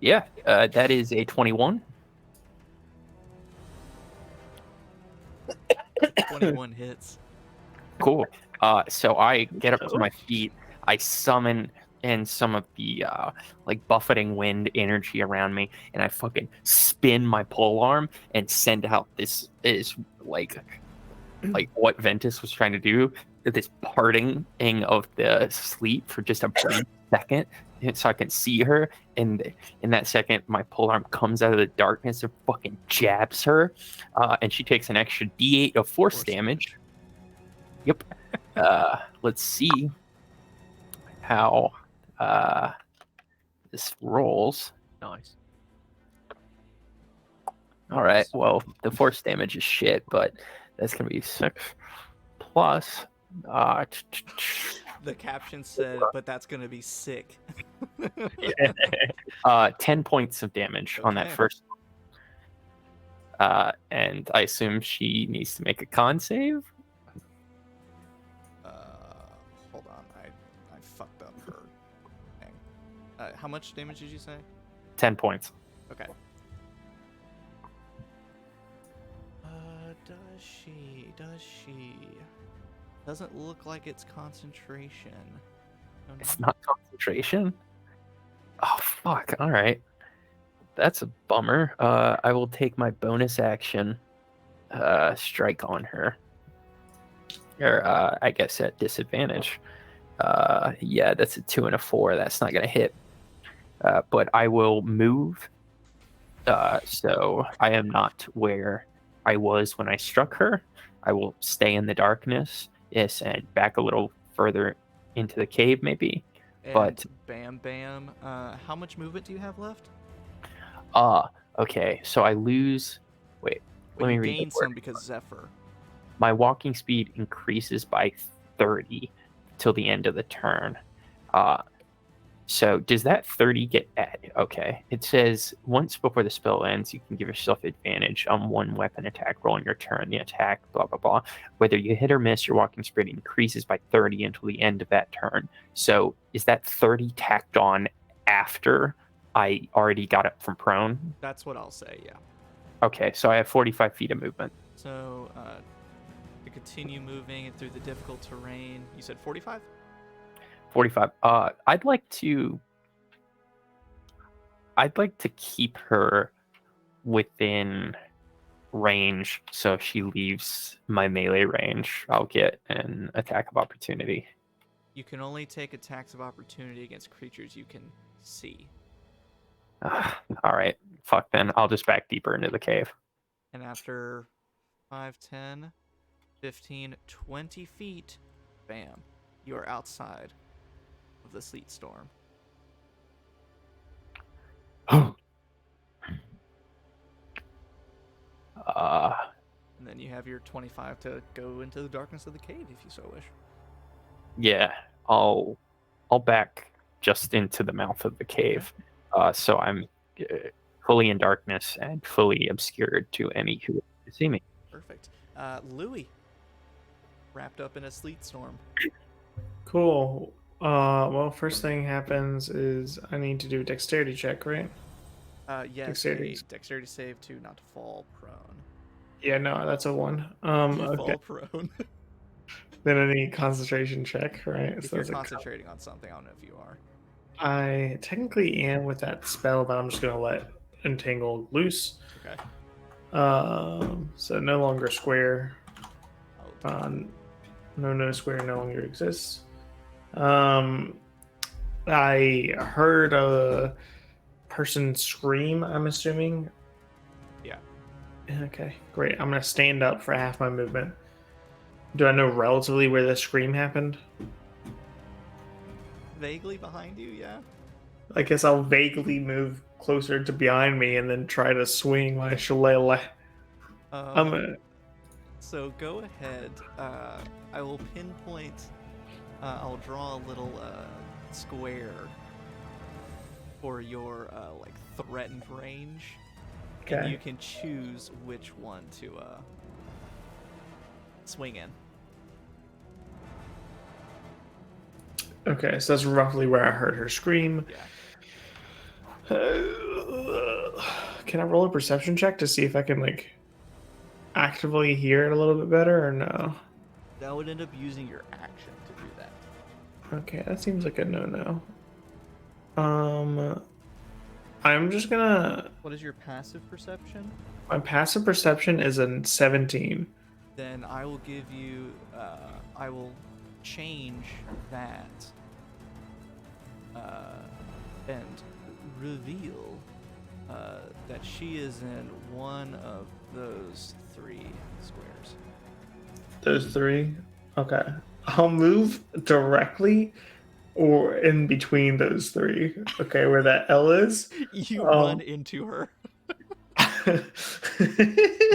Yeah, that is a 21. 21 hits. Cool. So I get up to my feet. I summon in some of the like buffeting wind energy around me, and I fucking spin my polearm and send out this is like what Ventus was trying to do, this parting of the sleep for just a brief second, so I can see her. And in that second, my polearm comes out of the darkness and fucking jabs her, and she takes an extra D8 of force damage. Yep. Let's see how this rolls. Nice. All right. Well, the force damage is shit, but that's gonna be 6 plus. The caption said, but that's going to be sick. 10 points of damage on that Okay. first. And I assume she needs to make a con save. Hold on. I fucked up her thing. How much damage did you say? 10 points. Okay. Does she? Doesn't look like it's concentration. Oh, no. It's not concentration? Oh, fuck. All right. That's a bummer. I will take my bonus action, strike on her. Or, I guess at disadvantage. Yeah, that's a 2 and a 4. That's not going to hit. But I will move. So I am not where I was when I struck her. I will stay in the darkness. Yes, and back a little further into the cave, maybe. And But Bam Bam, how much movement do you have left? Okay. So I lose. Wait, Well, let me you read. gain some because Zephyr. My walking speed increases by 30 till the end of the turn. So does that 30 get added? Okay. It says once before the spell ends, you can give yourself advantage on one weapon attack roll on your turn. The attack, blah, blah, blah. Whether you hit or miss, your walking speed increases by 30 until the end of that turn. So is that 30 tacked on after I already got up from prone? That's what I'll say, yeah. Okay, so I have 45 feet of movement. So, to continue moving through the difficult terrain, you said 45? 45. I'd like to keep her within range, so if she leaves my melee range, I'll get an attack of opportunity. You can only take attacks of opportunity against creatures you can see. All right, fuck then. I'll just back deeper into the cave. And after 5, 10, 15, 20 feet, bam, you are outside of the sleet storm. And then you have your 25 to go into the darkness of the cave if you so wish. Yeah, I'll back just into the mouth of the cave, so I'm fully in darkness and fully obscured to any who see me. Perfect. Louis, wrapped up in a sleet storm. Cool. Well, first thing happens is I need to do a dexterity check, right? Yes, Dexterity. a dexterity save to not to fall prone. Yeah, no, that's a 1. You Okay. fall prone. Then I need concentration check, right? If So you're that's a concentrating on something, I don't know if you are. I technically am with that spell, but I'm just gonna let entangle loose. Okay. So no longer square. Oh, No square no longer exists. I heard a person scream, I'm assuming. Yeah. Okay, great. I'm gonna stand up for half my movement. Do I know relatively where the scream happened? vaguely behind you, yeah. I guess I'll vaguely move closer to behind me and then try to swing my shillelagh. So go ahead. I will pinpoint. I'll draw a little square for your like threatened range, and Okay. you can choose which one to swing in. Okay, so that's roughly where I heard her scream. Yeah. Can I roll a perception check to see if I can like actively hear it a little bit better or no? That would end up using your action to do that. Okay, that seems like a no-no. I'm just gonna. What is your passive perception? My passive perception is a 17. Then I will give you. I will change that and reveal that she is in one of those 3 squares. Those 3? Okay. I'll move directly or in between those 3. Okay, where that L is. You run into her and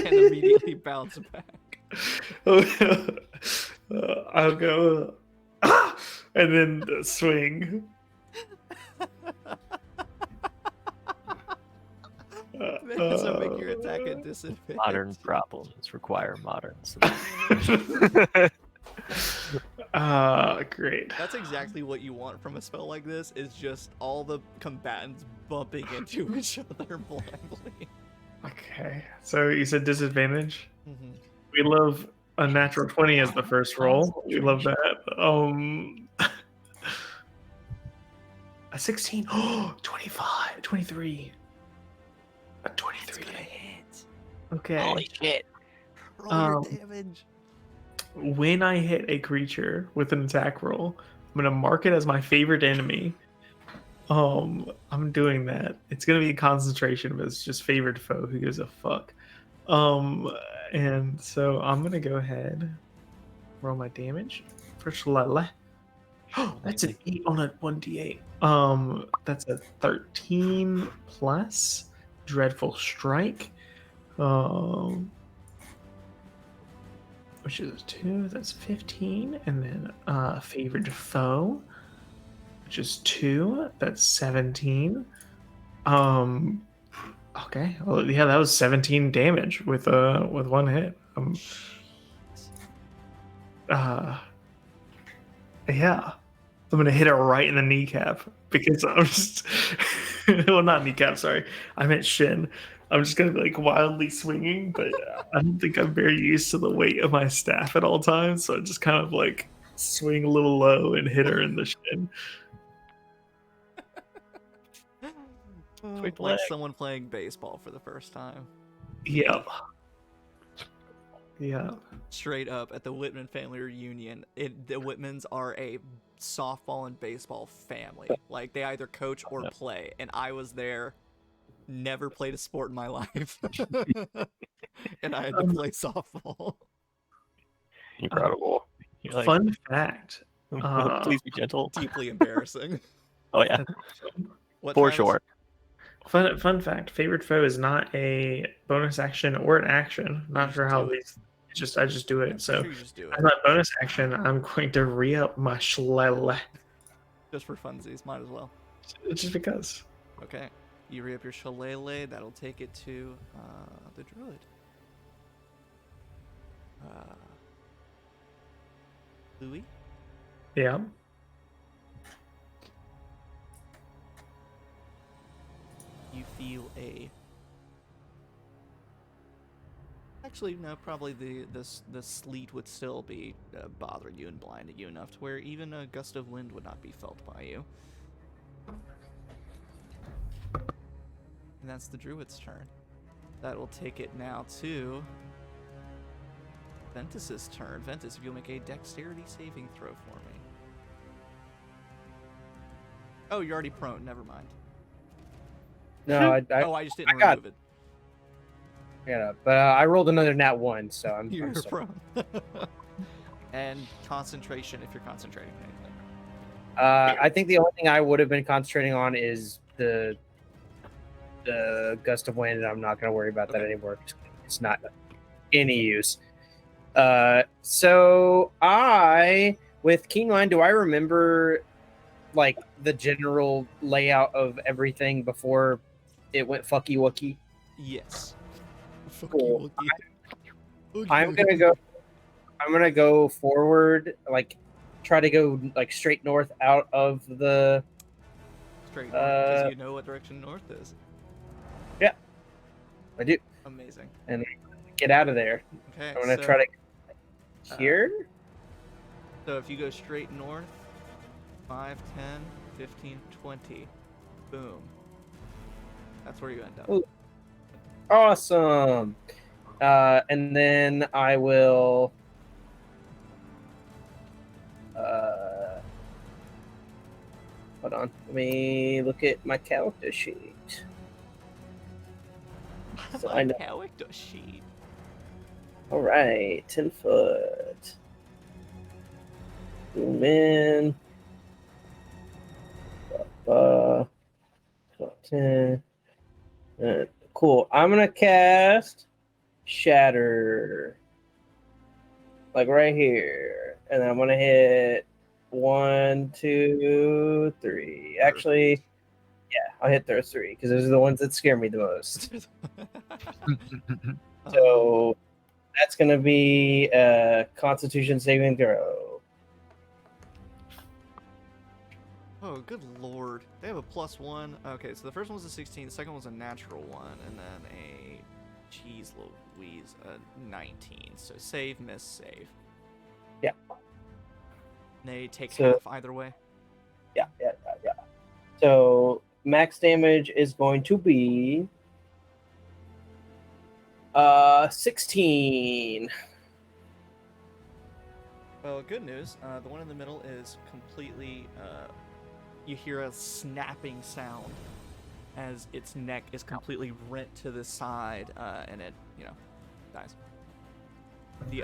immediately bounce back. I'll go and then swing. So make your attack at disadvantage. Modern problems require modern solutions. Great. That's exactly what you want from a spell like this, is just all the combatants bumping into each other blindly. Okay, so you said disadvantage? Mm-hmm. We love a natural 20 as the first roll. We love that. A 16. Oh, 25. 23. A 23. Okay. Holy shit! Roll your damage. When I hit a creature with an attack roll, I'm gonna mark it as my favorite enemy. I'm doing that. It's gonna be a concentration, but it's just favorite foe. Who gives a fuck? And so I'm gonna go ahead, roll my damage for Shalala. Oh, that's an 8 on a 1d8. That's a 13 plus dreadful strike. Which is 2, that's 15, and then favored foe, which is 2, that's 17. Okay, well, yeah, that was 17 damage with one hit. Yeah, I'm gonna hit it right in the kneecap because I'm just well, not kneecap, sorry, I meant shin. I'm just gonna be like wildly swinging, but I don't think I'm very used to the weight of my staff at all times, so I just kind of like swing a little low and hit her in the shin. Like someone playing baseball for the first time. Yep. Yeah. Straight up at the Whitman family reunion, the Whitmans are a softball and baseball family. Like they either coach or play, and I was there. Never played a sport in my life, and I had to play softball. Incredible. You're like, Fun fact. please be gentle. Deeply embarrassing. Oh yeah, What, for Travis? sure. Fun fact: favorite foe is not a bonus action or an action. Not sure how these. I just do it. So You just do it. as my bonus action, I'm going to re-up my Shlele. Just for funsies, might as well. Just because. Okay. You re-up your Shillelagh, that'll take it to the druid. Louis? Yeah. You feel a... Actually, no, probably the sleet would still be bothering you and blinding you enough to where even a gust of wind would not be felt by you. And that's the druid's turn. That will take it now to Ventus's turn. Ventus, if you'll make a dexterity saving throw for me. Oh, you're already prone. Never mind. No, I just didn't got remove it. yeah, but I rolled another nat 1, so I'm You're still- prone. And concentration if you're concentrating on anything. I think the only thing I would have been concentrating on is the gust of wind, and I'm not going to worry about that anymore. It's not any use. So with Keenline, do I remember like the general layout of everything before it went fucky wucky? Yes. Cool. I'm gonna go forward, like try to go like straight north out of the Straight north, because you know what direction north is. Yeah, I do. Amazing. And get out of there. Okay, I'm gonna try to here. So if you go straight north, 5, 10, 15, 20, boom. That's where you end up. Ooh. Awesome. And then I will hold on. Let me look at my character sheet. So I know. Character sheet. All right, 10 foot. Zoom in. 10. Cool. I'm gonna cast Shatter, like right here, and then I'm gonna hit 1, 2, 3. Actually, yeah, I'll hit those 3 because those are the ones that scare me the most. So that's gonna be a Constitution saving throw. Oh, good lord. They have a +1. Okay, so the first one was a 16, the second one was a natural 1, and then a Jeez Louise, 19. So save, miss, save. Yeah. They take So- half either way. Yeah. So max damage is going to be 16. Well, good news. The one in the middle is completely. You hear a snapping sound as its neck is completely rent to the side, and it, dies.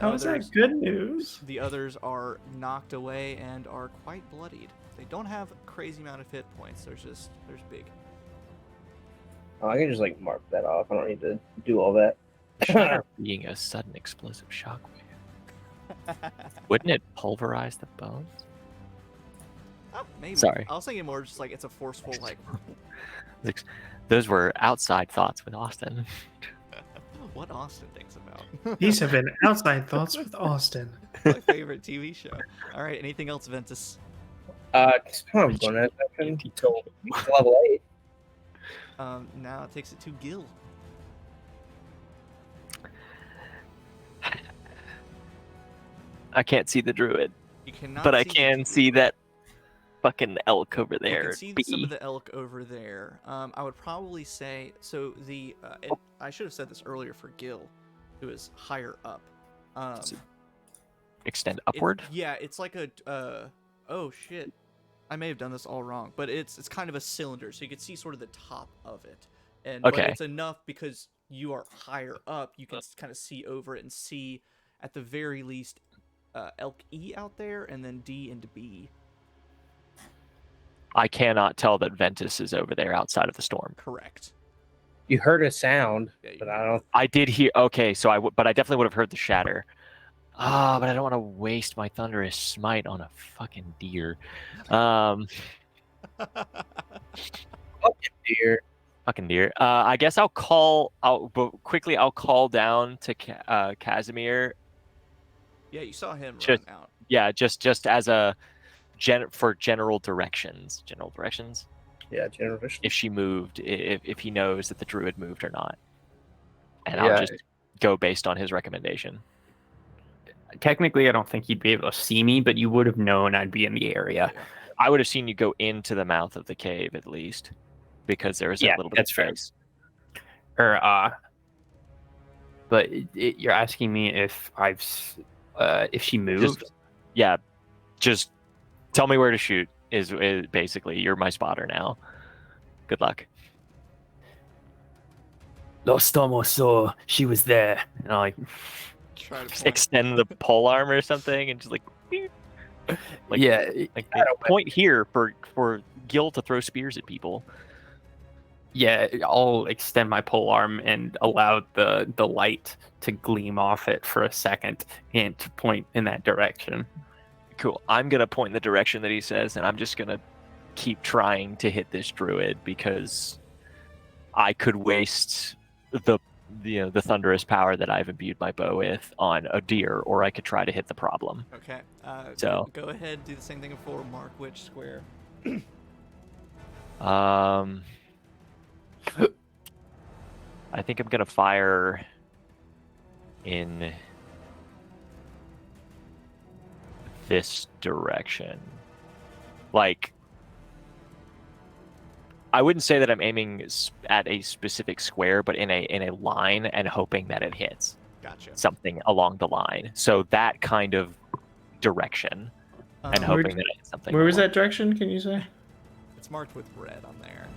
How is that good news? The others are knocked away and are quite bloodied. They don't have a crazy amount of hit points. There's big. Oh, I can just like mark that off. I don't need to do all that. Shatter being a sudden explosive shockwave. Wouldn't it pulverize the bones? Oh, maybe. Sorry. I was thinking more just like it's a forceful like. Those were outside thoughts with Austin. What Austin thinks about. These have been Outside Thoughts with Austin. My favorite TV show. All right. Anything else, Ventus? Just kind of bonus action. So it's level 8. Now it takes it to Gil. I can't see the druid, You cannot. but I see can see that fucking elk over You there. can see some of the elk over there. I would probably say so. I should have said this earlier for Gil, who is higher up. Extend upward. It's like a. Oh shit! I may have done this all wrong, but it's kind of a cylinder, so you can see sort of the top of it, and but Okay. it's enough because you are higher up. You can kind of see over it and see at the very least elk E out there, and then D and B. I cannot tell that Ventus is over there outside of the storm. Correct. You heard a sound, Yeah, you but I don't. I did hear. Okay, so but I definitely would have heard the shatter. But I don't want to waste my thunderous smite on a fucking deer. Dear. Fucking deer. I guess I'll call down to Kasimir. Yeah, you saw him Just- run out. Yeah, just as a for general directions. General directions. Yeah, general vision. If she moved, if he knows that the druid moved or not, and Yeah. I'll just go based on his recommendation. Technically, I don't think you'd be able to see me, but you would have known I'd be in the area. I would have seen you go into the mouth of the cave at least, because there was Yeah, a little bit that's of fair. space. But you're asking me if if she moved. Just tell me where to shoot. Is basically you're my spotter now. Good luck. Last time I saw her, she was there. And I Try to point. Extend the pole arm or something, and just like yeah, point here for Gil to throw spears at people. yeah. I'll extend my pole arm and allow the light to gleam off it for a second and to point in that direction. Cool. I'm gonna point in the direction that he says, and I'm just gonna keep trying to hit this druid because I could waste the thunderous power that I've imbued my bow with on a deer, or I could try to hit the problem. Okay. So- go ahead, do the same thing for mark which square. I think I'm gonna fire in this direction. Like, I wouldn't say that I'm aiming at a specific square, but in a line and hoping that it hits Gotcha. something along the line. So that kind of direction, and hoping that it hits something. Where was along- that direction? Can you say? It's marked with red on there.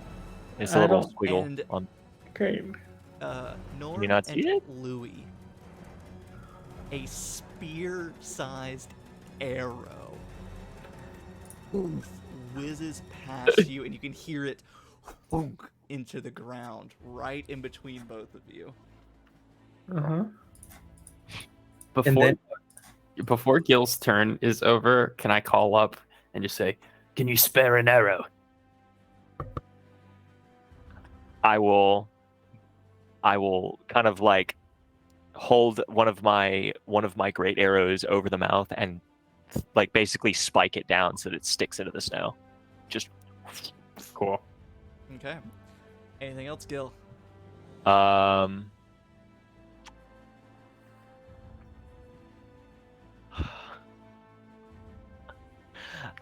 It's a little don't- squiggle and- on. Great. Norm you not and see it? Louis. A spear-sized arrow whizzes past you, and you can hear it thunk into the ground right in between both of you. Uh-huh. Before Gil's turn is over, can I call up and just say, Can you spare an arrow? I will kind of like hold one of my great arrows over the mouth and like basically spike it down so that it sticks into the snow. Just cool. Okay. Anything else, Gil? I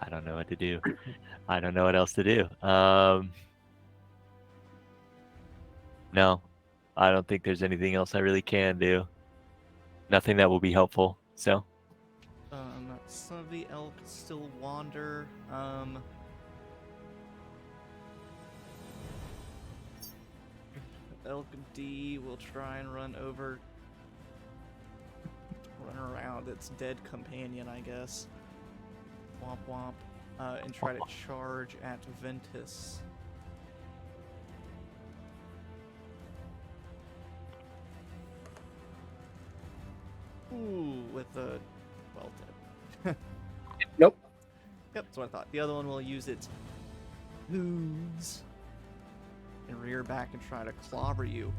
I don't know what to do. I don't know what else to do. No, I don't think there's anything else I really can do. Nothing that will be helpful. So Some of the elk still wander. Elk D will try and run around its dead companion, I guess. Womp womp. And try to charge at Ventus. Ooh, with the dead. Nope. Yep, that's what I thought. The other one will use its hooves and rear back and try to clobber you.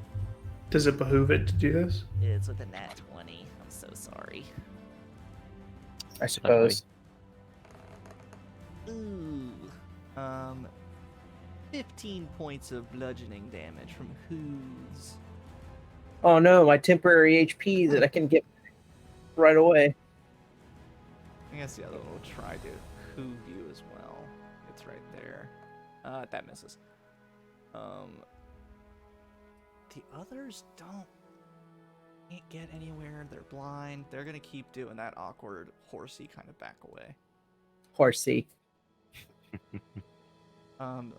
Does it behoove it to do this? It's with a nat 20. I'm so sorry. I suppose. Ooh. 15 points of bludgeoning damage from hooves. Oh no, my temporary HP that I can get right away. I guess the other one will try to hoove you as well. It's right there. That misses. The others can't get anywhere. They're blind. They're gonna keep doing that awkward horsey kind of back away. Horsey. And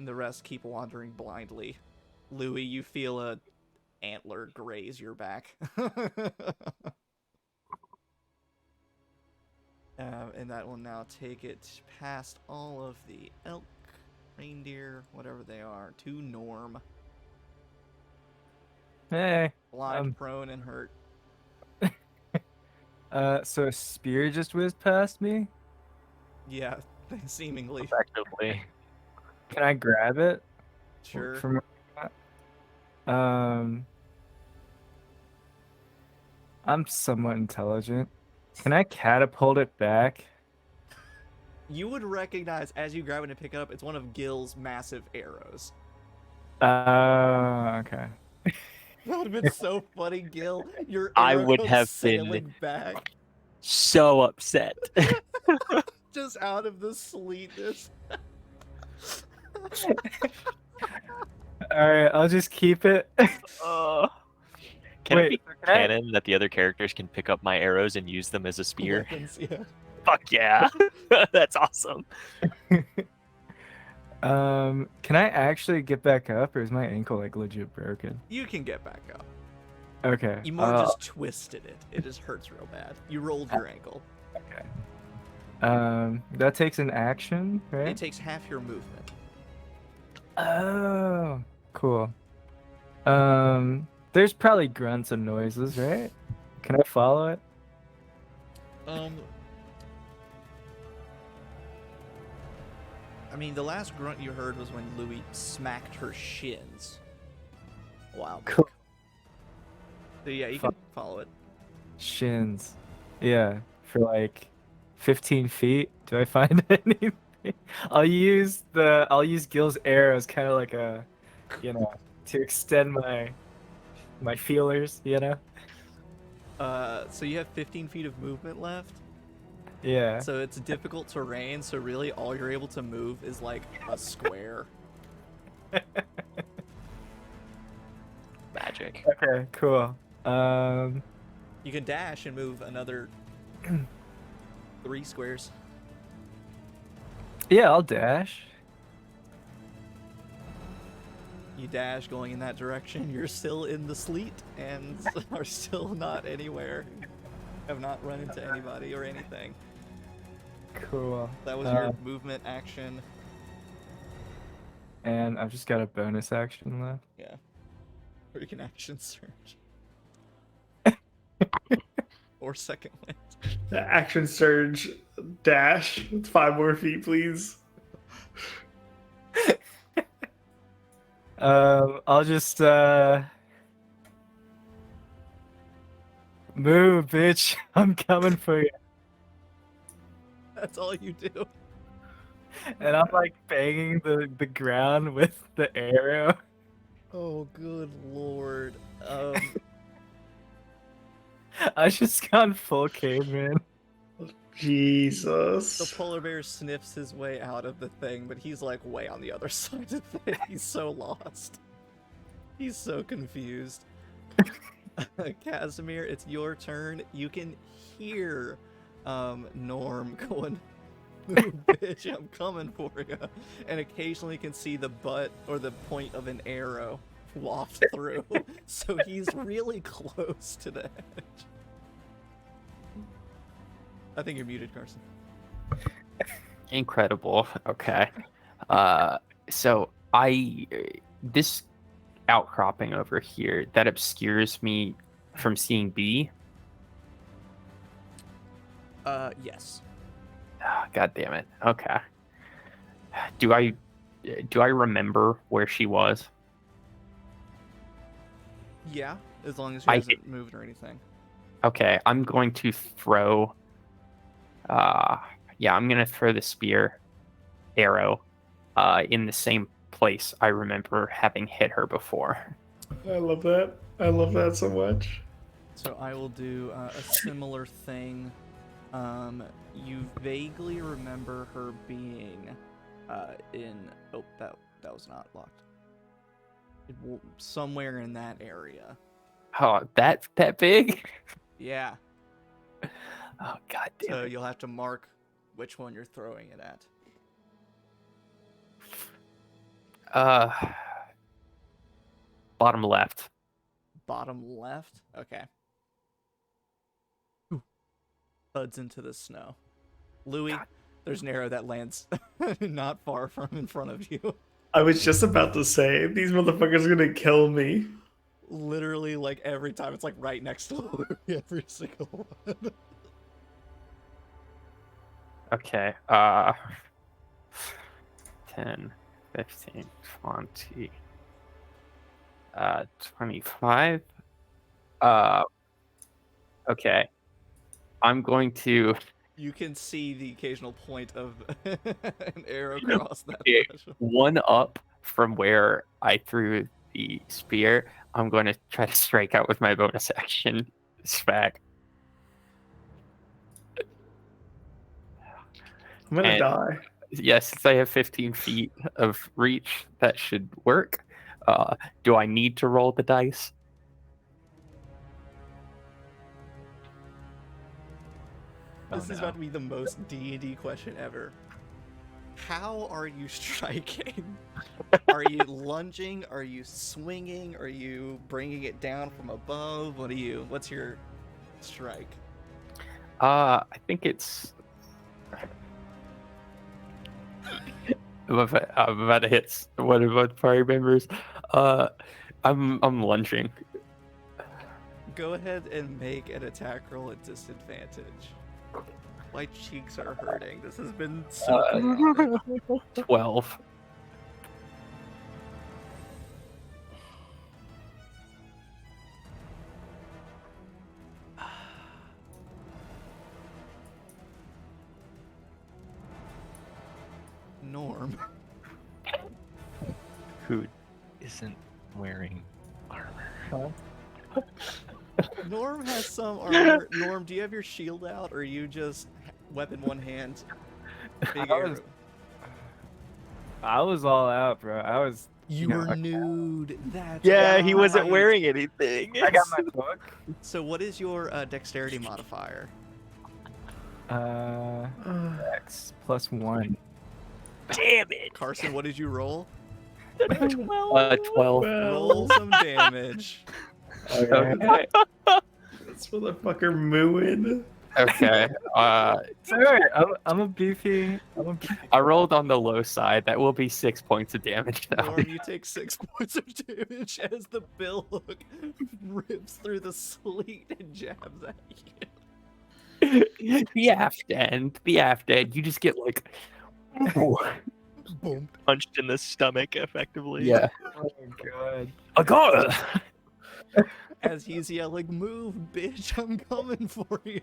the rest keep wandering blindly. Louis, you feel a antler graze your back. And that will now take it past all of the elk, reindeer, whatever they are, to Norm. Hey. Blind, prone, and hurt. So a spear just whizzed past me? Yeah, seemingly. Effectively. Can I grab it? Sure. From I'm somewhat intelligent. Can I catapult it back? You would recognize, as you grab it and pick it up, it's one of Gil's massive arrows. Okay. That would have been so funny, Gil. Your I arrow would goes have sailing been back so upset. just out of the sleetness. Alright, I'll just keep it. Can Wait, it be canon that the other characters can pick up my arrows and use them as a spear? Weapons, yeah. Fuck yeah. That's awesome. Can I actually get back up, or is my ankle like legit broken? You can get back up. Okay. You more just twisted it. It just hurts real bad. You rolled your ankle. Okay. That takes an action, right? It takes half your movement. Oh, cool. There's probably grunts and noises, right? Can I follow it? I mean, the last grunt you heard was when Louis smacked her shins. Wow. Cool. So yeah, you can follow it. Shins. Yeah, for like 15 feet. Do I find anything? I'll use Gil's arrows kind of like a, to extend my feelers, So you have 15 feet of movement left. Yeah. So it's difficult terrain, so really all you're able to move is like a square. Magic. Okay, cool. You can dash and move another 3 squares. Yeah, I'll dash. You dash going in that direction. You're still in the sleet and are still not anywhere. Have not run into anybody or anything. Cool. That was your movement action. And I've just got a bonus action left. Yeah. Or you can action surge. Or second wind. Action surge dash. 5 more feet, please. I'll just move, bitch. I'm coming for you. That's all you do. And I'm like banging the ground with the arrow. Oh, good lord. I just gone full caveman. Jesus. The polar bear sniffs his way out of the thing, but he's like way on the other side of it. He's so lost. He's so confused. Kasimir, it's your turn. You can hear Norm going, bitch, I'm coming for you. And occasionally can see the butt or the point of an arrow waft through. So he's really close to the edge. I think you're muted, Carson. Incredible. Okay. So this outcropping over here that obscures me from seeing B. Yes. God damn it. Okay. Do I remember where she was? Yeah, as long as she hasn't moved or anything. Okay, I'm going to throw. I'm gonna throw the spear arrow in the same place I remember having hit her before. I love that. I love that so much. So I will do a similar thing. You vaguely remember her being in. Oh, that was not locked. Somewhere in that area. Oh, that big? Yeah. Oh, god damn So it. you'll have to mark which one you're throwing it at. Bottom left. Bottom left? Okay. Thuds into the snow. Louis, there's an arrow that lands not far from in front of you. I was just about to say, these motherfuckers are gonna kill me. Literally, like, every time it's like right next to Louis, every single one. Okay. 10, 15, 20, 25. Okay. I'm going to. You can see the occasional point of an arrow across that threshold. One up from where I threw the spear. I'm going to try to strike out with my bonus action spag. I'm gonna And- die. Yes, since I have 15 feet of reach, that should work. Do I need to roll the dice? This is about to be the most D&D question ever. How are you striking? Are you lunging? Are you swinging? Are you bringing it down from above? What's your strike? I think it's. I'm about to hit one of my party members. I'm lunging. Go ahead and make an attack roll at disadvantage. My cheeks are hurting. This has been so chaotic. 12. Norm. Who isn't wearing armor? Norm has some armor. Norm, do you have your shield out, or are you just weapon one hand? Big arrow. I was all out, bro. You were nude. That's Yeah, he wasn't right. wearing anything. I got my book. So what is your dexterity modifier? X +1. Damn it. Carson, what did you roll? 12. Roll some damage. Okay. This motherfucker mooing. Okay. Sorry, I'm a beefy. I rolled on the low side. That will be 6 points of damage, though. Norm, you take 6 points of damage as the bill hook rips through the sleet and jabs at you. The aft end. You just get like. Boom. Punched in the stomach, effectively. Yeah. Oh god. I got it. As he's yelling, "Move, bitch! I'm coming for you."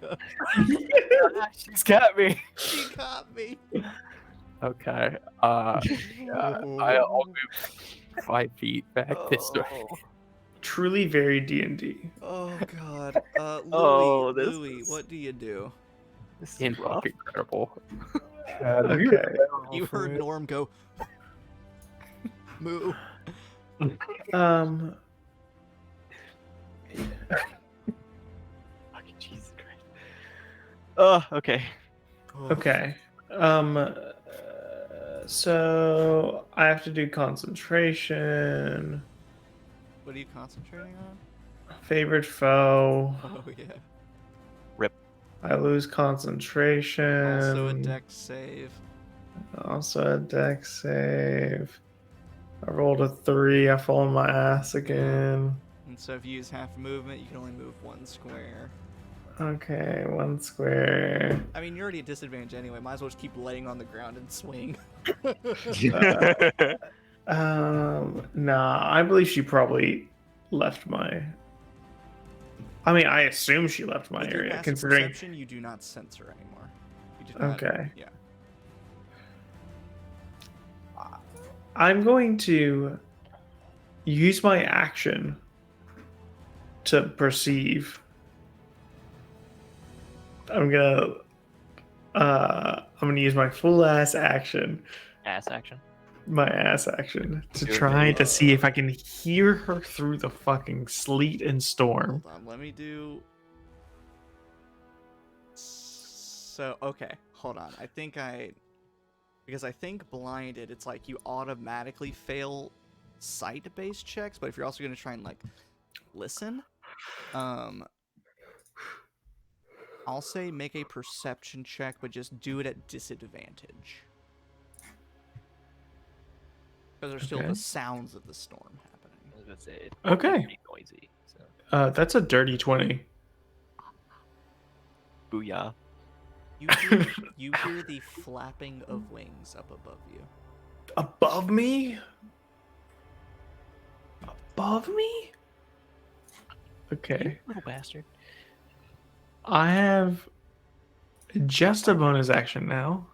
She's got me. She got me. Okay. I'll move 5 feet back this way. Truly very D&D. Oh god. Louis, Oh, this Louis, is- what do you do? This is In rough. fucking incredible. Okay. You heard Norm go, moo. Um. Fucking Jesus Christ. Oh, okay. Okay. So I have to do concentration. What are you concentrating on? Favorite foe. Oh, yeah. I lose concentration. Also a dex save. Also a dex save. I rolled a 3. I fall on my ass again. And so if you use half movement, you can only move 1 square. Okay, 1 square. I mean, you're already at disadvantage anyway. Might as well just keep laying on the ground and swing. Nah, I believe she probably left my. I mean, I assume she left my With your area, passive considering. perception, you do not sense her anymore. You did not, Okay. Yeah. I'm going to use my action to perceive. I'm gonna use my full ass action, Ass action. my ass action, to Do it, try baby. to see if I can hear her through the fucking sleet and storm. Hold on, let me do. So, okay, hold on. Because I think blinded, it's like you automatically fail sight-based checks, but if you're also going to try and, like, listen, I'll say make a perception check, but just do it at disadvantage. Because there's still Okay. the sounds of the storm happening. I was gonna say it's Okay. pretty noisy. So. That's a dirty 20. Booyah. You hear the flapping of wings up above you. Above me? Above me? Okay. Little bastard. I have just a bonus action now.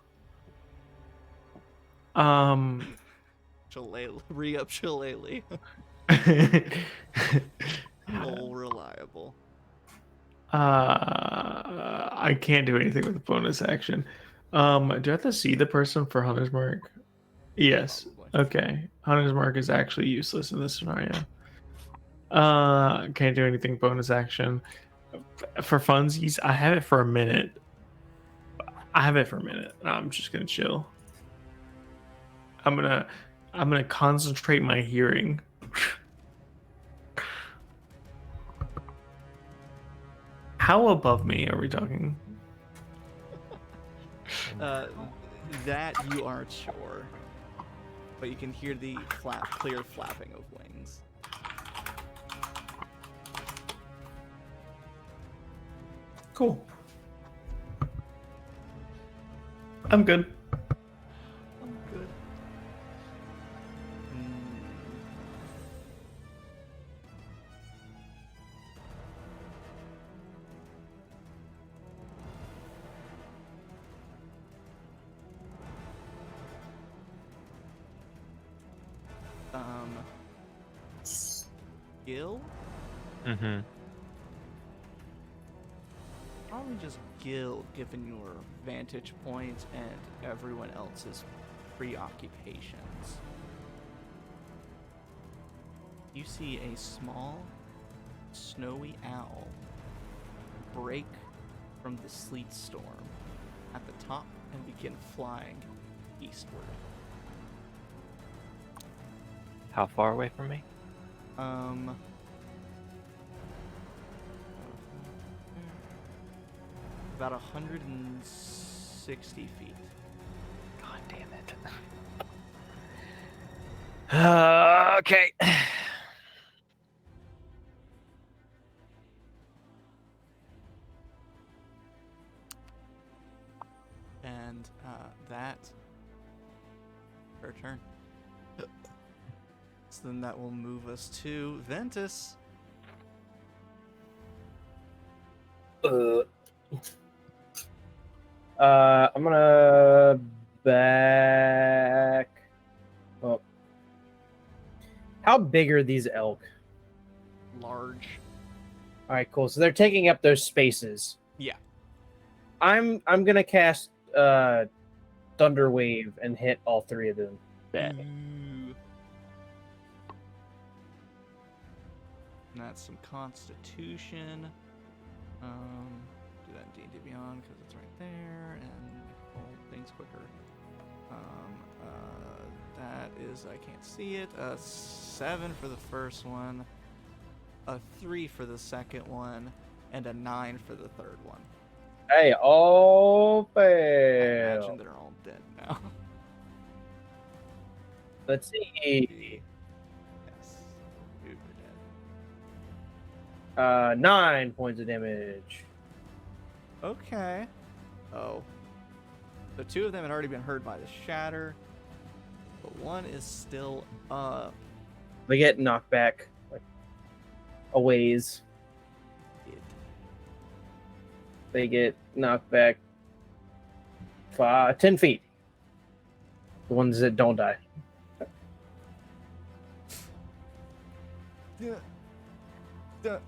Re-up Shillelagh. All reliable. I can't do anything with the bonus action. Do I have to see the person for Hunter's Mark? Yes. Probably. Okay. Hunter's Mark is actually useless in this scenario. Can't do anything bonus action. For funsies, I have it for a minute. I'm just gonna chill. I'm gonna concentrate my hearing. How above me are we talking? That you aren't sure, but you can hear the clear flapping of wings. Cool. I'm good. I'm good. Gil? Mm-hmm. Probably just Gil, given your vantage point and everyone else's preoccupations. You see a small, snowy owl break from the sleet storm at the top and begin flying eastward. How far away from me? About 160 feet. God damn it. Okay. And that her turn. So then that will move us to Ventus. I'm gonna back up. How big are these elk? Large. All right, cool. So they're taking up those spaces. Yeah. I'm gonna cast Thunder Wave and hit all 3 of them. Bet. Ooh. And that's some Constitution. Do that in D&D Beyond because it's right there and make all things quicker. That is, I can't see it. 7 for the first one, a 3 for the second one, and a 9 for the third one. Hey, all I fail. imagine they're all dead now. Let's see. Yes. Uber dead. 9 points of damage. Okay. Oh. So 2 of them had already been hurt by the shatter, but 1 is still up. They get knocked back like a ways. They get knocked back 10 feet. The ones that don't die.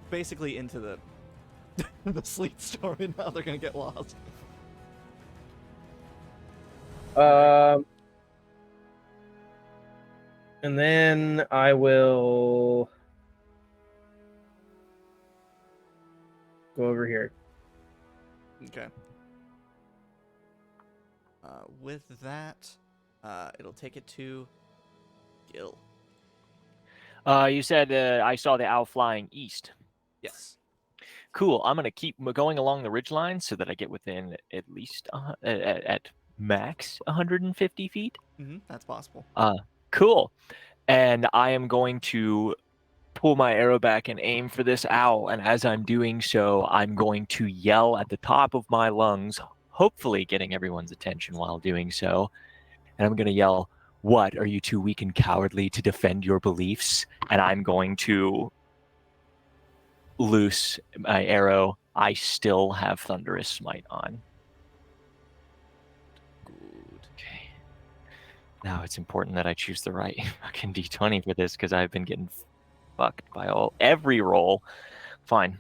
Basically into the the sleet storm, and now they're gonna get lost. And then I will go over here. Okay. With that, it'll take it to Gil. You said I saw the owl flying east. Yes. Cool. I'm gonna keep going along the ridgeline so that I get within at least at max 150 feet. That's possible. Cool. And I am going to pull my arrow back and aim for this owl. And as I'm doing so, I'm going to yell at the top of my lungs, hopefully getting everyone's attention while doing so. And I'm going to yell, "What, are you too weak and cowardly to defend your beliefs?" And I'm going to loose my arrow. I still have Thunderous Smite on. Okay. Now it's important that I choose the right fucking D20 for this because I've been getting fucked by every roll. Fine.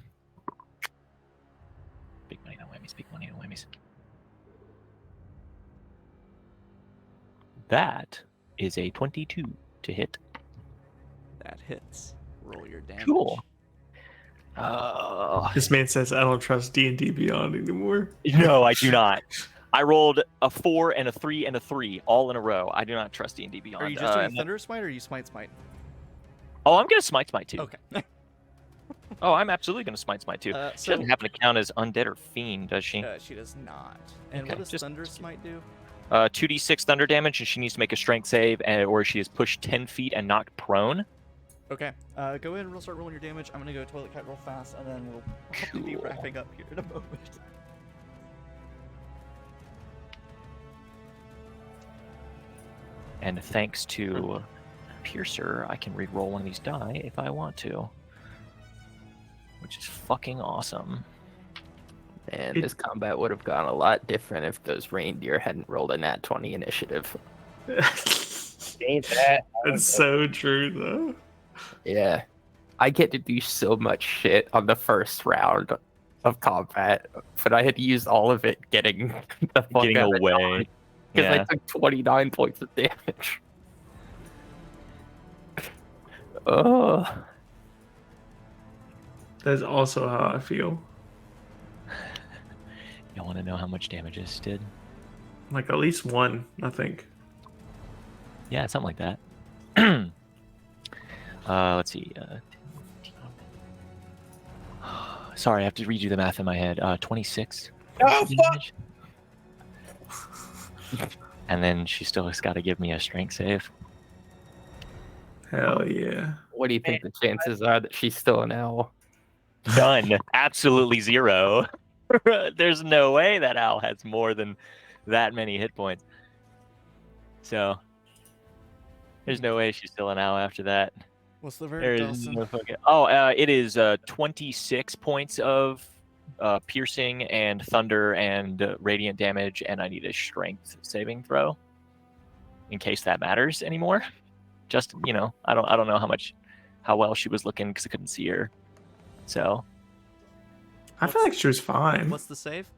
Big money, no whammies. Big money, no whammies. That is a 22 to hit. That hits. Roll your damage. Cool. This man says I don't trust D&D Beyond anymore. No, I do not. I rolled a 4 and a 3 and a 3 all in a row. I do not trust D&D Beyond. Are you just doing Thunder Smite or are you Smite? Oh, I'm gonna smite too. Okay. Oh, I'm absolutely gonna smite too. She doesn't happen to count as undead or fiend, does she? She does not. And Okay, what does just- Thunder Smite do? 2d6 thunder damage, and she needs to make a strength save, or she is pushed 10 feet and knocked prone. Okay. Go ahead and start rolling your damage. I'm gonna go toilet cat real fast, and then we'll probably be Cool. wrapping up here in a moment. And thanks to Piercer, I can re-roll one of these die if I want to, which is fucking awesome. And this combat would have gone a lot different if those reindeer hadn't rolled a nat 20 initiative. Ain't that? It's so true, though. Yeah. I get to do so much shit on the first round of combat, but I had used all of it getting the fuck Getting out away. because Yeah. I took 29 points of damage. Oh. That's also how I feel. You want to know how much damage this did? Like at least one, I think. Yeah, something like that. Let's see. Sorry, I have to redo the math in my head. 26. Oh, damage. And then she still has got to give me a strength save. Hell yeah. What do you think the chances are that she's still an owl? None. Absolutely zero. There's no way that owl has more than that many hit points. So there's no way she's still an owl after that. What's the There verdict, is Dawson? no fucking... Oh, it is 26 points of piercing and thunder and radiant damage, and I need a strength saving throw in case that matters anymore. Just, you know, I don't know how well she was looking because I couldn't see her. So I feel like she was fine. What's the save?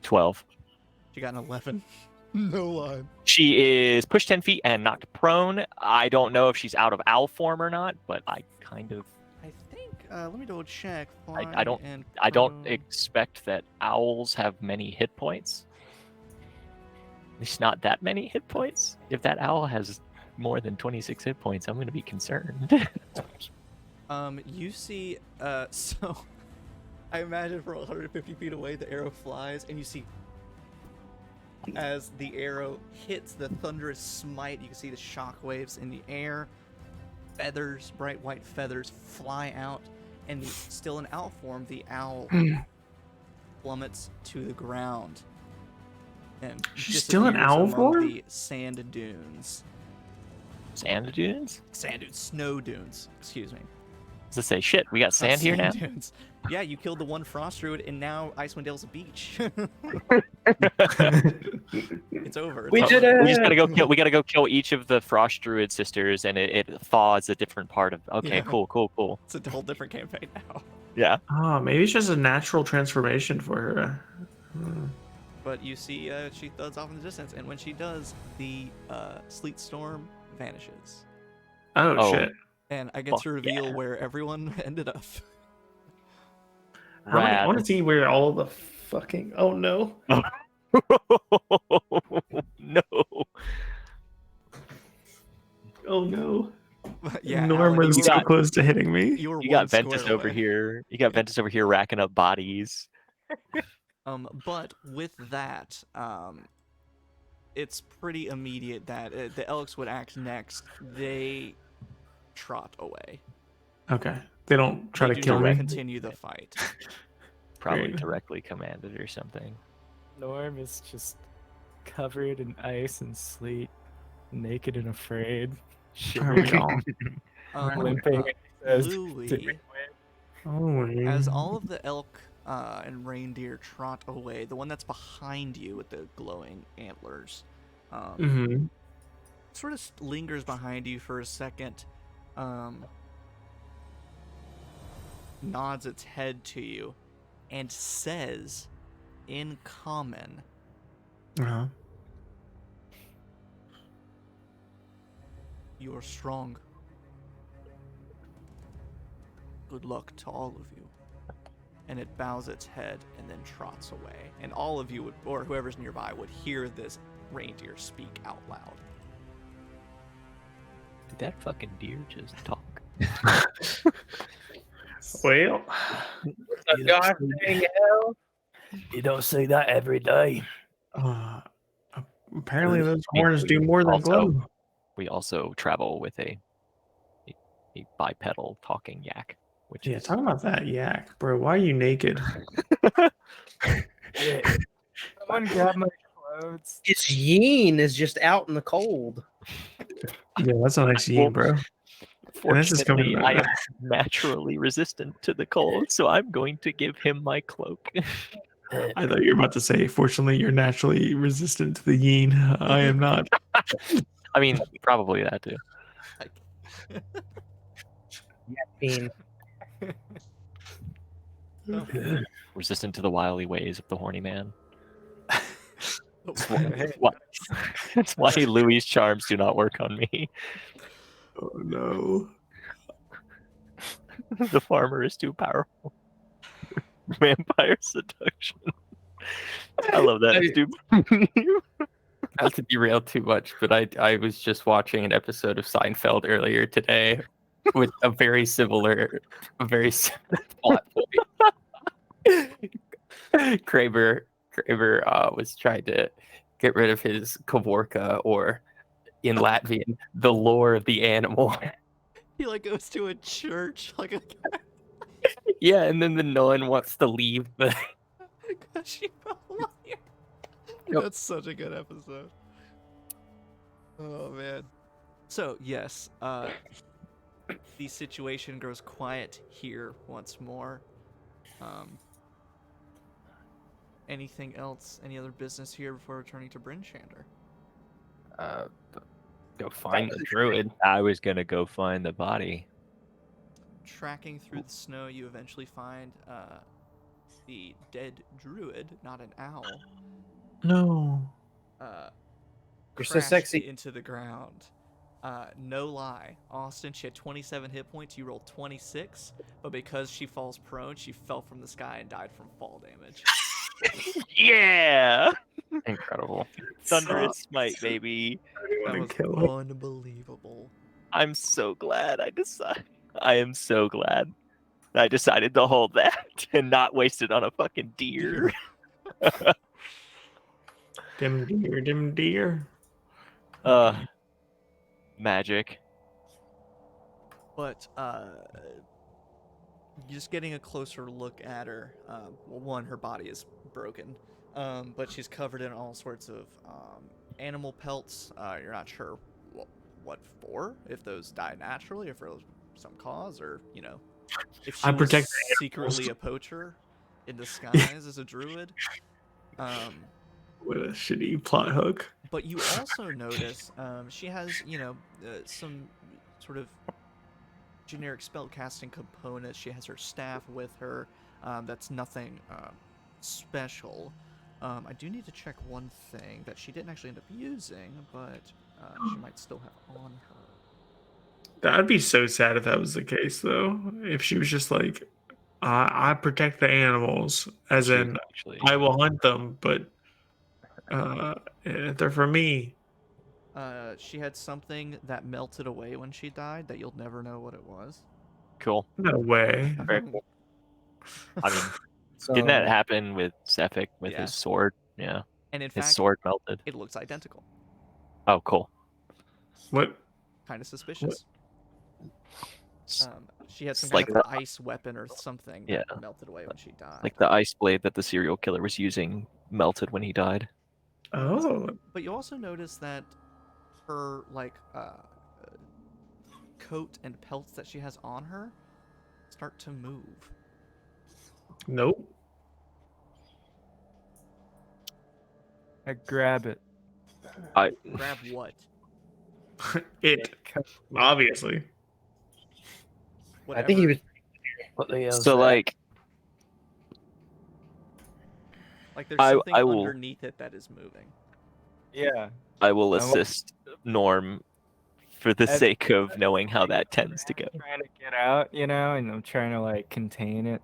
12. She got an 11. No line. She is pushed 10 feet and knocked prone. I don't know if she's out of owl form or not, but I kind of. I think. Let me double check. I don't expect that owls have many hit points. There's not that many hit points. If that owl has more than 26 hit points, I'm going to be concerned. You see. So, I imagine from 150 feet away, the arrow flies, and you see. As the arrow hits the thunderous smite, you can see the shockwaves in the air. Feathers, bright white feathers, fly out, and still in owl form, the owl plummets to the ground. And She's still in owl among form? the sand dunes. Sand dunes? Sand dunes, snow dunes. Excuse me. Does it say shit? We got sand here now. Dunes. Yeah, you killed the one frost druid, and now Icewind Dale's a beach. It's over. We It's did over. it! We just gotta go kill. We gotta go kill each of the frost druid sisters, and it thaws a different part of. Okay, Yeah. cool. It's a whole different campaign now. Yeah. Oh, maybe it's just a natural transformation for her. But you see, she thuds off in the distance, and when she does, the sleet storm vanishes, Oh, shit. and I get to Fuck reveal yeah. where everyone ended up. I want to see where all the fucking. Oh no. No. Oh no. Yeah, Norm Alan, was you so got- close to hitting me. You were You one got Ventus square over away. here. You got Ventus over here racking up bodies. But with that, it's pretty immediate that the Elks would act next. They trot away. Okay. They don't try They to do kill not me. continue the fight. Probably Great. directly commanded or something. Norm is just covered in ice and sleet, naked and afraid, There we shivering, go. limping. and says, Louis, Oh, as all of the elk and reindeer trot away, the one that's behind you with the glowing antlers Mm-hmm. sort of lingers behind you for a second, nods its head to you, and says in common, Uh-huh. "You are strong. Good luck to all of you." And it bows its head and then trots away. And all of you would, or whoever's nearby, would hear this reindeer speak out loud. Did that fucking deer just talk? Well, You don't see that every day. uh, apparently those horns do more than Also- glow. We also travel with a bipedal talking yak, which Yeah, is talk about that yak, bro. Why are you naked? Someone grab my clothes. Its yeen is just out in the cold. Yeah, that's a nice yin, bro. And this is coming fortunately, back. I am naturally resistant to the cold, so I'm going to give him my cloak. I thought you were about to say, fortunately, you're naturally resistant to the yin. I am not. I mean, probably that too. Yeen. Resistant to the wily ways of the horny man. That's why Louis' charms do not work on me. Oh, no. The farmer is too powerful. Vampire seduction. I love that, stupid. Not to derail too much, but I was just watching an episode of Seinfeld earlier today with a very similar plot point. Kramer was trying to get rid of his Kavorka, or in Latvian, the lore of the animal. He like goes to a church, like a Yeah, and then the nun wants to leave the Yep. That's such a good episode. Oh man. So yes, the situation grows quiet here once more. Anything else? Any other business here before returning to Bryn Shander? Go find the druid. I was gonna go find the body. Tracking through the snow, you eventually find the dead druid, not an owl, No. You're so crashed sexy. into the ground. No lie, Austin, she had 27 hit points. You rolled 26, but because she falls prone, she fell from the sky and died from fall damage. Yeah. Incredible. Thunderous smite, baby. That was unbelievable. I'm so glad I am so glad I decided to hold that and not waste it on a fucking deer. Dim deer. Magic. But just getting a closer look at her, well, one, her body is broken, but she's covered in all sorts of animal pelts. You're not sure what for, if those die naturally, if there was some cause, or, you know, if she I was protect the secretly a poacher in disguise as a druid. What a shitty plot hook. But you also notice she has, you know, some sort of generic spellcasting components. She has her staff with her. That's nothing special. I do need to check one thing that she didn't actually end up using, but she might still have on her. That'd be so sad if that was the case, though. If she was just like, I protect the animals, as She in, actually. I will hunt them, but if they're for me. She had something that melted away when she died that you'll never know what it was. Cool. No way. Very cool. I mean, So, didn't that happen with Zephic with Yeah. his sword? Yeah. And in His fact, sword melted. it looks identical. Oh, cool. What? Kind of suspicious. She had some It's kind like of ice weapon or something Yeah. that melted away when she died. Like the ice blade that the serial killer was using melted when he died. Oh, But you also notice that her coat and pelts that she has on her start to move. nope. I grab it. Grab what? It. Obviously. I think he was. What the hell? So like, Like there's I something will- underneath it that is moving. Yeah. I will I wa- assist Norm for the Ed- sake of knowing how that tends to go. I'm trying to get out, you know, and I'm trying to like contain it.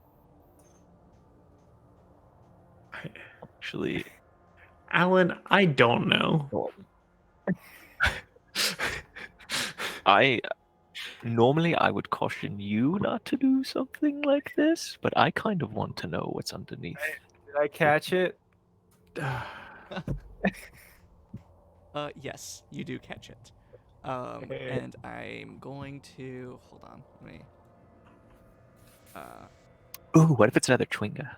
Actually, Alan, I don't know. Normally I would caution you not to do something like this, but I kind of want to know what's underneath. Did I catch it? Yes, you do catch it. Okay. And I'm going to hold on. Let me. Ooh, what if it's another Chwinga?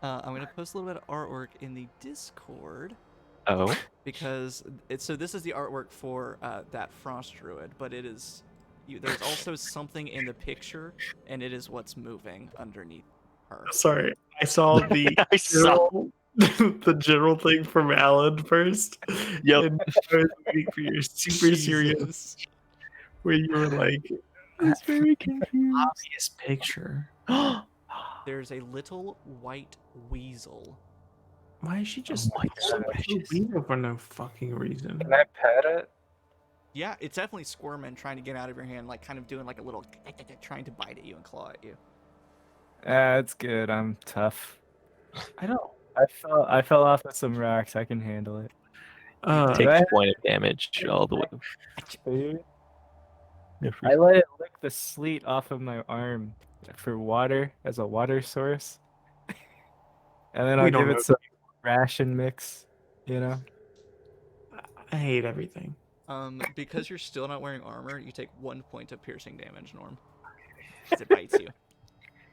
I'm gonna post a little bit of artwork in the Discord Oh, because so this is the artwork for that frost druid, but it is there's also something in the picture, and it is what's moving underneath her. Sorry, I saw the I saw. general, the general thing from Alan first. Yep. And I was waiting for your super serious, Jesus. where you were like, I was very confused. obvious picture. There's a little white weasel. Why is she just my so God. weird for no fucking reason? Can I pet it? Yeah, it's definitely squirming, trying to get out of your hand, like kind of doing like a little trying to bite at you and claw at you. That's good. I'm tough. I don't. I fell off with some rocks. I can handle it. Take I- a point of damage all the way. I let it lick the sleet off of my arm for water as a water source. And then We I'll don't give know. it some ration mix, you know? I hate everything. Because you're still not wearing armor, you take 1 point of piercing damage, Norm. As it bites you.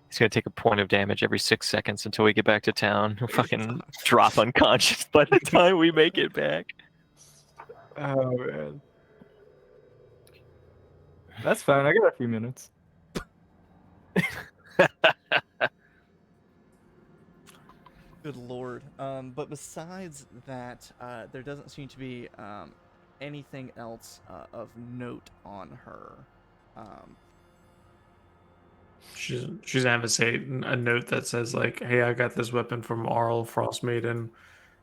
He's gonna take a point of damage every 6 seconds until we get back to town. He'll fucking drop unconscious by the time we make it back. Oh, man. That's fine. I got a few minutes. Good lord. But besides that, there doesn't seem to be anything else of note on her. She's gonna have a note that says like, "Hey, I got this weapon from Arl Frostmaiden.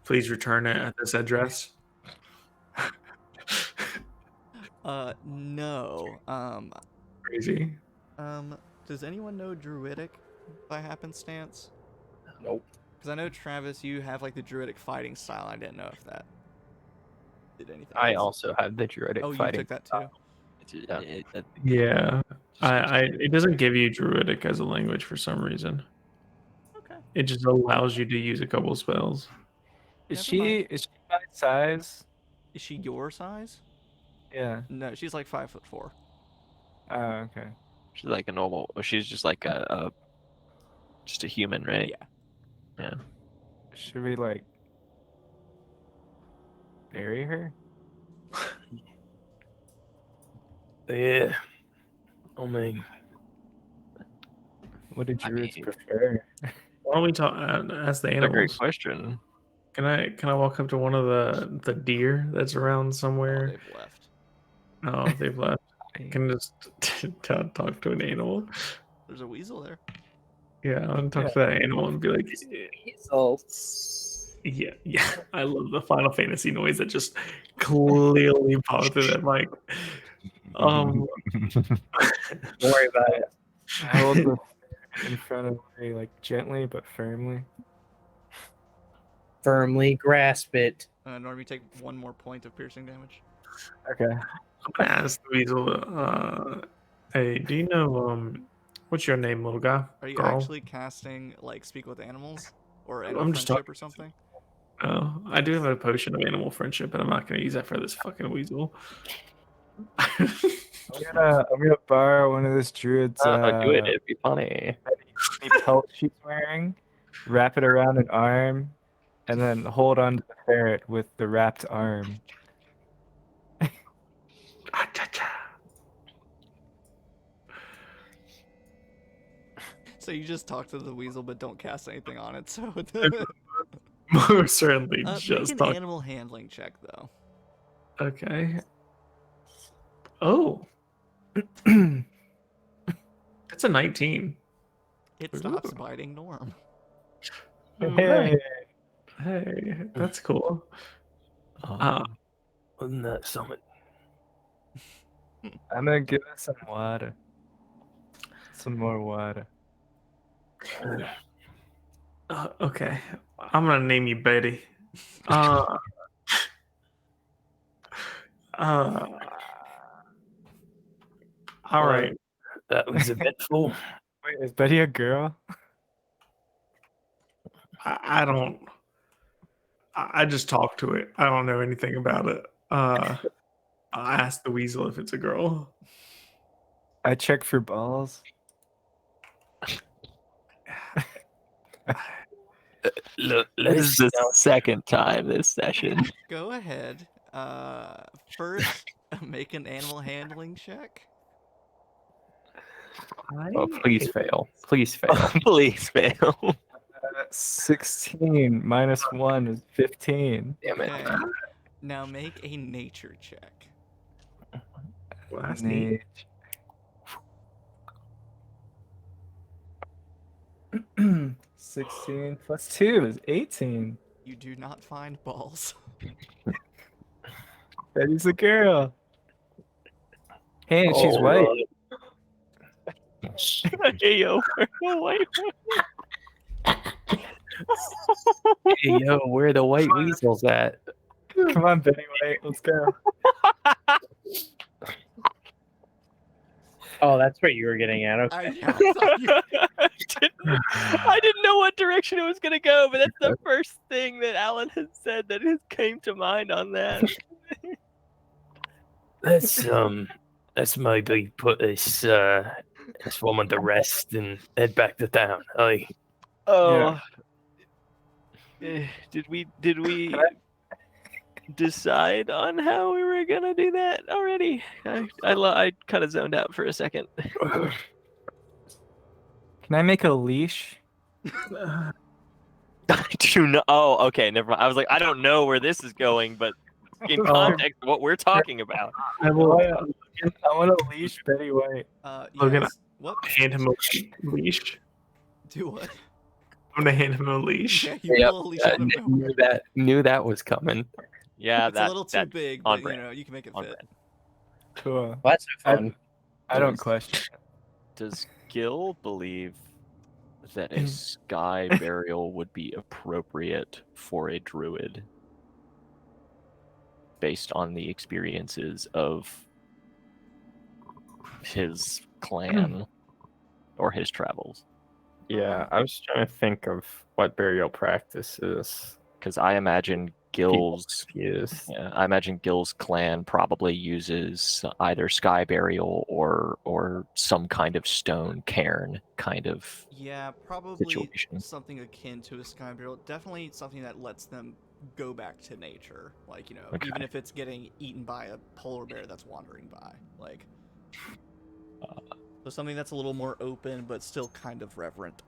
Please return it at this address." No. Crazy. Does anyone know Druidic by happenstance? Nope. Because I know, Travis, you have like the Druidic fighting style. I didn't know if that did anything. I also have the druidic Oh, you fighting. took that too? Yeah. It doesn't give you Druidic as a language for some reason. Okay. It just allows you to use a couple spells. Is Never mind. she my size? Is she your size? Yeah. No, she's like 5'4". Oh, okay. She's like a normal. She's just like just a human, right? Yeah. Yeah. Should we like bury her? Yeah. I mean, What do I druids mean- prefer? Why don't we talk? Ask the That's a great animals. question. Can I walk up to one of the deer that's around Oh, somewhere? they've left. Oh, they've left. Can just talk to an animal. There's a weasel there. Yeah, I'm gonna talk to that animal and be like, So yeah. I love the Final Fantasy noise that just clearly popped through that mic. don't worry about it. I hold the in front of her like gently but firmly. Firmly grasp it. Norm, you take 1 more point of piercing damage. Okay. I'm gonna ask the weasel. Hey, do you know what's your name, little guy? Are you Girl? actually casting like speak with animals or I'm animal just friendship or something? Oh, I do have a potion of animal friendship, but I'm not gonna use that for this fucking weasel. I'm gonna borrow one of this druid's Do it. It'd be funny. pelt she's wearing, wrap it around an arm, and then hold on to the ferret with the wrapped arm. So you just talk to the weasel, but don't cast anything on it. So Most certainly make just an talk. animal handling check though. Okay. Oh, that's a 19. It stops biting Norm. Hey, Hey, that's cool. wasn't that something? I'm gonna give it some water. Some more water. Okay, I'm gonna name you Betty. All right. That was eventful. Wait, is Betty a girl? I don't. I just talk to it. I don't know anything about it. I asked the weasel if it's a girl. I check for balls. Look, This is the second time this session. Go ahead. First, make an animal handling check. Oh, please fail. Please fail. Please fail. 16 minus 1 is 15. Damn it. Okay. Now make a nature check. Well, that's neat. 16 plus 2 is 18. You do not find balls. Betty's a girl. Hey, and she's Oh, white. Hey yo, wait. Hey, yo, where are the white weasels at? Come on, Betty White, let's go. Oh, that's what you were getting at. Okay. I thought you- I didn't know what direction it was gonna go, but that's the first thing that Alan has said that has came to mind on that. Let's maybe put this woman to rest and head back to town. Like, Oh, did we decide on how we were gonna do that already? I kind of zoned out for a second. Can I make a leash? I do not. Oh, okay, never mind. I was like, I don't know where this is going, but in context of what we're talking about. I will. I want to leash Betty White. Logan, yes. What? Hand him a leash. Do what? I'm gonna hand him a leash. Yeah, you Yep, pull a leash out of nowhere. knew that was coming. Yeah, It's a little too big, on but brand. you can make it On fit. brand. Cool. Well, that's no fun. I don't question. Does Gil believe that a In- sky burial would be appropriate for a druid based on the experiences of his clan or his travels? Yeah, I was trying to think of what burial practices Because I imagine people Gil's use. Yeah, I imagine Gil's clan probably uses either sky burial or some kind of stone cairn kind of Yeah, probably situation. something akin to a sky burial. Definitely something that lets them go back to nature. Like, Okay. even if it's getting eaten by a polar bear that's wandering by. Like, so something that's a little more open, but still kind of reverent.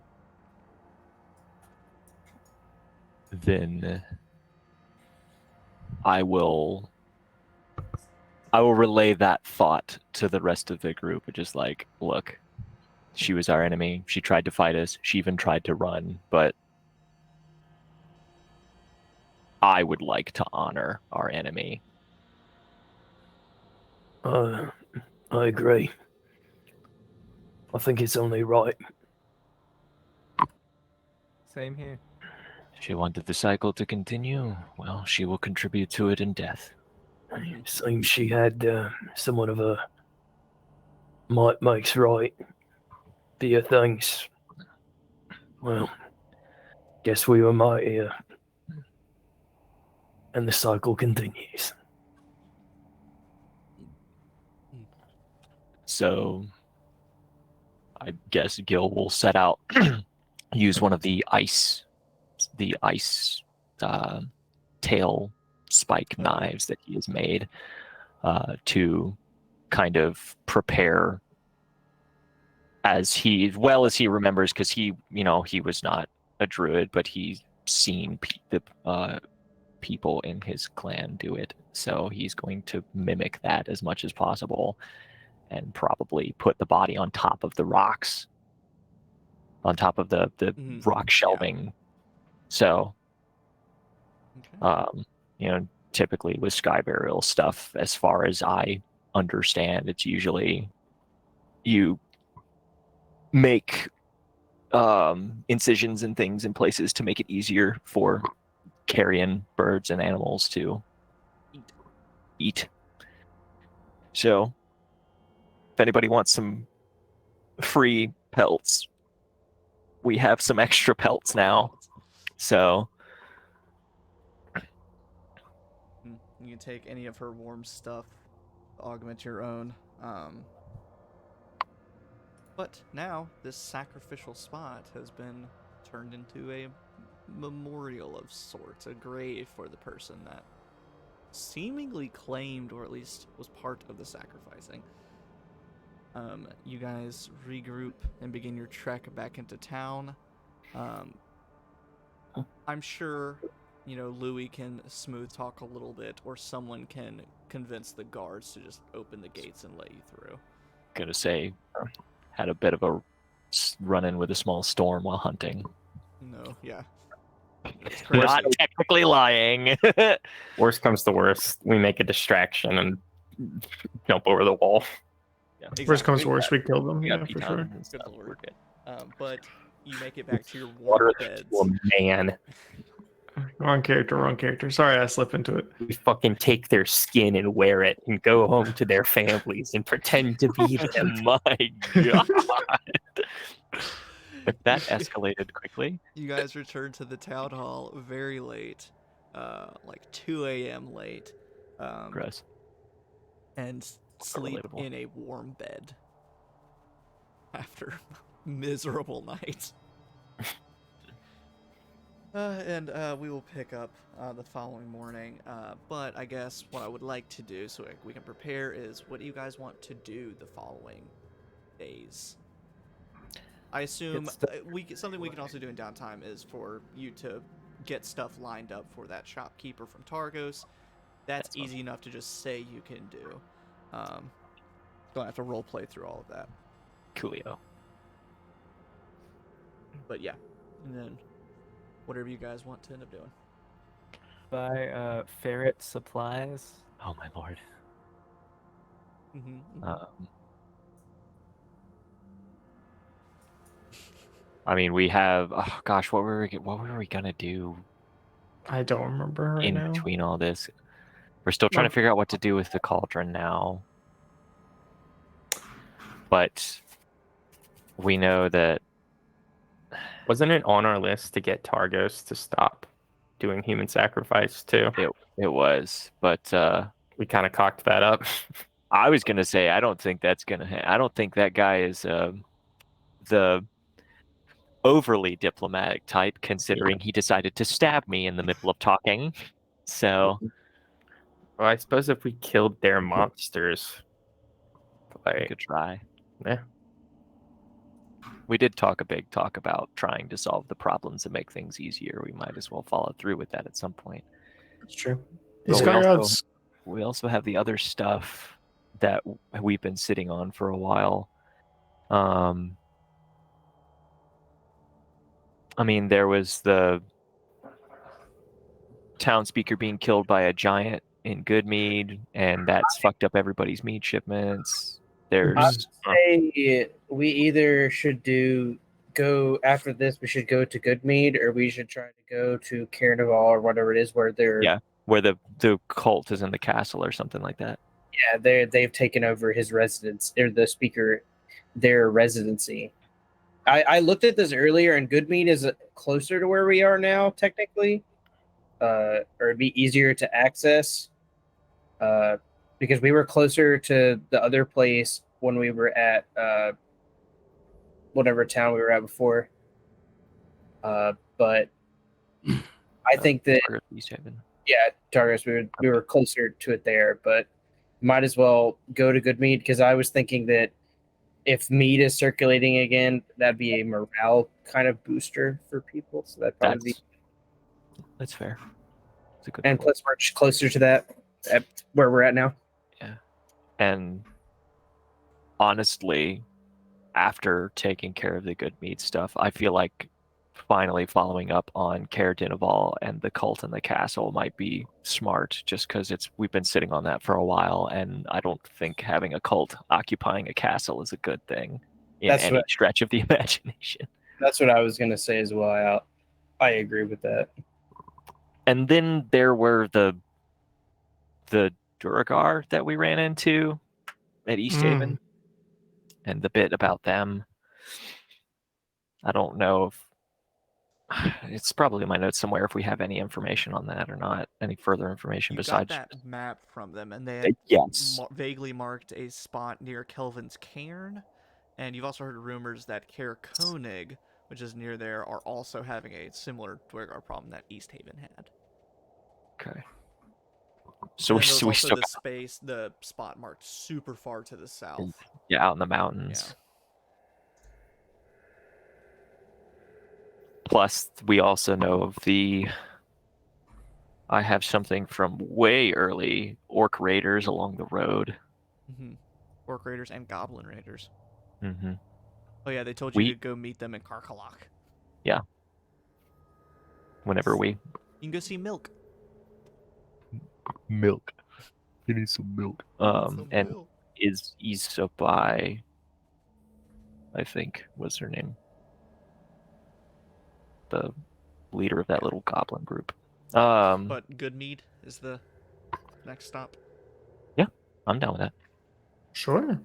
Then I will relay that thought to the rest of the group, which is like, look, she was our enemy. She tried to fight us. She even tried to run, but I would like to honor our enemy. I agree. I think it's only right. Same here. She wanted the cycle to continue. Well, she will contribute to it in death. Seems she had somewhat of a might makes right view of things. Well, guess we were mightier. And the cycle continues. So I guess Gil will set out, use one of the ice tail spike knives that he has made to kind of prepare as he remembers, because he was not a druid, but he's seen the people in his clan do it, so he's going to mimic that as much as possible and probably put the body on top of the rocks, on top of the rock shelving. Yeah. So Okay. Typically with sky burial stuff, as far as I understand, it's usually you make incisions and things in places to make it easier for carrion birds and animals to eat. So if anybody wants some free pelts, we have some extra pelts now. So you can take any of her warm stuff, augment your own. But now this sacrificial spot has been turned into a memorial of sorts, a grave for the person that seemingly claimed, or at least was part of the sacrificing. You guys regroup and begin your trek back into town. I'm sure, Louis can smooth talk a little bit, or someone can convince the guards to just open the gates and let you through. Gonna say, had a bit of a run-in with a small storm while hunting. No, yeah. Not technically lying. Worst comes to worst, we make a distraction and jump over the wall. Yeah. Exactly. Worst comes to worst, we kill them. Yeah, for sure. And stuff. Good lord. We're good. But you make it back to your Water warm that beds. to a man. Wrong character. Sorry, I slipped into it. We fucking take their skin and wear it and go home to their families and pretend to be them. My God. If that escalated quickly. You guys return to the town hall very late, like 2 a.m. late, Gross. and sleep Relatable. in a warm bed after a miserable night. And we will pick up the following morning. But I guess what I would like to do, so we can prepare, is what do you guys want to do the following days? I assume something we can also do in downtime is for you to get stuff lined up for that shopkeeper from Targos. That's easy enough to just say you can do. Don't have to role play through all of that. Coolio. But yeah, and then whatever you guys want to end up doing. Buy ferret supplies. Oh my lord. Mm-hmm. I mean, we have. Oh gosh, what were we gonna do I don't remember right in now. between all this? We're still trying to figure out what to do with the cauldron now. But we know that Wasn't it on our list to get Targos to stop doing human sacrifice too? it was, but We kind of cocked that up. I was gonna say I don't think that's gonna. I don't think that guy is the overly diplomatic type, considering he decided to stab me in the middle of talking. So Well, I suppose if we killed their monsters, we like, could try. yeah. We did talk a big talk about trying to solve the problems and make things easier. We might as well follow through with that at some point. That's true. But These we also, guys, we also have the other stuff that we've been sitting on for a while. I mean, there was the town speaker being killed by a giant in Goodmead, and that's fucked up everybody's mead shipments. There's Say we either should go after this. We should go to Goodmead, or we should try to go to Carnival or whatever it is where they're. Yeah. where the cult is in the castle or something like that. Yeah, they've taken over his residence, or the speaker, their residency. I looked at this earlier, and Goodmead is closer to where we are now, technically, or it'd be easier to access, because we were closer to the other place when we were at whatever town we were at before. But I think that East Haven. yeah, Targus, we were closer to it there, but might as well go to Goodmead, because I was thinking that if mead is circulating again, that'd be a morale kind of booster for people. So that'd probably That's fair. It's a good and point. plus we're closer to that at where we're at now. Yeah. And honestly, after taking care of the good meat stuff, I feel like finally following up on Caer Dineval and the cult in the castle might be smart, just because we've been sitting on that for a while, and I don't think having a cult occupying a castle is a good thing in any stretch of the imagination. That's what I was gonna say as well. I agree with that. And then there were the Duragar that we ran into at East Haven, and the bit about them. I don't know if it's probably in my notes somewhere if we have any information on that or not. Any further information besides got that map from them, and they had vaguely marked a spot near Kelvin's Cairn, and you've also heard rumors that Caer Koenig, which is near there, are also having a similar Dwergar problem that East Haven had. Okay. So we still the spot marked super far to the south. Yeah, out in the mountains. Yeah. Plus, we also know of I have something from way early orc raiders along the road. Mm-hmm. Orc raiders and goblin raiders. Mm-hmm. Oh yeah, they told you to go meet them in Karkalak. Yeah. Whenever you can go see Milk. Milk. You need some milk. And is Isobai, I think, was her name. The leader of that little goblin group. But Goodmead is the next stop. Yeah, I'm down with that. Sure.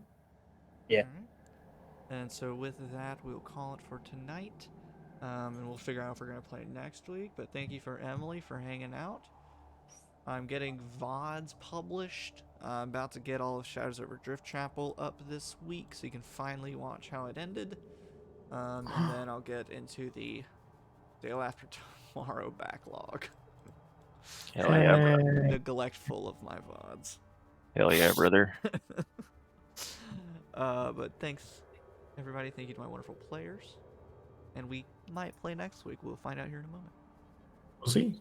Yeah. Right. And so with that, we'll call it for tonight. And we'll figure out if we're going to play next week. But thank you for Emily for hanging out. I'm getting VODs published. I'm about to get all of Shadows over Drift Chapel up this week, so you can finally watch how it ended. And then I'll get into the Dale After Tomorrow backlog. Hell yeah, brother. Neglect full of my VODs. Hell yeah, brother. But thanks, everybody. Thank you to my wonderful players. And we might play next week. We'll find out here in a moment. We'll see.